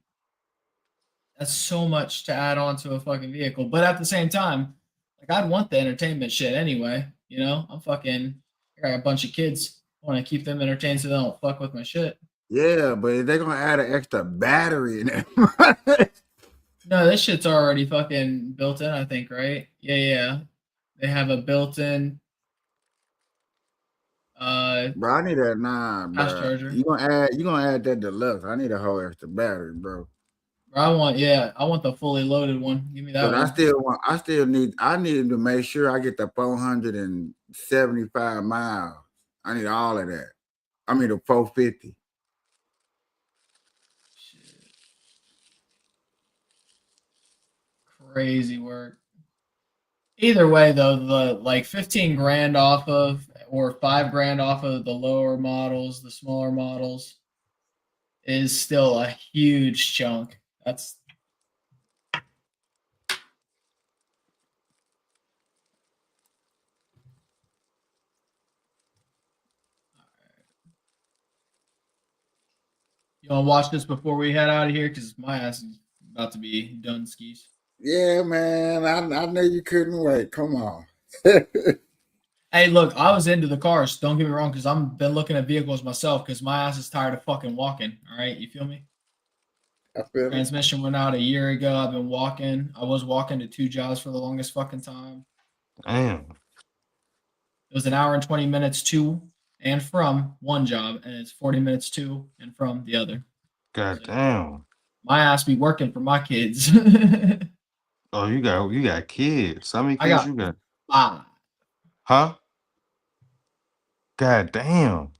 That's so much to add on to a fucking vehicle. But at the same time, like I'd want the entertainment shit anyway. I got a bunch of kids. I want to keep them entertained so they don't fuck with my shit. Yeah, but if they're gonna add an extra battery in it. No, this shit's already fucking built in, I think, right? Yeah. They have a built-in Bro, I need that fast bro. charger. You gonna add that deluxe. I need a whole extra battery, bro. I want the fully loaded one. Give me that But one. I need to make sure I get the 475 miles. I need all of that. I mean the 450. Shit. Crazy work. Either way, though, the like 15 grand off of or 5 grand off of the lower models, the smaller models, is still a huge chunk. want to watch this before we head out of here? Because my ass is about to be done skis. Yeah, man. I knew you couldn't wait. Come on. Hey, look, I was into the cars. Don't get me wrong, because I've been looking at vehicles myself because my ass is tired of fucking walking. All right, you feel me? I feel it. Transmission went out a year ago. I've been walking. I was walking to 2 jobs for the longest fucking time. Damn. It was an hour and 20 minutes to and from one job, and it's 40 minutes to and from the other. God damn. My ass be working for my kids. Oh, you got kids. How many I kids got you got? 5. Huh? God damn.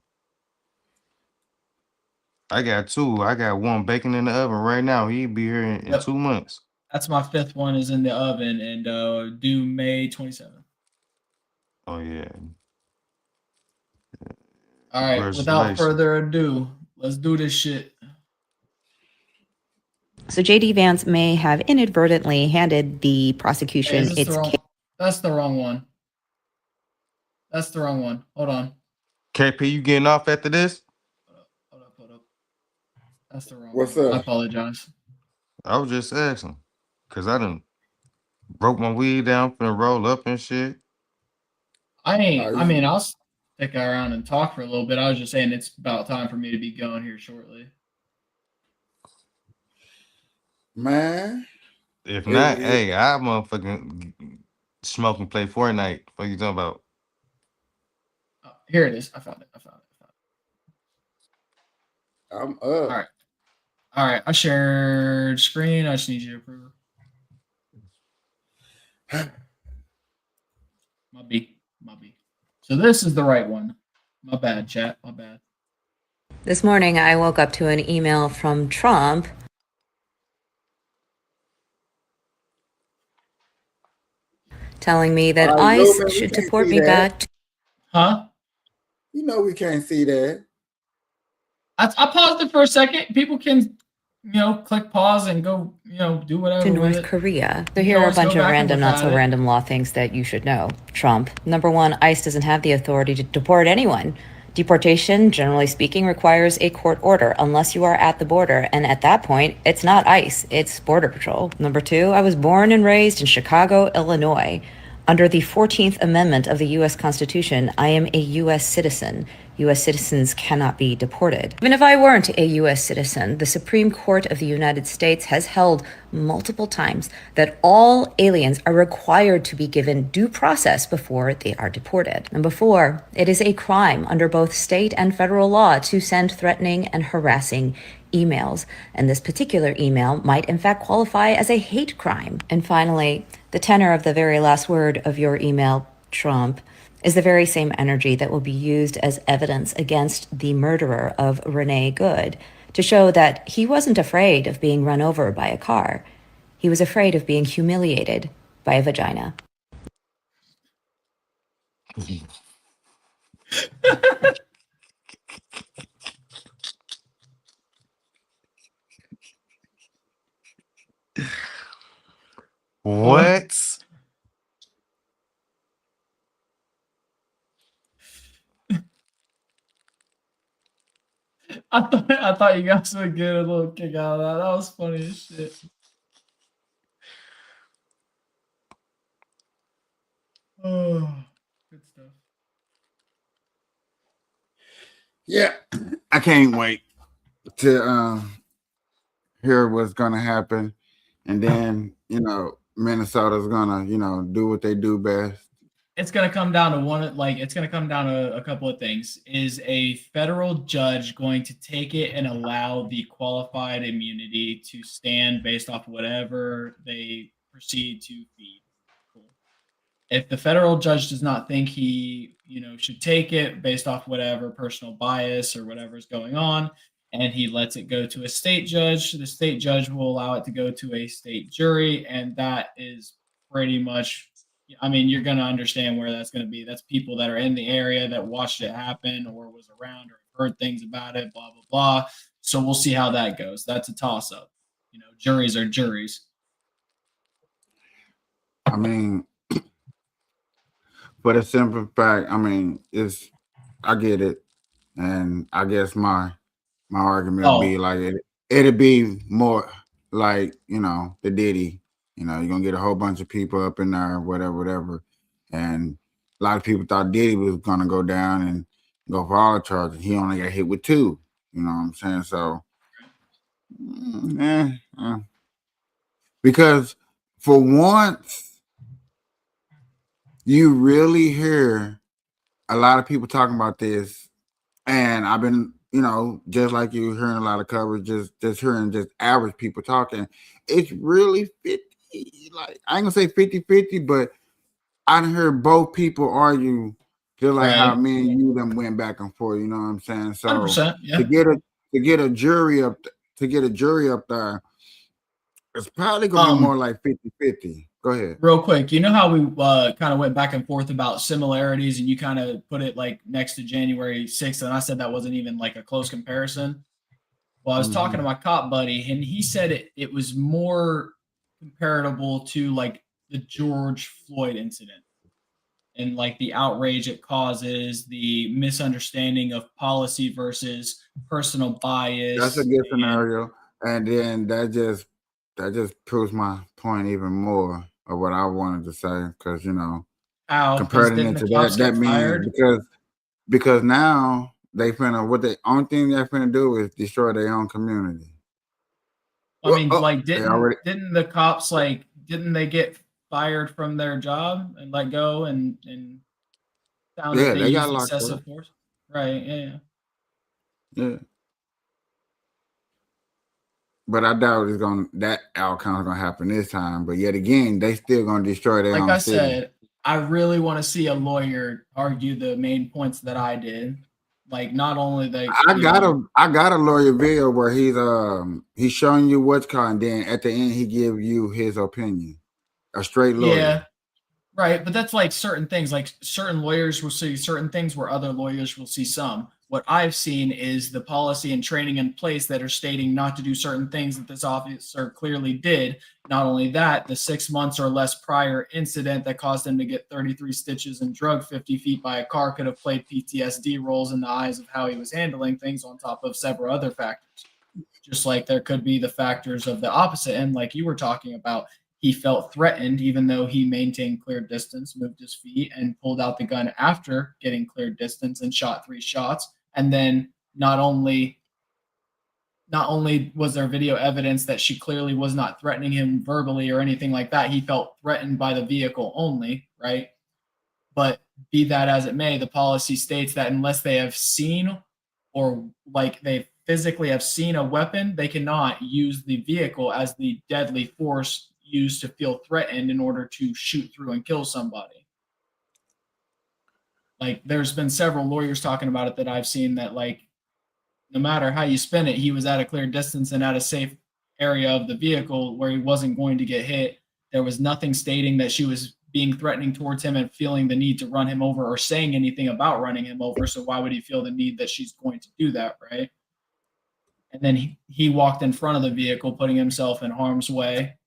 I got 2. I got one baking in the oven right now. He'll be here in Yep. 2 months. That's my 5th one is in the oven and due May 27th. Oh yeah. All right, without further ado, let's do this shit. So JD Vance may have inadvertently handed the prosecution Hey, its case. that's the wrong one. That's the wrong one. Hold on. KP, you getting off after this? Hold up. That's the wrong What's one. I up? apologize. I was just asking. Cause I done broke my weed down, finna roll up and shit. I mean, I'll stick around and talk for a little bit. I was just saying it's about time for me to be going here shortly. Man. If not, hey, I motherfucking smoke and play Fortnite. What you talking about? Oh, here it is. I found it. I'm up. All right. I shared screen. I just need you to approve. My B. So this is the right one. My bad, chat. My bad. This morning, I woke up to an email from Trump telling me that ICE should deport me back. Huh? You know we can't see that. I paused it for a second. People can, click pause and go, do whatever. To North Korea. So here are a bunch of random, not so random law things that you should know. Trump. Number 1, ICE doesn't have the authority to deport anyone. Deportation, generally speaking, requires a court order unless you are at the border. And at that point, it's not ICE, it's Border Patrol. Number 2, I was born and raised in Chicago, Illinois. Under the 14th Amendment of the U.S. Constitution, I am a U.S. citizen. U.S. citizens cannot be deported. Even if I weren't a U.S. citizen, the Supreme Court of the United States has held multiple times that all aliens are required to be given due process before they are deported. Number 4, it is a crime under both state and federal law to send threatening and harassing emails, and this particular email might in fact qualify as a hate crime. And finally, the tenor of the very last word of your email, Trump, is the very same energy that will be used as evidence against the murderer of Renee Good to show that he wasn't afraid of being run over by a car. He was afraid of being humiliated by a vagina. What? I thought you guys would get a little kick out of that. That was funny as shit. Oh, good stuff. Yeah, I can't wait to hear what's gonna happen, and then Minnesota's gonna do what they do best. It's gonna come down to it's gonna come down to a couple of things. Is a federal judge going to take it and allow the qualified immunity to stand based off whatever they proceed to feed? Cool. If the federal judge does not think he, should take it based off whatever personal bias or whatever's going on, and he lets it go to a state judge, the state judge will allow it to go to a state jury, and that is pretty much, you're going to understand where that's going to be. That's people that are in the area that watched it happen or was around or heard things about it, blah, blah, blah. So we'll see how that goes. That's a toss-up. Juries are juries. For the simple fact, I get it. And I guess my My argument would be like it'd be more like, the Diddy. You're gonna get a whole bunch of people up in there, whatever. And a lot of people thought Diddy was gonna go down and go for all the charges. He only got hit with 2. You know what I'm saying? So because for once you really hear a lot of people talking about this, and I've been, just like you, hearing a lot of coverage, just hearing just average people talking. It's really 50, like, I ain't gonna say 50-50, but I done heard both people argue just like how me and you them went back and forth, you know what I'm saying? So 100%, yeah. to get a jury up there, it's probably gonna be more like 50-50. Go ahead. Real quick, you know how we kind of went back and forth about similarities, and you kind of put it like next to January 6th, and I said that wasn't even like a close comparison. Well, I was talking to my cop buddy, and he said it was more comparable to like the George Floyd incident and like the outrage it causes, the misunderstanding of policy versus personal bias. That's a good scenario, and then that just proves my point even more of what I wanted to say, because comparing it to that means because now they finna only thing they're finna do is destroy their own community. I mean, didn't the cops didn't they get fired from their job and let go and found that they used excessive force? Right, yeah. But I doubt that outcome is gonna happen this time. But yet again, they still gonna destroy their own city. Said, I really want to see a lawyer argue the main points that I did. Like, not only I got a lawyer video where he's showing you what's called, and then at the end he give you his opinion. A straight lawyer. Yeah. Right, but that's like certain things. Like certain lawyers will see certain things where other lawyers will see some. What I've seen is the policy and training in place that are stating not to do certain things that this officer clearly did. Not only that, the 6 months or less prior incident that caused him to get 33 stitches and drugged 50 feet by a car could have played PTSD roles in the eyes of how he was handling things, on top of several other factors. Just like there could be the factors of the opposite end, like you were talking about. He felt threatened, even though he maintained clear distance, moved his feet, and pulled out the gun after getting clear distance and shot 3 shots. And then not only was there video evidence that she clearly was not threatening him verbally or anything like that, he felt threatened by the vehicle only, right? But be that as it may, the policy states that unless they have seen or like they physically have seen a weapon, they cannot use the vehicle as the deadly force used to feel threatened in order to shoot through and kill somebody. Like, there's been several lawyers talking about it that I've seen that, like, no matter how you spin it, he was at a clear distance and at a safe area of the vehicle where he wasn't going to get hit. There was nothing stating that she was being threatening towards him and feeling the need to run him over or saying anything about running him over. So why would he feel the need that she's going to do that, right? And then he walked in front of the vehicle, putting himself in harm's way.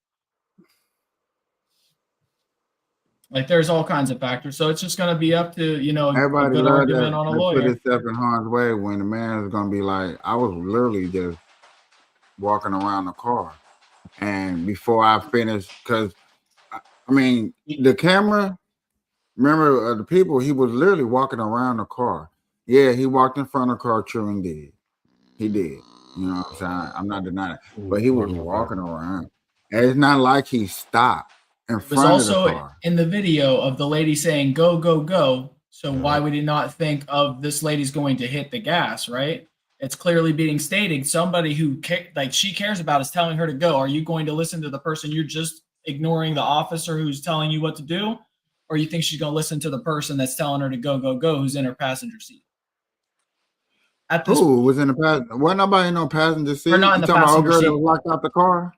Like, there's all kinds of factors. So it's just going to be up to, everybody a good argument on a lawyer. Put himself in harm's way when the man is going to be like, I was literally just walking around the car. And before I finished, because, I mean, the camera, remember the people, he was literally walking around the car. Yeah, he walked in front of the car, true and did. He did. You know what I'm saying? I'm not denying it. But he was walking around. And it's not like he stopped. It was also in the video of the lady saying, go, go, go. So why would he not think of this lady's going to hit the gas, right? It's clearly being stated. Somebody who she cares about is telling her to go. Are you going to listen to the person you're just ignoring, the officer who's telling you what to do? Or you think she's going to listen to the person that's telling her to go, go, go, who's in her passenger seat? Who was in the passenger? Wasn't nobody in no passenger seat? Or not in the passenger seat. That was locked out the car?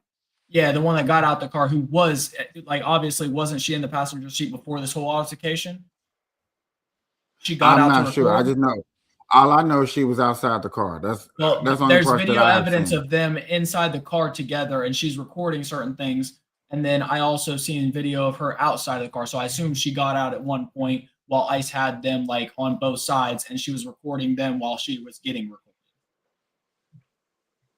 Yeah, the one that got out the car, who was, like, obviously wasn't she in the passenger seat before this whole altercation? She got out. I'm not sure. I just know. All I know is she was outside the car. That's there's video evidence of them inside the car together, and she's recording certain things. And then I also seen video of her outside of the car. So I assume she got out at one point while ICE had them like on both sides, and she was recording them while she was getting recorded.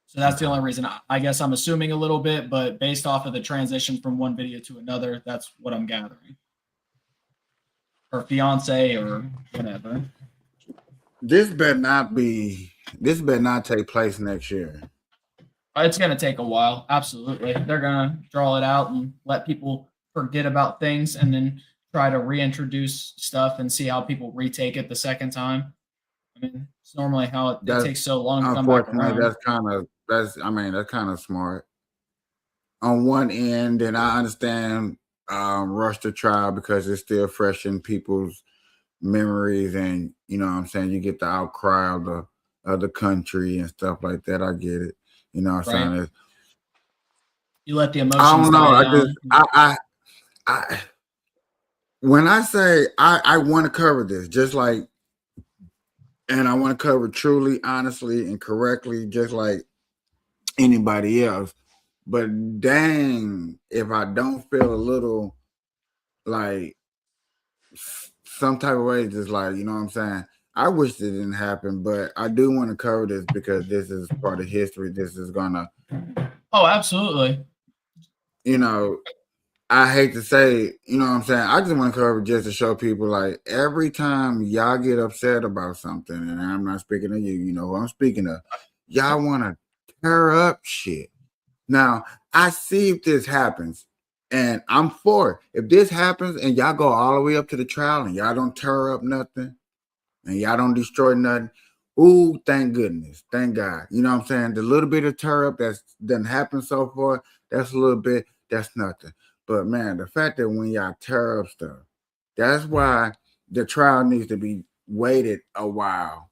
So that's the only reason. I guess I'm assuming a little bit, but based off of the transition from one video to another, that's what I'm gathering. Or fiance or whatever. This better not take place next year. It's going to take a while. Absolutely. They're going to draw it out and let people forget about things and then try to reintroduce stuff and see how people retake it the second time. I mean, it's normally how it takes so long to come back around. That's kind of smart. On one end, and I understand rush the trial because it's still fresh in people's memories, and you know what I'm saying, you get the outcry of the country and stuff like that. I get it. You know what I'm saying? You let the emotions. I don't know. I when I say I want to cover this, just like, and I want to cover truly, honestly, and correctly, just like anybody else. But dang, if I don't feel a little like some type of way, just like, you know what I'm saying, I wish it didn't happen, but I do want to cover this because this is part of history. This is gonna. Oh, absolutely. You know, I hate to say, you know what I'm saying, I just want to cover just to show people, like, every time y'all get upset about something, and I'm not speaking of you, you know who I'm speaking of, y'all want to tear up shit. Now, I see if this happens, and I'm for it. If this happens and y'all go all the way up to the trial and y'all don't tear up nothing and y'all don't destroy nothing, ooh, thank goodness. Thank God. You know what I'm saying? The little bit of tear up that's done happened so far, that's a little bit, that's nothing. But man, the fact that when y'all tear up stuff, that's why the trial needs to be waited a while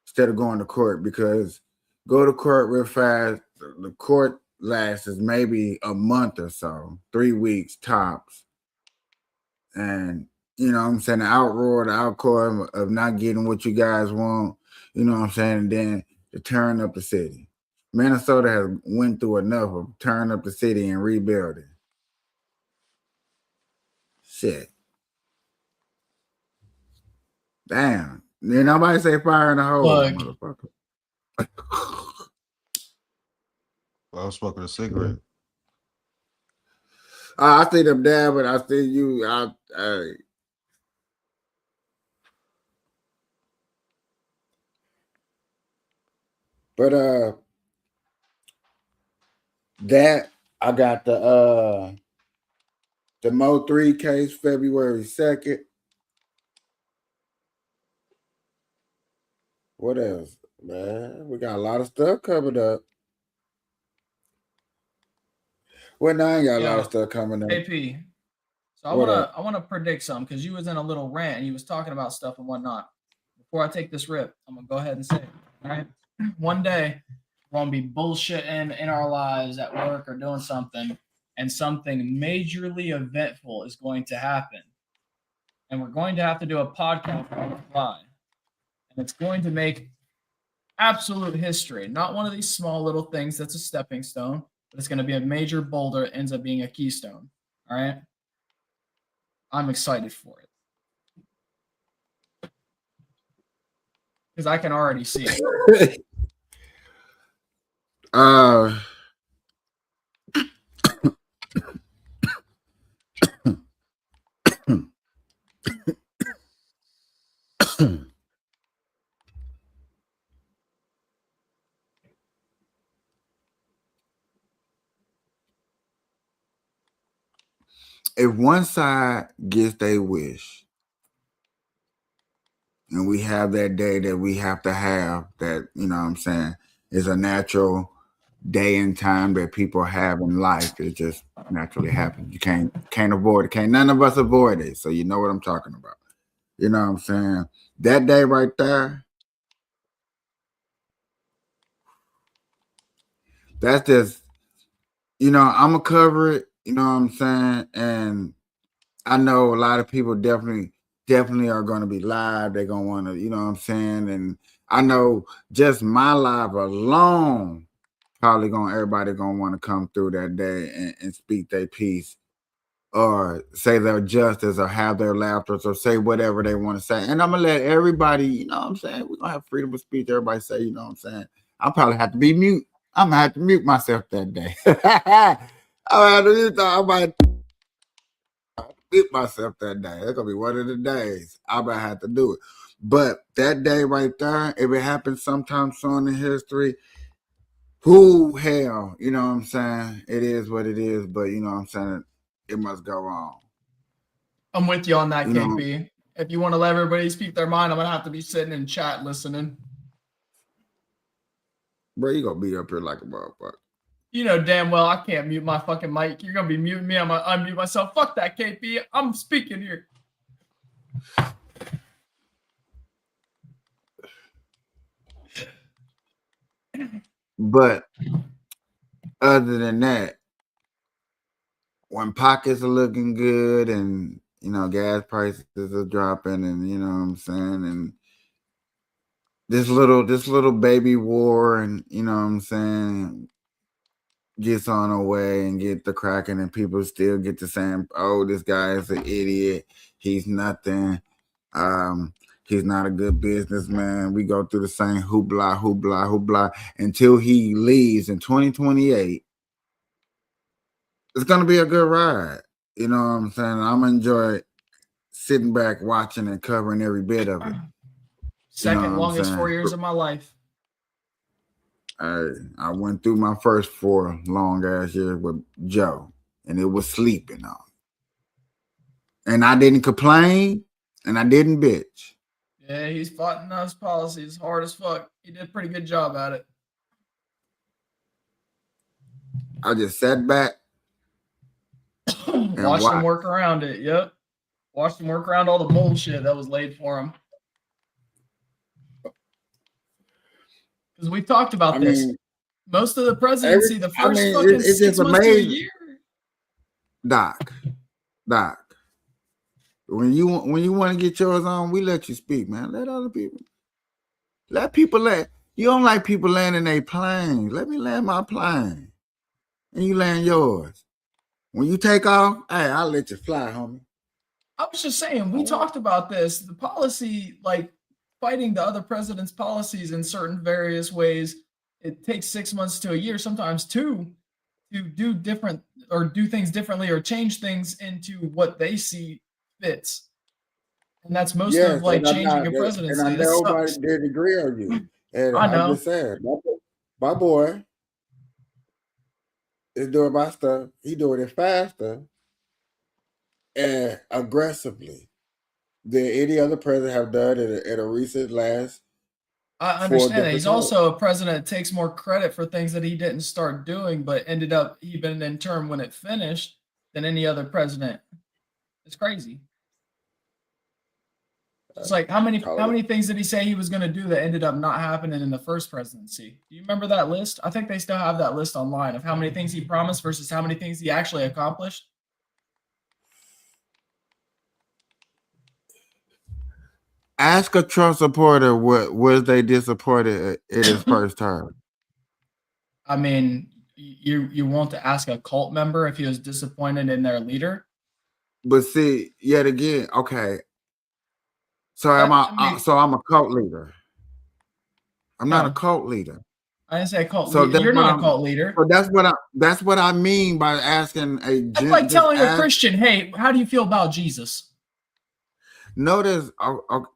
instead of going to court, because go to court real fast. The court lasts maybe a month or so, 3 weeks tops. And you know what I'm saying, the outroar, the outcry of not getting what you guys want, you know what I'm saying, and then to turn up the city. Minnesota has went through enough of tearing up the city and rebuilding. Shit. Damn. Did nobody say fire in the hole, motherfucker? I was smoking a cigarette. I see them dad, but I see you. But that I got the Mo 3 case February 2nd. What else, man? We got a lot of stuff covered up. Well, now I ain't got a lot of stuff coming up. AP. So I wanna predict something because you was in a little rant and you was talking about stuff and whatnot. Before I take this rip, I'm gonna go ahead and say it. All right. One day we're gonna be bullshitting in our lives at work or doing something, and something majorly eventful is going to happen. And we're going to have to do a podcast on the fly. And it's going to make absolute history. Not one of these small little things that's a stepping stone, but it's going to be a major boulder that ends up being a keystone. All right. I'm excited for it. Because I can already see it. If one side gets their wish, and we have that day that we have to have, that, you know what I'm saying, is a natural day and time that people have in life. It just naturally happens. You can't avoid it. None of us avoid it. So you know what I'm talking about. You know what I'm saying? That day right there, that's just, you know, I'm gonna cover it, you know what I'm saying? And I know a lot of people definitely are gonna be live. They're gonna wanna, you know what I'm saying? And I know just my live alone, probably everybody gonna want to come through that day and speak their piece, or say their justice, or have their laughter, or say whatever they want to say. And I'm gonna let everybody, you know what I'm saying, we're gonna have freedom of speech. Everybody say, you know what I'm saying. I'll probably have to be mute I'm gonna have to mute myself that day. I might mute myself that day. It's gonna be one of the days I'm gonna have to do it. But that day right there, if it happens sometime soon in history, who hell, you know what I'm saying? It is what it is, but you know what I'm saying? It must go on. I'm with you on that, You know, KP. If you want to let everybody speak their mind, I'm gonna have to be sitting in chat listening. bro, you gonna be up here like a motherfucker. You know damn well I can't mute my fucking mic. You're gonna be muting me. I'm gonna unmute myself. Fuck that, KP. I'm speaking here. But other than that, when pockets are looking good and you know gas prices are dropping and you know what I'm saying, and this little baby war and you know what I'm saying gets on our way and get the cracking and people still get to saying, oh, this guy is an idiot, he's nothing, he's not a good businessman. We go through the same hoopla until he leaves in 2028. It's gonna be a good ride. You know what I'm saying? I'm gonna enjoy sitting back watching and covering every bit of it. Second longest 4 years of my life. I went through my first 4 long ass years with Joe, and it was sleeping on. And I didn't complain, and I didn't bitch. Yeah, he's fighting those policies hard as fuck. He did a pretty good job at it. I just sat back. Watched him work around it. Yep. Watched him work around all the bullshit that was laid for him. Because we talked about this. Most of the presidency, the first fucking 6 months to a year. Doc. When you want to get yours on, we let you speak, man. Let other people. Let people land. You don't like people landing their planes. Let me land my plane. And you land yours. When you take off, hey, I'll let you fly, homie. I was just saying, we talked about this. The policy, like fighting the other president's policies in certain various ways, it takes 6 months to a year, sometimes 2, to do different or do things differently or change things into what they see fits. And that's most of like changing a presidency. And I know nobody did agree on you. And I know. I'm just saying, my boy is doing my stuff. He doing it faster and aggressively than any other president have done in a recent last. I understand that. He's also a president that takes more credit for things that he didn't start doing, but ended up even in term when it finished than any other president. It's crazy. It's like how many things did he say he was going to do that ended up not happening in the first presidency? Do you remember that list? I think they still have that list online of how many things he promised versus how many things he actually accomplished. Ask a Trump supporter what was they disappointed in his first term. I mean, you want to ask a cult member if he was disappointed in their leader? But see, yet again, okay. So I'm a cult leader. I'm not a cult leader. I didn't say a cult leader. You're not a cult leader. So that's what I mean by asking a. That's like telling a Christian, "Hey, how do you feel about Jesus?" Notice,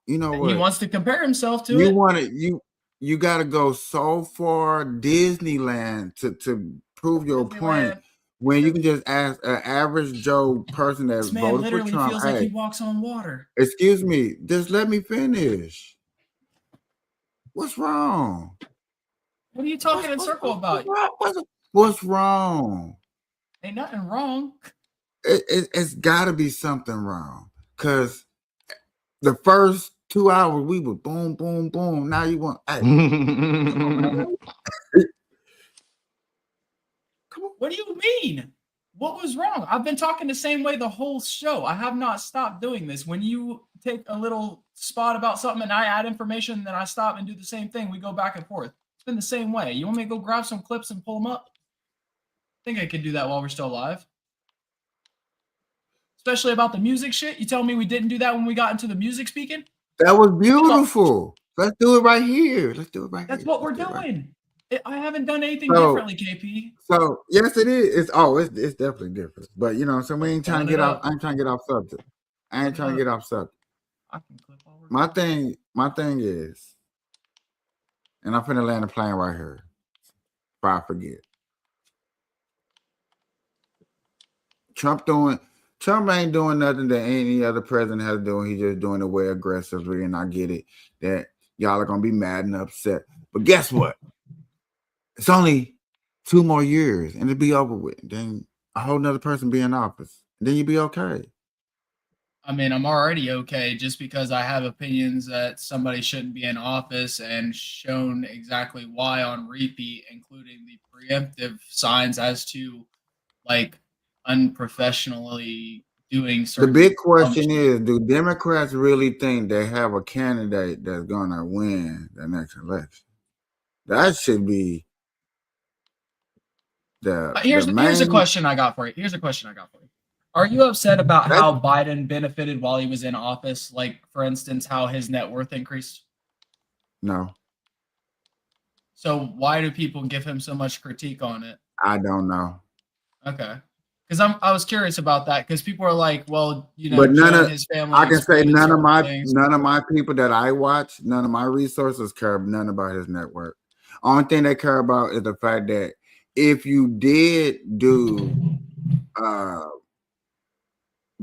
you know what? He wants to compare himself to You got to go so far Disneyland to prove your point when you can just ask an average Joe person that's voted for Trump. Feels like he walks on water. Excuse me, just let me finish. What's wrong? What are you talking in circle about? What's wrong? Ain't nothing wrong. It's got to be something wrong because the first 2 hours we were boom, boom, boom. Now you want, hey. Come on. What do you mean? What was wrong? I've been talking the same way the whole show. I have not stopped doing this. When you take a little spot about something and I add information, then I stop and do the same thing. We go back and forth. It's been the same way. You want me to go grab some clips and pull them up? I think I could do that while we're still live. Especially about the music shit. You tell me we didn't do that when we got into the music speaking? That was beautiful. Let's do it right here. That's what we're doing. I haven't done anything So, differently, KP. so yes, it is. It's definitely different. But you know, so we ain't trying to get off. I ain't trying to get off subject. I ain't trying to get off subject. I can clip all we're My going. thing is, and I'm finna land a plane right here. If I forget, Trump ain't doing nothing that any other president has doing. He's just doing it way aggressively, and I get it that y'all are gonna be mad and upset. But guess what? It's only 2 more years, and it'll be over with. Then a whole nother person be in office. Then you'll be okay. I mean, I'm already okay just because I have opinions that somebody shouldn't be in office and shown exactly why on repeat, including the preemptive signs as to like unprofessionally doing The certain big question functions. is, do Democrats really think they have a candidate that's gonna win the next election? That should be the Here's a main. question I got for you. Here's a question I got for you. Are you upset about That, how Biden benefited while he was in office? Like, for instance, how his net worth increased? no, So why do people give him so much critique on it? I don't know. Okay. Because I was curious about that because people are like, well, you know, But none Joe and of his family I can say exploited certain things. none of my people that I watch, none of my resources care none about his network. Only thing they care about is the fact that if you did do uh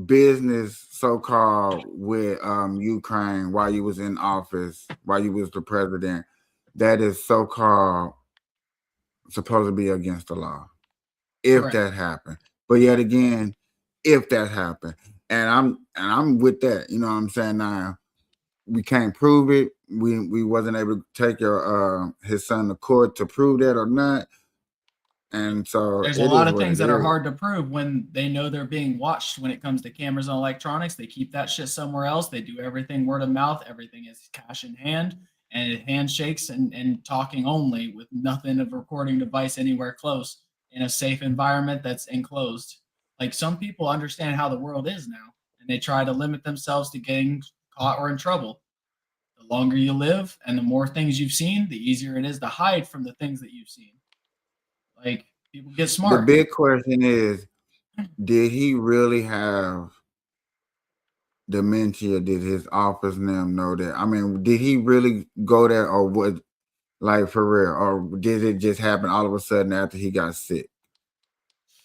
business so called with Ukraine while you was in office, while you was the president, that is so called supposed to be against the law. If Correct. that happened. But yet again, if that happened. And I'm with that. You know what I'm saying? Now we can't prove it. We wasn't able to take your his son to court to prove that or not. And so There's a it lot is of what things it that are is. hard to prove when they know they're being watched when it comes to cameras and electronics. They keep that shit somewhere else. They do everything word of mouth. Everything is cash in hand and handshakes and talking only with nothing of recording device anywhere close in a safe environment that's enclosed. Like some people understand how the world is now and they try to limit themselves to getting caught or in trouble. The longer you live and the more things you've seen, the easier it is to hide from the things that you've seen. Like people get The smart. big question is, did he really have dementia? Did his office them know that? I mean, did he really go there or what, like for real? Or did it just happen all of a sudden after he got sick?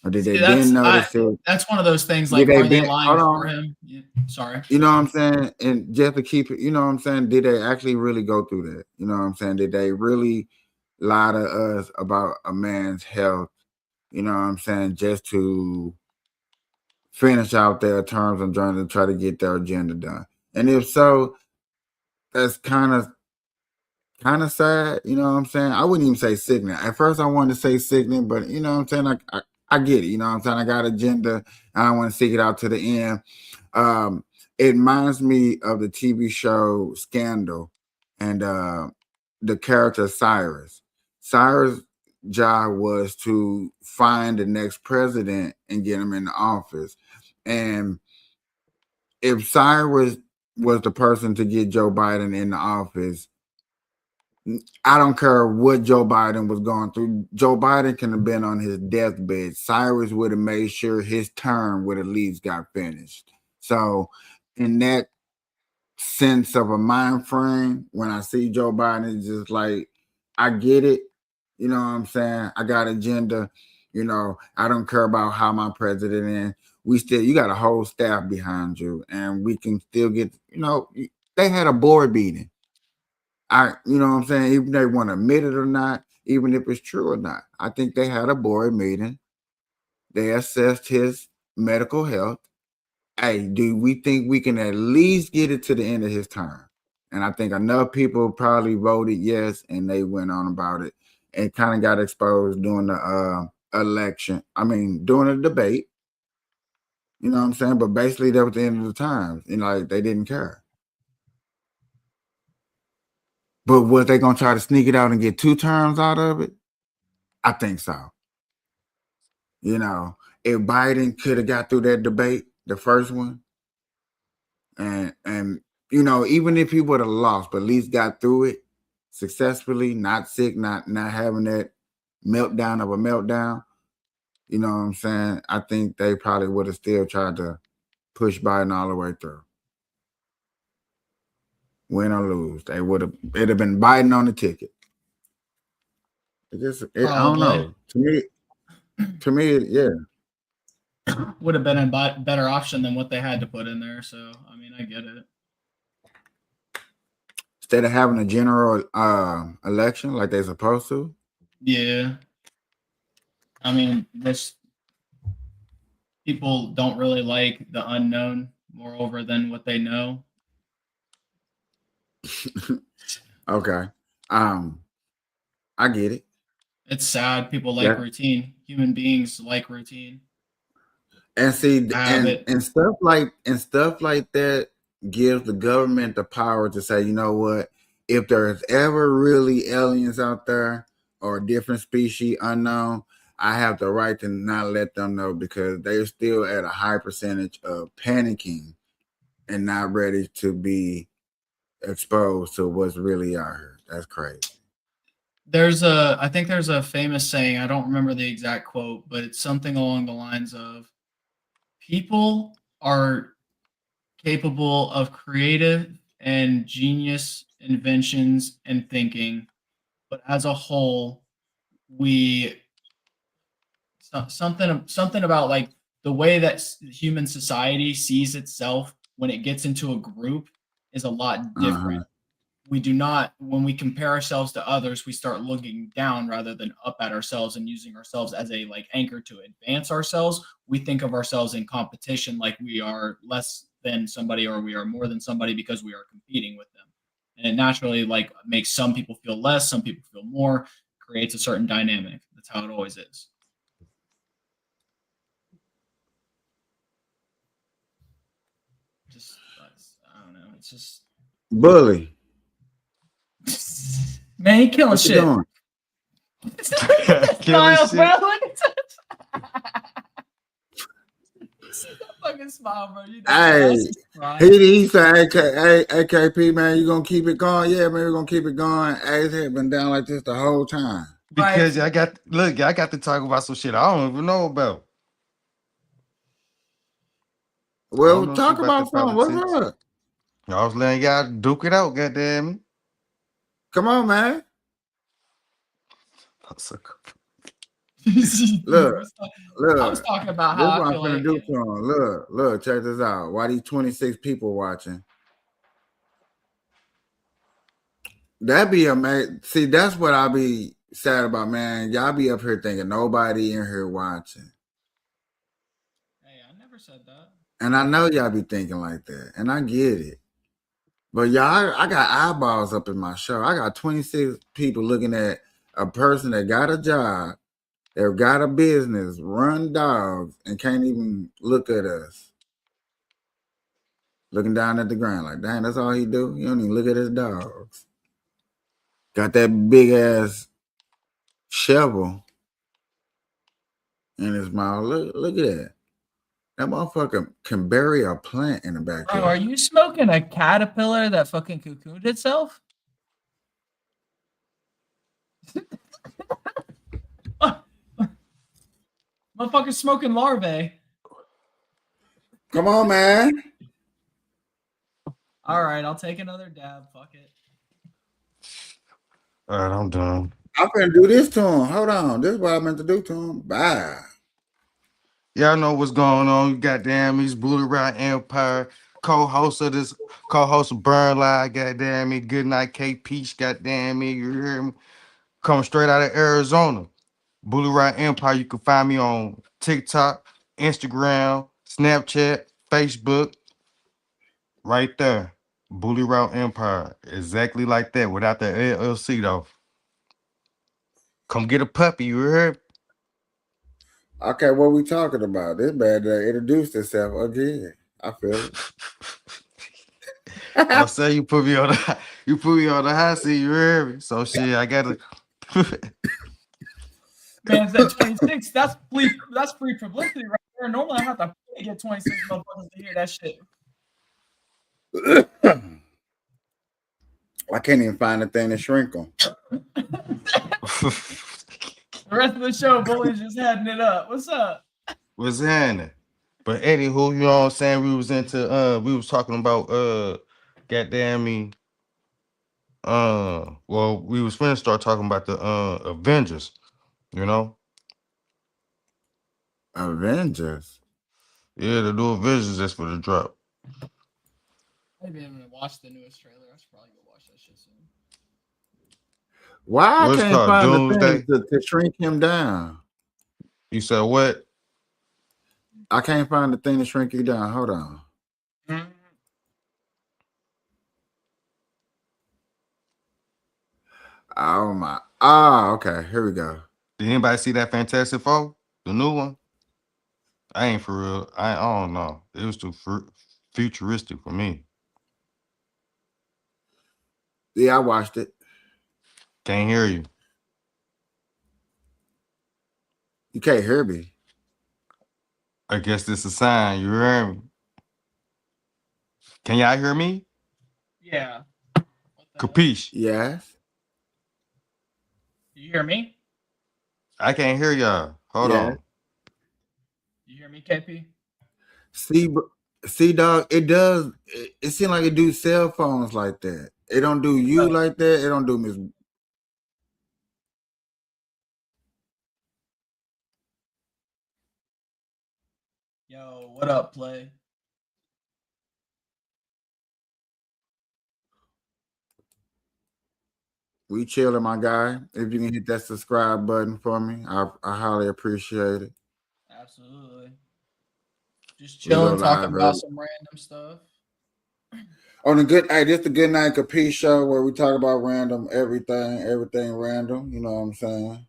Or did they See, been notice it? that's one of those things. Did Like, they are they been lying hold for on? him? Yeah, sorry. You know what I'm saying? And just to keep it, you know what I'm saying? Did they actually really go through that? You know what I'm saying? Did they really lie to us about a man's health? You know what I'm saying? Just to finish out their terms and try to get their agenda done. And if so, that's kind of sad. You know what I'm saying? I wouldn't even say sickening. At first, I wanted to say sickening, but you know what I'm saying? I get it. You know what I'm saying? I got agenda. And I want to seek it out to the end. Um, it reminds me of the TV show Scandal and the character Cyrus. Cyrus' job was to find the next president and get him in the office. And if Cyrus was the person to get Joe Biden in the office, I don't care what Joe Biden was going through. Joe Biden can have been on his deathbed. Cyrus would have made sure his term would at least got finished. So, in that sense of a mind frame, when I see Joe Biden, it's just like, I get it. You know what I'm saying? I got agenda. You know, I don't care about how my president is. You got a whole staff behind you, and we can still get, they had a board meeting. You know what I'm saying? Even they want to admit it or not, even if it's true or not. I think they had a board meeting. They assessed his medical health. Hey, do we think we can at least get it to the end of his term? And I think enough people probably voted yes, and they went on about it and kind of got exposed during the election. I mean, during the debate. You know what I'm saying? But basically, that was the end of the time. Like they didn't care. But was they gonna try to sneak it out and get 2 terms out of it? I think so. You know, if Biden could have got through that debate, the first one, and even if he would have lost, but at least got through it, successfully, not sick, not having that meltdown of a meltdown, you know what I'm saying? I think they probably would have still tried to push Biden all the way through. Win or lose, it'd have been Biden on the ticket. I don't know. To me, yeah. Would have been a better option than what they had to put in there. So, I mean, I get it. Instead of having a general election like they're supposed to. Yeah. I mean, this people don't really like the unknown moreover than what they know. Okay. I get it. It's sad. People like routine. Human beings like routine. And see, and stuff like that gives the government the power to say, you know what, if there's ever really aliens out there or a different species unknown, I have the right to not let them know because they're still at a high percentage of panicking and not ready to be exposed to what's really out here. That's crazy. I think there's a famous saying, I don't remember the exact quote, but it's something along the lines of people are capable of creative and genius inventions and thinking, but as a whole, something about like the way that human society sees itself when it gets into a group is a lot different. We do not, when we compare ourselves to others, we start looking down rather than up at ourselves and using ourselves as a like anchor to advance ourselves. We think of ourselves in competition like we are less than somebody or we are more than somebody because we are competing with them. And it naturally like makes some people feel less, some people feel more, creates a certain dynamic. That's how it always is. Just, I don't know. It's just bully. Man, he killing shit. Doing? Smile, bro. Fucking smile, bro. You know, he said, AKP, man, you gonna keep it going? Yeah, man, we're gonna keep it going. His head been down like this the whole time. Because I got to talk about some shit I don't even know about. Well, talk about something. What's up? I was letting y'all duke it out, goddamn. Come on, man. Look. I was talking about how I feel like. Do to him. Look, check this out. Why these 26 people watching? That'd be amazing. See, that's what I be sad about, man. Y'all be up here thinking nobody in here watching. Hey, I never said that. And I know y'all be thinking like that, and I get it. But y'all, I got eyeballs up in my show. I got 26 people looking at a person that got a job, that got a business, run dogs, and can't even look at us. Looking down at the ground like, dang, that's all he do? He don't even look at his dogs. Got that big ass shovel in his mouth. Look at that. That motherfucker can bury a plant in the backyard. Bro, are you smoking a caterpillar that fucking cocooned itself? Motherfucker's smoking larvae. Come on, man. All right, I'll take another dab. Fuck it. All right, I'm done. I'm gonna do this to him. Hold on. This is what I meant to do to him. Bye. Y'all know what's going on. You goddamn me, Blue Round Empire, co-host of Burn Live, goddamn me, Good Night Kapeash, goddamn me, you hear me? Coming straight out of Arizona. Bully Round Empire, you can find me on TikTok, Instagram, Snapchat, Facebook. Right there. Bully Round Empire. Exactly like that, without the LLC though. Come get a puppy, you heard? Okay, what we talking about? This bad that introduced itself again. I feel it. I'll say you put me on the high seat, you heard me? So shit, I gotta Man, that 26, that's free publicity right there. Normally I have to get 26 motherfuckers to hear that shit. I can't even find the thing to shrink them. The rest of the show, Bully's just heading it up. What's up? What's happening? But anywho, you know what I'm saying? We was we was talking about goddamn me. Well, we was finna start talking about the Avengers, you know? Avengers. Yeah, the new Avengers is for the drop. Maybe I'm gonna watch the newest trailer. I should probably go watch that shit soon. Why I What's can't called find the Doomsday? thing to shrink him down? You said what? I can't find the thing to shrink you down. Hold on. Oh my. Ah, okay. Here we go. Did anybody see that Fantastic Four? The new one? I ain't for real. I don't know. It was too futuristic for me. Yeah, I watched it. Can't hear you. You can't hear me. I guess this a sign. You hear me? Can y'all hear me? Yeah. Kapeash. Yes. You hear me? I can't hear y'all. Hold Yeah. on. You hear me, KP? See, dog. It does. It seems like it do cell phones like that. It don't do you like that. It don't do Miss. Yo, what up, Play? We chilling, my guy. If you can hit that subscribe button for me, I highly appreciate it. Absolutely. Just We go chilling, talking live about early. some random stuff. On the good, hey, this the Good Night Capiche show where we talk about random everything random. You know what I'm saying?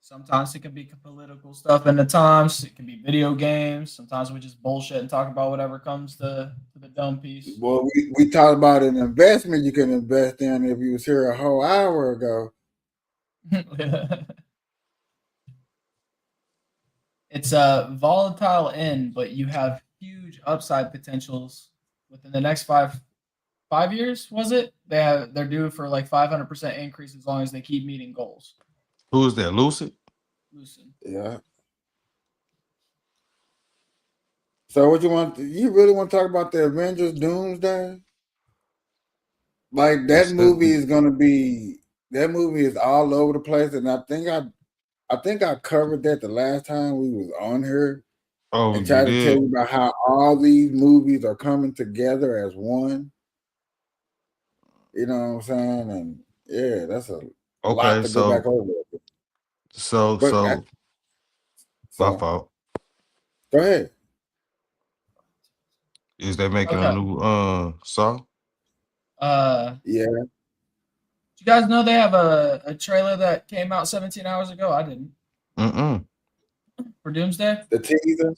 Sometimes it can be political stuff, and at times it can be video games. Sometimes we just bullshit and talk about whatever comes to the dumb piece. Well, we talked about an investment you can invest in if you was here a whole hour ago. It's a volatile end, but you have huge upside potentials within the next 5 years. Was it? They're due for like 500% increase as long as they keep meeting goals. Who is that? Lucid? Lucid. Yeah. So what you want? You really want to talk about the Avengers Doomsday? Like that movie is gonna be. That movie is all over the place, and I think I covered that the last time we was on here. Oh, And you try to tell did? you about how all these movies are coming together as one. You know what I'm saying? And yeah, that's a lot Okay, to go back over. But my so fault. go ahead. Is they making a Okay. new song? Yeah. You guys know they have a trailer that came out 17 hours ago? I didn't. For Doomsday? The teaser.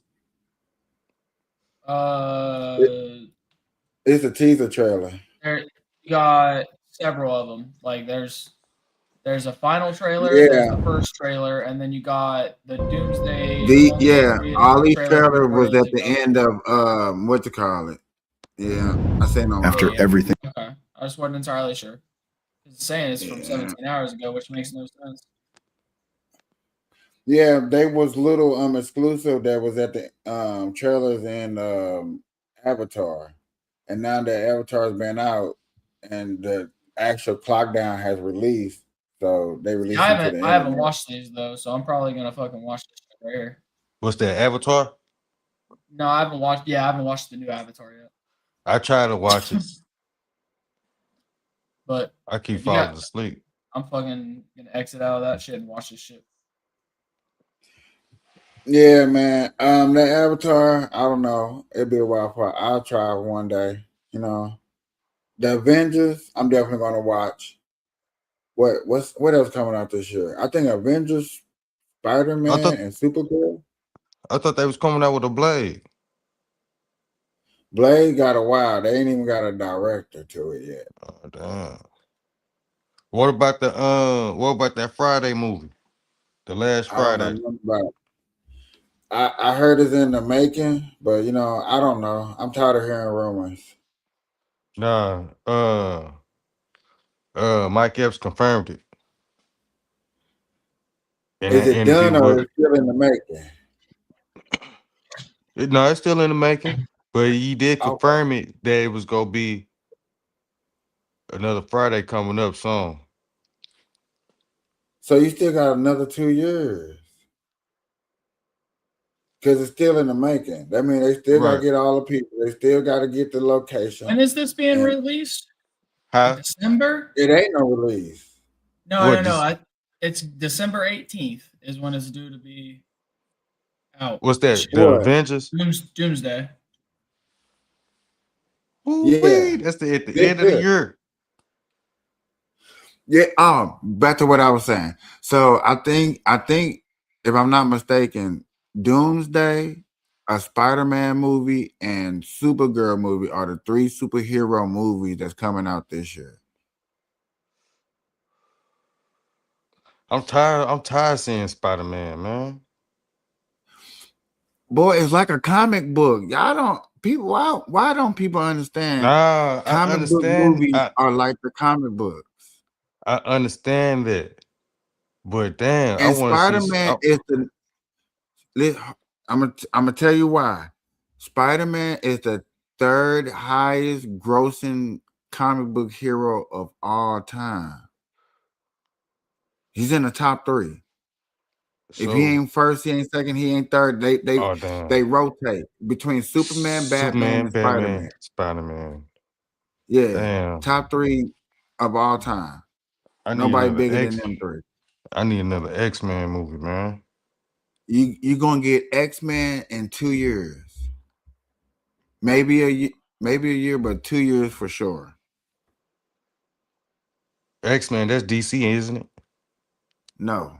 It's a teaser trailer. You got several of them. Like there's a final trailer, there's Yeah. the first trailer, and then you got the Doomsday. All these trailers before was they at took the over. end of what you call it. Yeah. I say no. After everything. Okay. I just wasn't entirely sure. It's saying it's from Yeah. 17 hours ago, which makes no sense. Yeah, they was little exclusive that was at the trailers and Avatar. And now that Avatar's been out and the actual clock down has released, so they released I it to the haven't internet. watched these though, so I'm probably gonna fucking watch this shit right here. What's that, Avatar? No, I haven't watched. Yeah, I haven't watched the new Avatar yet. I try to watch it. But I keep falling asleep. I'm fucking gonna exit out of that shit and watch this shit. Yeah, man. That Avatar, I don't know. It'll be a while for I'll try it one day. You know, the Avengers, I'm definitely gonna watch. What else coming out this year? I think Avengers, Spider-Man, and Supergirl. I thought they was coming out with a Blade. Blade got a while. They ain't even got a director to it yet. Oh, damn. What about that Friday movie? The last I don't know Friday. nothing about it. I heard it's in the making, but I don't know. I'm tired of hearing rumors. Nah, Mike Epps confirmed it in Is that it interview done or with. is it still in the making? No, it's still in the making, but he did Okay. confirm it that it was gonna be another Friday coming up soon. So you still got another 2 years. Because it's still in the making. That means they still got to Right? get all the people. They still got to get the When location. is this being And released? In Huh? December? it ain't no release. No, What? no, no. It's December 18th is when it's due to be out. What's that? The What? Avengers? Doomsday. Ooh-wee, Yeah. that's at the This end of the year. year. Yeah. Back to what I was saying. So I think if I'm not mistaken, Doomsday, a Spider-Man movie, and Supergirl movie are the 3 superhero movies that's coming out this year. I'm tired. I'm tired of seeing Spider-Man, man. Boy, it's like a comic book. Y'all don't people why don't people understand Nah, I comic book understand. movies are like the comic books. I understand that, but damn, I And want to see. Spider-Man is the I'm gonna tell you why. Spider-Man is the 3rd highest grossing comic book hero of all time. He's in the top 3. If he So, ain't first, he ain't second, he ain't third. oh damn, They rotate between Superman, Batman, Superman, and Spider-Man. Batman, Spider-Man. Yeah, Damn, top 3 of all time. I need Nobody another bigger than X. them 3. I need another X-Men movie, man. You gonna get X-Men in 2 years. Maybe a year, but 2 years for sure. X-Men, that's DC, isn't it? No,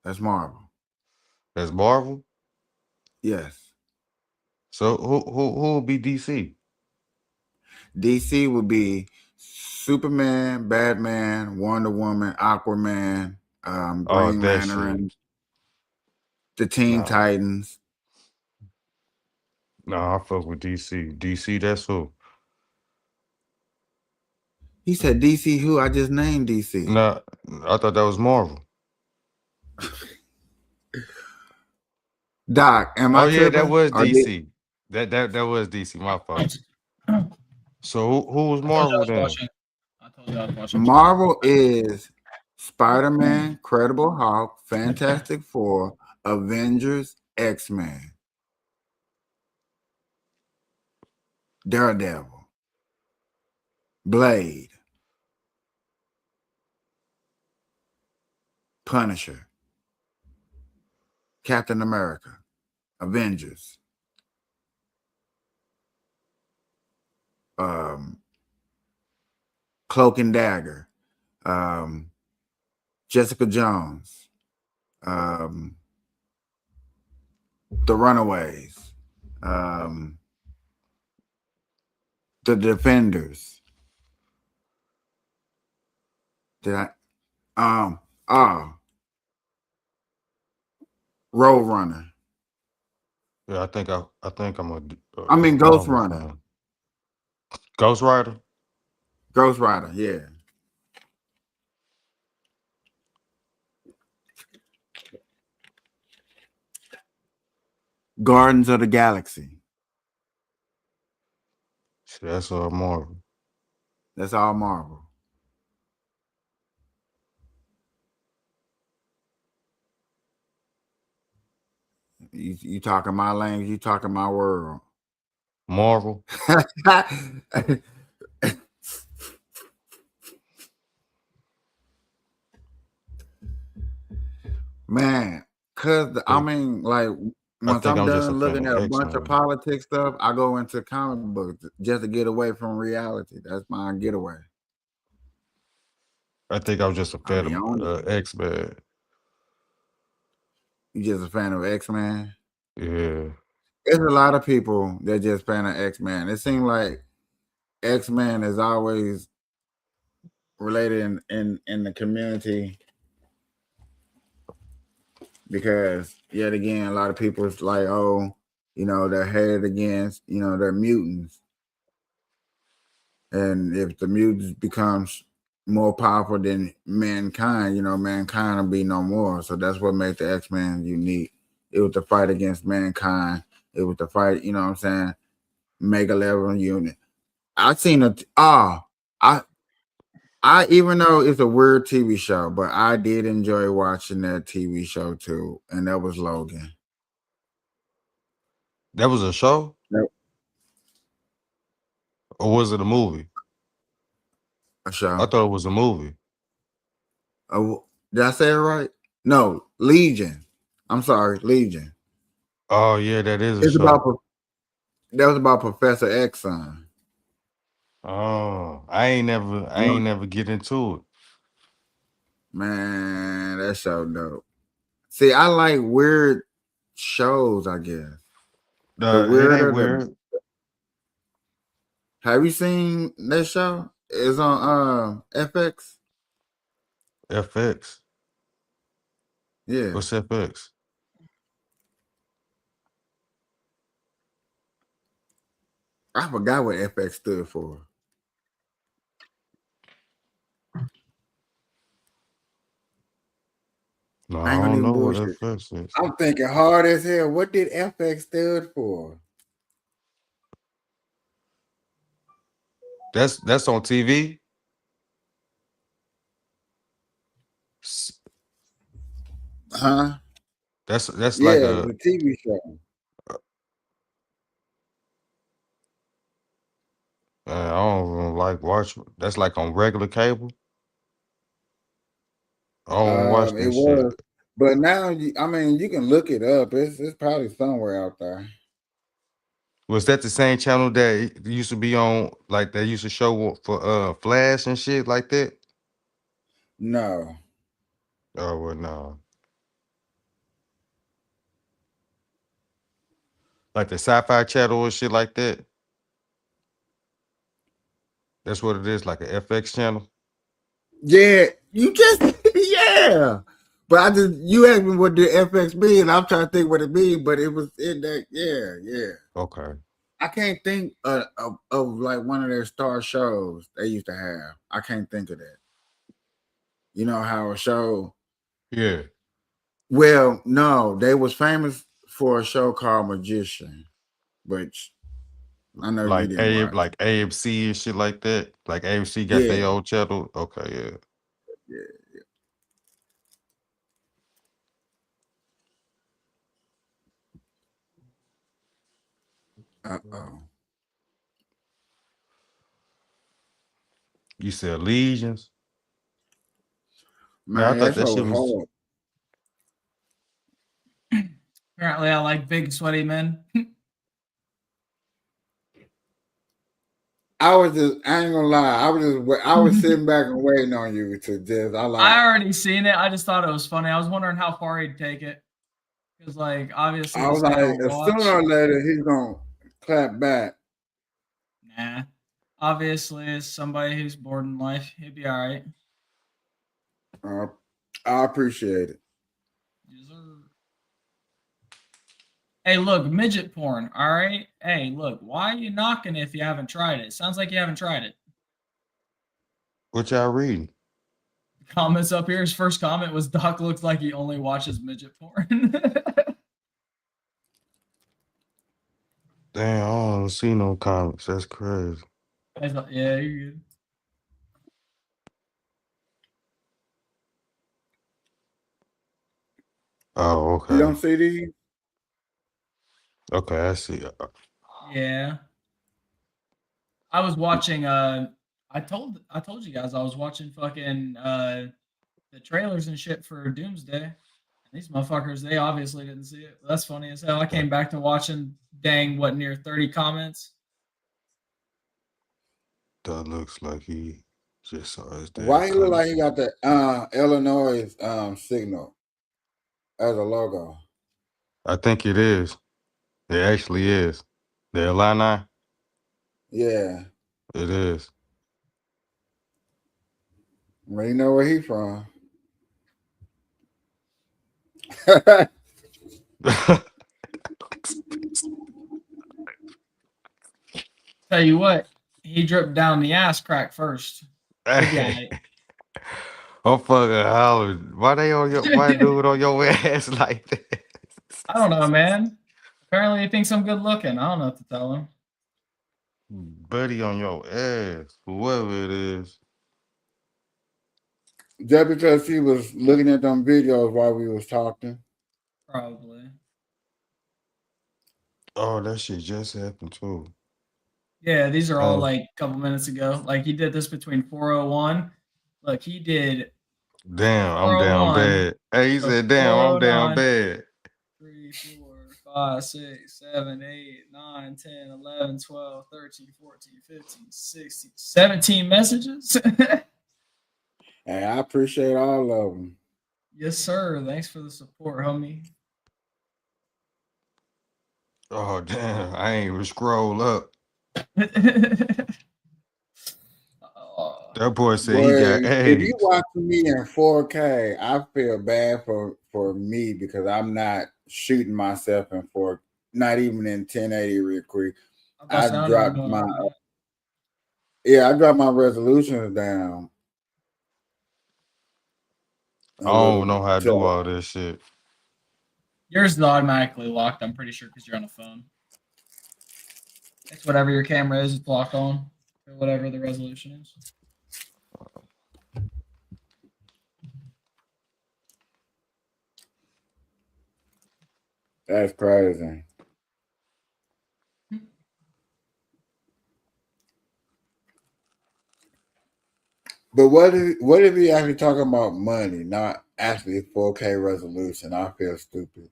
that's Marvel. That's Marvel. Yes. So who will be DC? DC would be Superman, Batman, Wonder Woman, Aquaman, Oh, Green that shit. Lantern, the Teen Nah, Titans. nah, I fuck with DC. DC, that's who. He said DC who? I just named DC. Nah, I thought that was Marvel. Doc, am I Oh yeah, that tripping? was Or did DC. That was DC. My fault. I So who was told you I Marvel was then? watching. I told you I was watching. Marvel is Spider-Man, Incredible Hulk, Fantastic Four, Avengers, X-Men, Daredevil, Blade, Punisher, Captain America, Avengers, um, Cloak and Dagger, Jessica Jones, um, The Runaways, The Defenders. Did I? Oh, Roadrunner. Yeah, I think I'm I mean Ghost Marvel Runner. fan. Ghost Rider. Ghost Rider, yeah. Guardians of the Galaxy. Shit, that's Marvel. That's all Marvel. You talking my language, you talking my world. Marvel. Man, cause I Think mean, like I once think I'm I'm just a done fan looking of at a X bunch of Men. politics stuff, I go into comic books just to get away from reality. That's my getaway. I think I'm just a I'll fan be on it. of X Men. You just a fan of X-Men? Yeah, There's a lot of people that just fan of X-Men. It seems like X-Men is always related in the community because yet again, a lot of people is like, oh, they're headed against, they're mutants. And if the mutants becomes more powerful than mankind, mankind will be no more. So that's what made the X-Men unique. It was the fight against mankind. It was the fight, you know what I'm saying? Mega level unit. I seen I even though it's a weird TV show, but I did enjoy watching that TV show too, and that was Logan. That was a show, That- or was it a movie? A show. I thought it was a movie. Did I say it right? No, Legion. I'm sorry, Legion. Oh yeah, that is a It's show. that was about Professor X son. Oh, I ain't never get into it. Man, that show dope. See, I like weird shows, I guess. The It ain't weirder the weird. have you seen that show? It's on FX. FX. Yeah. What's FX? I forgot what FX stood for. No, I I ain't gonna don't even know what bullshit. FX is. I'm thinking hard as hell. What did FX stood for? That's on TV. Huh? That's Yeah, like it was a TV show. I don't even like watch. That's like on regular cable. I don't watch It that shit. was, but now I mean you can look it up. It's probably somewhere out there. Was that the same channel that it used to be on? Like they used to show for Flash and shit like that. No. Oh well, no. Like the Sci-Fi Channel or shit like that. That's what it is, like a FX channel. Yeah, you just yeah. But you asked me what the FX be, and I'm trying to think what it mean, but it was in that yeah. Okay. I can't think of like one of their star shows they used to have. I can't think of that. You know how a show. Yeah. Well, no, they was famous for a show called Magician, which I know you didn't watch. Like AMC and shit like that. Like AMC got Yeah, their own channel. Okay, yeah. yeah. Oh. You said Legions. Man, I Man, thought that that show shit was was hard. Apparently, I like big sweaty men. I ain't gonna lie. I was sitting back and waiting on you to just. I already seen it. I just thought it was funny. I was wondering how far he'd take it. Because, like, obviously, I this was guy like, don't sooner watch. or later he's gonna clap back. Nah. Obviously, as somebody who's bored in life, he'd be all right. I appreciate it. Yes, sir. Hey, look, midget porn. All right. Hey, look, why are you knocking if you haven't tried it? Sounds like you haven't tried it. what y'all reading? Comments up here. His first comment was Doc looks like he only watches midget porn. Damn, I don't see no comics. That's crazy. I thought, yeah, you're good. Oh, You okay. don't see these? Okay, I see. Yeah. I was watching I told you guys I was watching fucking the trailers and shit for Doomsday. And these motherfuckers, they obviously didn't see it. That's funny as hell. I came back to watching near 30 comments. That looks like he just saw his damn Why he look like comments. he got the Illinois signal as a logo? I think it is. It actually is. The Illini? Yeah. It is. Well, you know where he from. Tell you what, He dripped down the ass crack first. Hey, I'm fucking hollering. Why do it on your ass like that? I don't know, man. Apparently he thinks I'm good looking. I don't know what to tell him. Buddy on your ass, whoever it is. Just because he was looking at them videos while we was talking. Probably. Oh, that shit just happened too. Yeah, these are all Oh, like a couple minutes ago. Like he did this between 4:01. Look, he did damn, I'm down 4:01 bad. Hey, he to said, damn, I'm down 4:09. bad. 3, 4, 5, 6, 7, 8, 9, 10, 11, 12, 13, 14, 15, 16, 17 messages. And I appreciate all of them. Yes, sir. Thanks for the support, homie. Oh, damn, I ain't even scroll up. That boy said he Boy, got if you AIDS. watching me in 4K, I feel bad for me because I'm not shooting myself in 4, not even in 1080 real quick. I dropped my resolutions down I a little don't know how to do to all this shit. Yours is automatically locked, I'm pretty sure, because you're on a phone. It's whatever your camera is, it's locked on, or whatever the resolution is. That's crazy. But what if he actually talking about money, not actually 4K resolution? I feel stupid.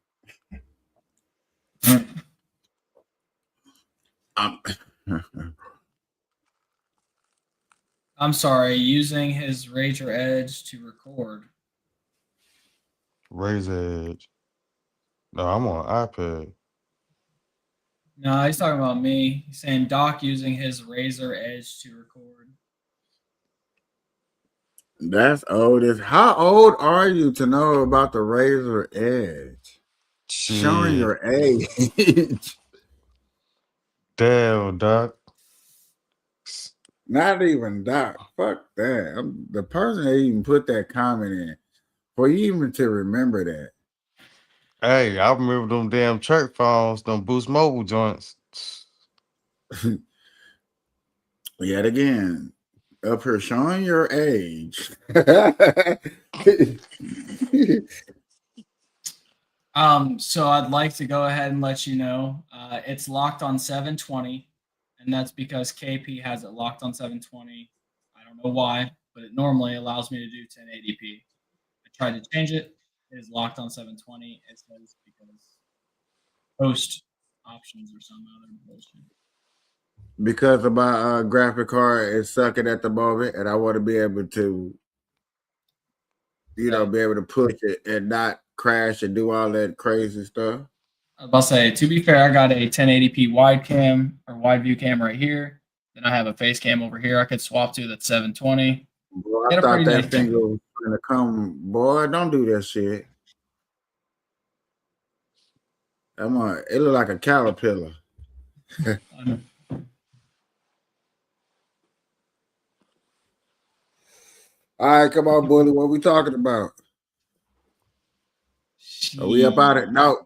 I'm sorry, using his Razor Edge to record. Razor Edge. No, I'm on iPad. No, he's talking about me. He's saying Doc using his Razor Edge to record. That's old as. How old are you to know about the Razor Edge? Showing Shit. your age. Damn, Doc. Not even Doc. Fuck that. I'm the person that even put that comment in. For you even to remember that. Hey, I remember them damn church phones, them Boost Mobile joints. Yet again, up here showing your age. So I'd like to go ahead and let you know it's locked on 720, and that's because KP has it locked on 720. I don't know why, but it normally allows me to do 1080p. I tried to change it. It is locked on 720. It says because host options or some other bullshit. Because of my graphic card is sucking at the moment, and I want to be able to, be able to push it and not crash and do all that crazy stuff. I was about to say, to be fair, I got a 1080p wide cam or wide view cam right here. Then I have a face cam over here I could swap to that's 720. Boy, I thought that finger was going to come. Boy, don't do that shit. It look like a caterpillar. All right, come on, bully. What we talking about? Are we up out of nope.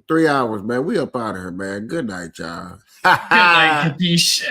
3 hours, man. We up out of here, man. Good night, y'all. Good night, Kapeash.